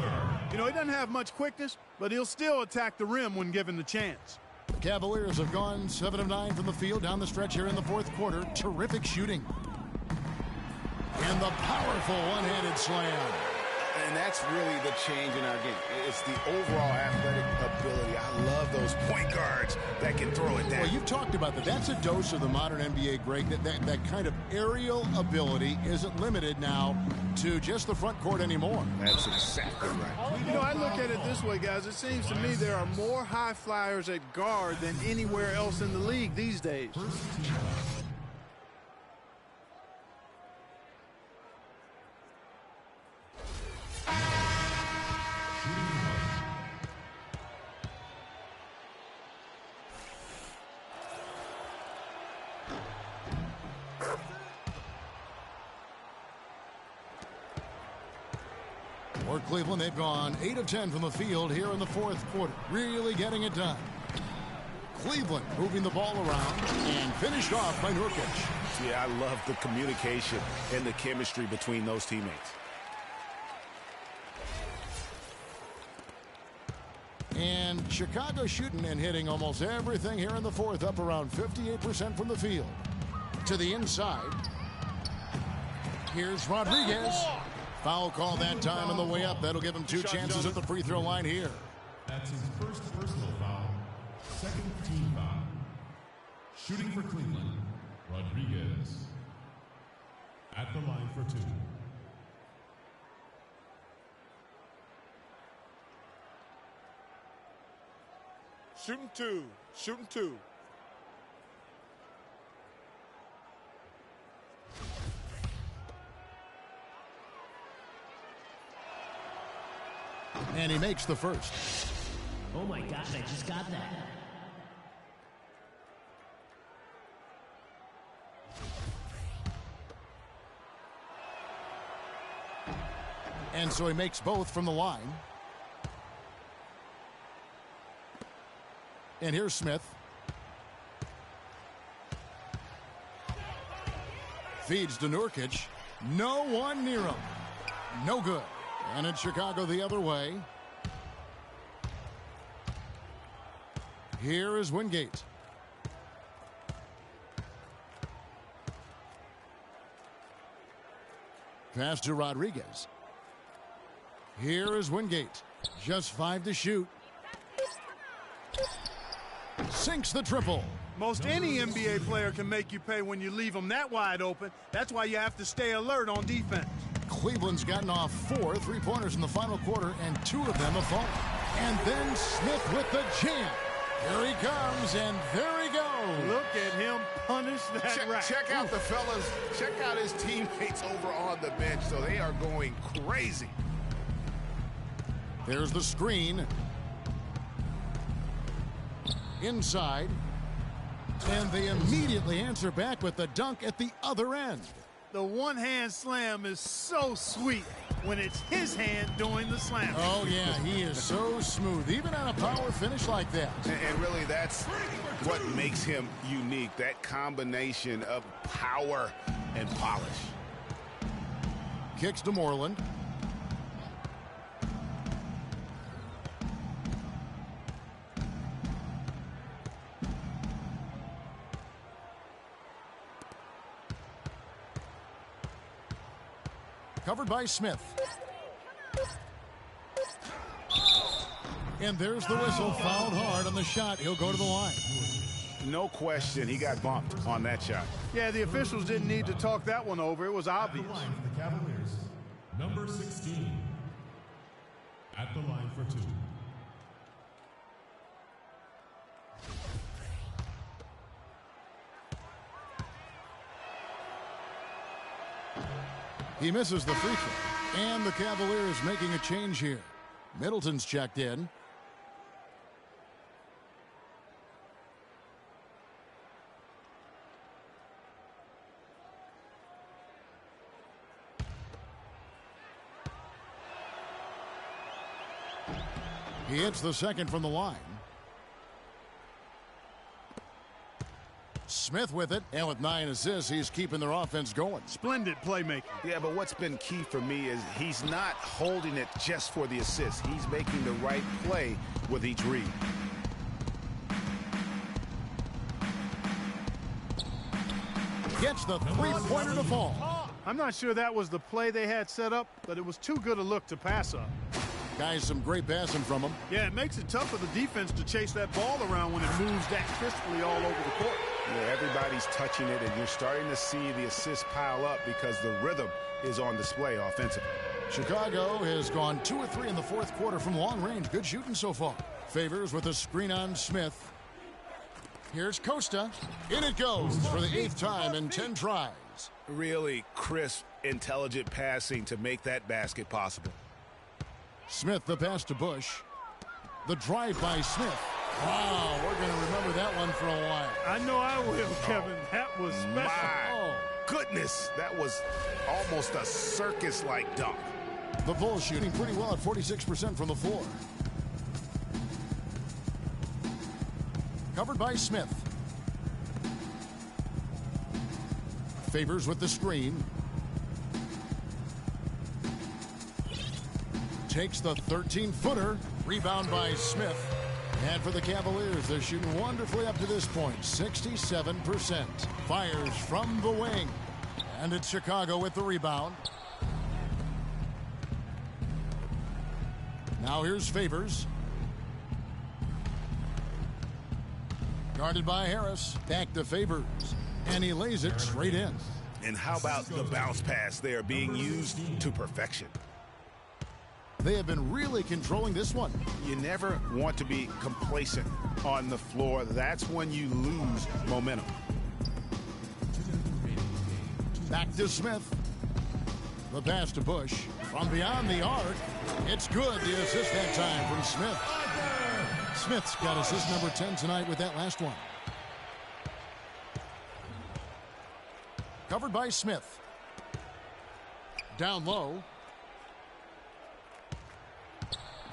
You know, he doesn't have much quickness, but he'll still attack the rim when given the chance. The Cavaliers have gone 7 of 9 from the field down the stretch here in the fourth quarter. Terrific shooting. And the powerful one-handed slam. And that's really the change in our game. It's the overall athletic ability. I love those point guards that can throw it down. Well, you've talked about that. That's a dose of the modern NBA, Greg. That kind of aerial ability isn't limited now to just the front court anymore. That's exactly right. You know, I look at it this way, guys. It seems to me there are more high flyers at guard than anywhere else in the league these days. For Cleveland, they've gone 8 of 10 from the field here in the fourth quarter. Really getting it done. Cleveland moving the ball around and finished off by Nurkic. Yeah, I love the communication and the chemistry between those teammates. And Chicago shooting and hitting almost everything here in the fourth, up around 58% from the field. To the inside. Here's Rodriguez. Foul call that time on the way up. That'll give him 2 chances at the free throw line here. That's his first personal foul. Second team foul. Shooting for Cleveland, Rodriguez. At the line for 2. Shooting 2. Shooting 2. And he makes the first. Oh my gosh, I just got that. And so he makes both from the line. And here's Smith. Feeds to Nurkic. No one near him. No good. And it's Chicago the other way. Here is Wingate. Pass to Rodriguez. Here is Wingate. Just 5 to shoot. Sinks the triple. Most any NBA player can make you pay when you leave them that wide open. That's why you have to stay alert on defense. Cleveland's gotten off 4 3-pointers in the final quarter, and 2 of them have fallen. And then Smith with the jam. Here he comes, and there he goes. Look at him punish that rack. Check out the fellas. Check out his teammates over on the bench. So they are going crazy. There's the screen. Inside. And they immediately answer back with the dunk at the other end. The one-hand slam is so sweet when it's his hand doing the slam. Oh, yeah, he is so smooth, even on a power finish like that. And really, that's what makes him unique, that combination of power and polish. Kicks to Moreland. Covered by Smith. And there's the whistle. Fouled hard on the shot. He'll go to the line. No question, he got bumped on that shot. Yeah, the officials didn't need to talk that one over. It was obvious. At the line for the Cavaliers, number 16. At the line for 2. He misses the free throw. And the Cavaliers making a change here. Middleton's checked in. He hits the second from the line. Smith with it, and with 9 assists, he's keeping their offense going. Splendid playmaking. Yeah, but what's been key for me is he's not holding it just for the assist. He's making the right play with each read. Gets the three-pointer to fall. I'm not sure that was the play they had set up, but it was too good a look to pass up. Guys, some great passing from him. Yeah, it makes it tough for the defense to chase that ball around when it moves that crisply all over the court. Yeah, everybody's touching it, and you're starting to see the assists pile up because the rhythm is on display offensively. Chicago has gone 2 of 3 in the fourth quarter from long range. Good shooting so far. Favors with a screen on Smith. Here's Costa. In it goes for the 8th time in 10 tries. Really crisp, intelligent passing to make that basket possible. Smith, the pass to Bush. The drive by Smith. Wow, we're going to remember that one for a while. I know I will, Kevin. That was special. My goodness, that was almost a circus-like dunk. The Bulls shooting pretty well at 46% from the floor. Covered by Smith. Favors with the screen. Takes the 13-footer. Rebound by Smith. And for the Cavaliers, they're shooting wonderfully up to this point. 67%. Fires from the wing. And it's Chicago with the rebound. Now here's Favors. Guarded by Harris. Back to Favors. And he lays it straight in. And how about the bounce pass there being used to perfection? They have been really controlling this one. You never want to be complacent on the floor. That's when you lose momentum. Back to Smith. The pass to Bush. From beyond the arc. It's good. The assist that time from Smith. Smith's got assist number 10 tonight with that last one. Covered by Smith. Down low.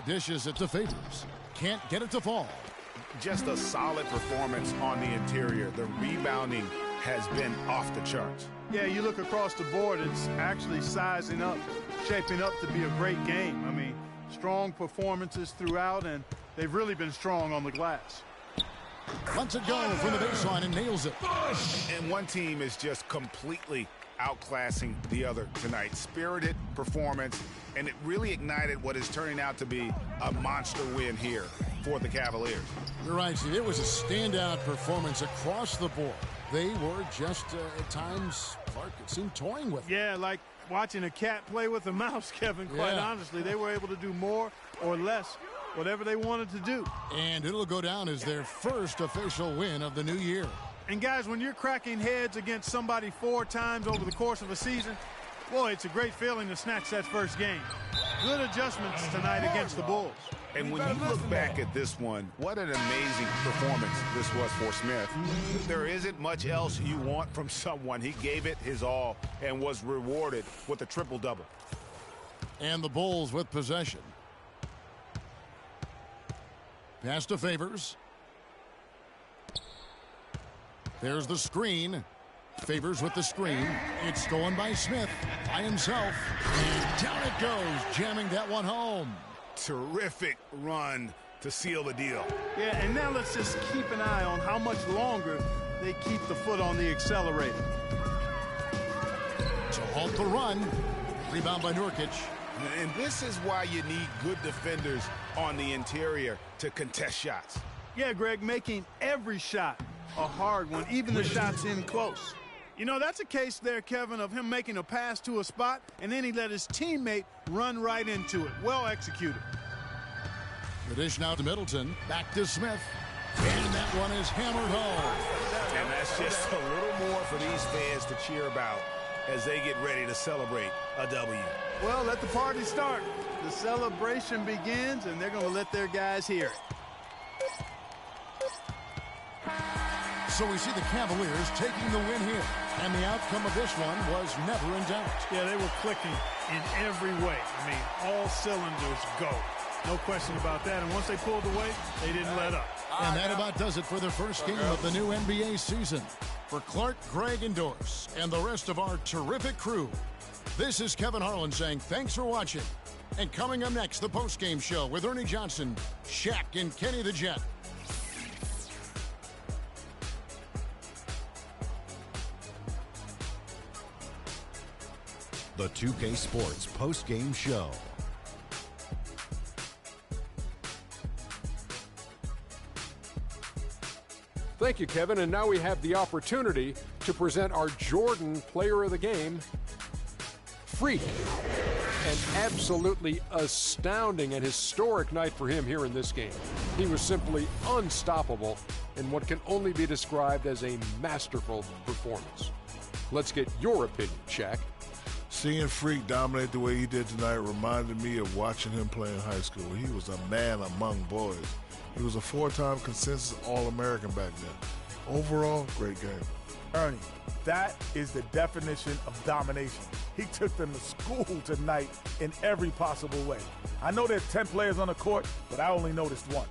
Dishes it to Favors. Can't get it to fall. Just a solid performance on the interior. The rebounding has been off the charts. Yeah, you look across the board, it's actually sizing up, shaping up to be a great game. I mean, strong performances throughout, and they've really been strong on the glass. Lets it go from the baseline and nails it. And one team is just completely outclassing the other tonight. Spirited performance, and it really ignited what is turning out to be a monster win here for the Cavaliers. You're right, Steve. It was a standout performance across the board. They were just, at times, Clark, it seemed toying with. Yeah, like watching a cat play with a mouse, Kevin, quite honestly. They were able to do more or less, whatever they wanted to do. And it'll go down as their first official win of the new year. And guys, when you're cracking heads against somebody 4 times over the course of a season, boy, it's a great feeling to snatch that first game. Good adjustments tonight against the Bulls. And when you look back at this one, what an amazing performance this was for Smith. There isn't much else you want from someone. He gave it his all and was rewarded with a triple-double. And the Bulls with possession. Pass to Favors. There's the screen. Favors with the screen. It's stolen by Smith by himself. And down it goes, jamming that one home. Terrific run to seal the deal. Yeah, and now let's just keep an eye on how much longer they keep the foot on the accelerator. To halt the run. Rebound by Nurkic. And this is why you need good defenders on the interior to contest shots. Yeah, Greg, making every shot a hard one, even the shots in close. You know, that's a case there, Kevin, of him making a pass to a spot, and then he let his teammate run right into it. Well executed. The dish now to Middleton. Back to Smith. And that one is hammered home. And that's just a little more for these fans to cheer about as they get ready to celebrate a W. Well, let the party start. The celebration begins, and they're going to let their guys hear it. So we see the Cavaliers taking the win here. And the outcome of this one was never in doubt. Yeah, they were clicking in every way. I mean, all cylinders go. No question about that. And once they pulled away, they didn't let up. And that about does it for the first game of the new NBA season. For Clark, Greg, and Dorse, and the rest of our terrific crew, this is Kevin Harlan saying thanks for watching. And coming up next, the postgame show with Ernie Johnson, Shaq, and Kenny the Jet. The 2K Sports post-game show. Thank you, Kevin. And now we have the opportunity to present our Jordan Player of the Game, Freak. An absolutely astounding and historic night for him here in this game. He was simply unstoppable in what can only be described as a masterful performance. Let's get your opinion, Shaq. Seeing Freak dominate the way he did tonight reminded me of watching him play in high school. He was a man among boys. He was a four-time consensus All-American back then. Overall, great game. Ernie, that is the definition of domination. He took them to school tonight in every possible way. I know there's 10 players on the court, but I only noticed one.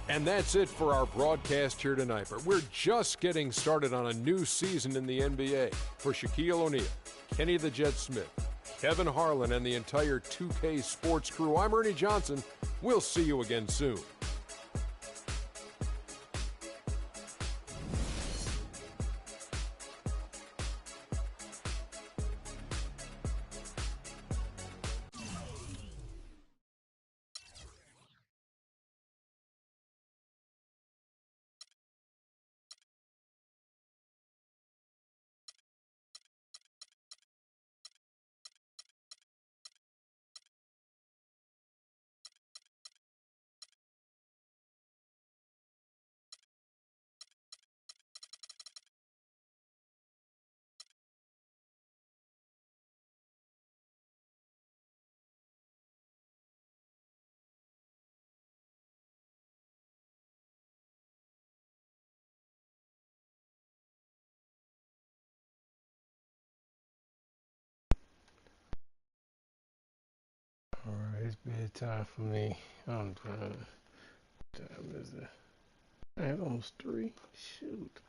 And that's it for our broadcast here tonight. But we're just getting started on a new season in the NBA. For Shaquille O'Neal, Kenny the Jet Smith, Kevin Harlan, and the entire 2K Sports crew, I'm Ernie Johnson. We'll see you again soon. Alright, it's bedtime for me. I'm done. What time is it? Man, almost 3. Shoot.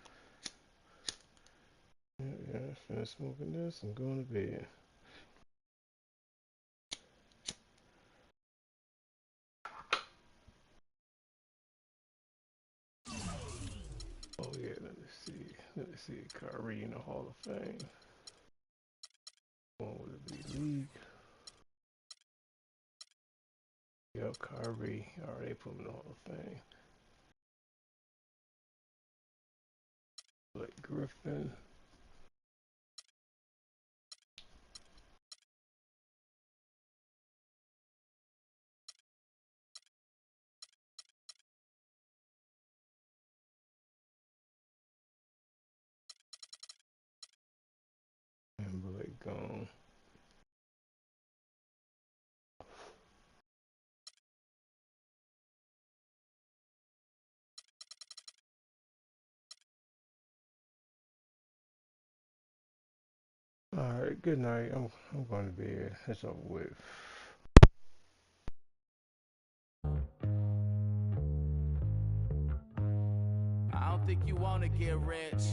Yeah, I finished smoking this and going to bed. Oh yeah, let me see. Let me see. Kyrie in the Hall of Fame. Going with the league. Yep, Kyrie. Already put him in the Hall of Fame. Blake Griffin. And Blake gone. Alright, good night. I'm going to bed. It's over with. I don't think you wanna get rich.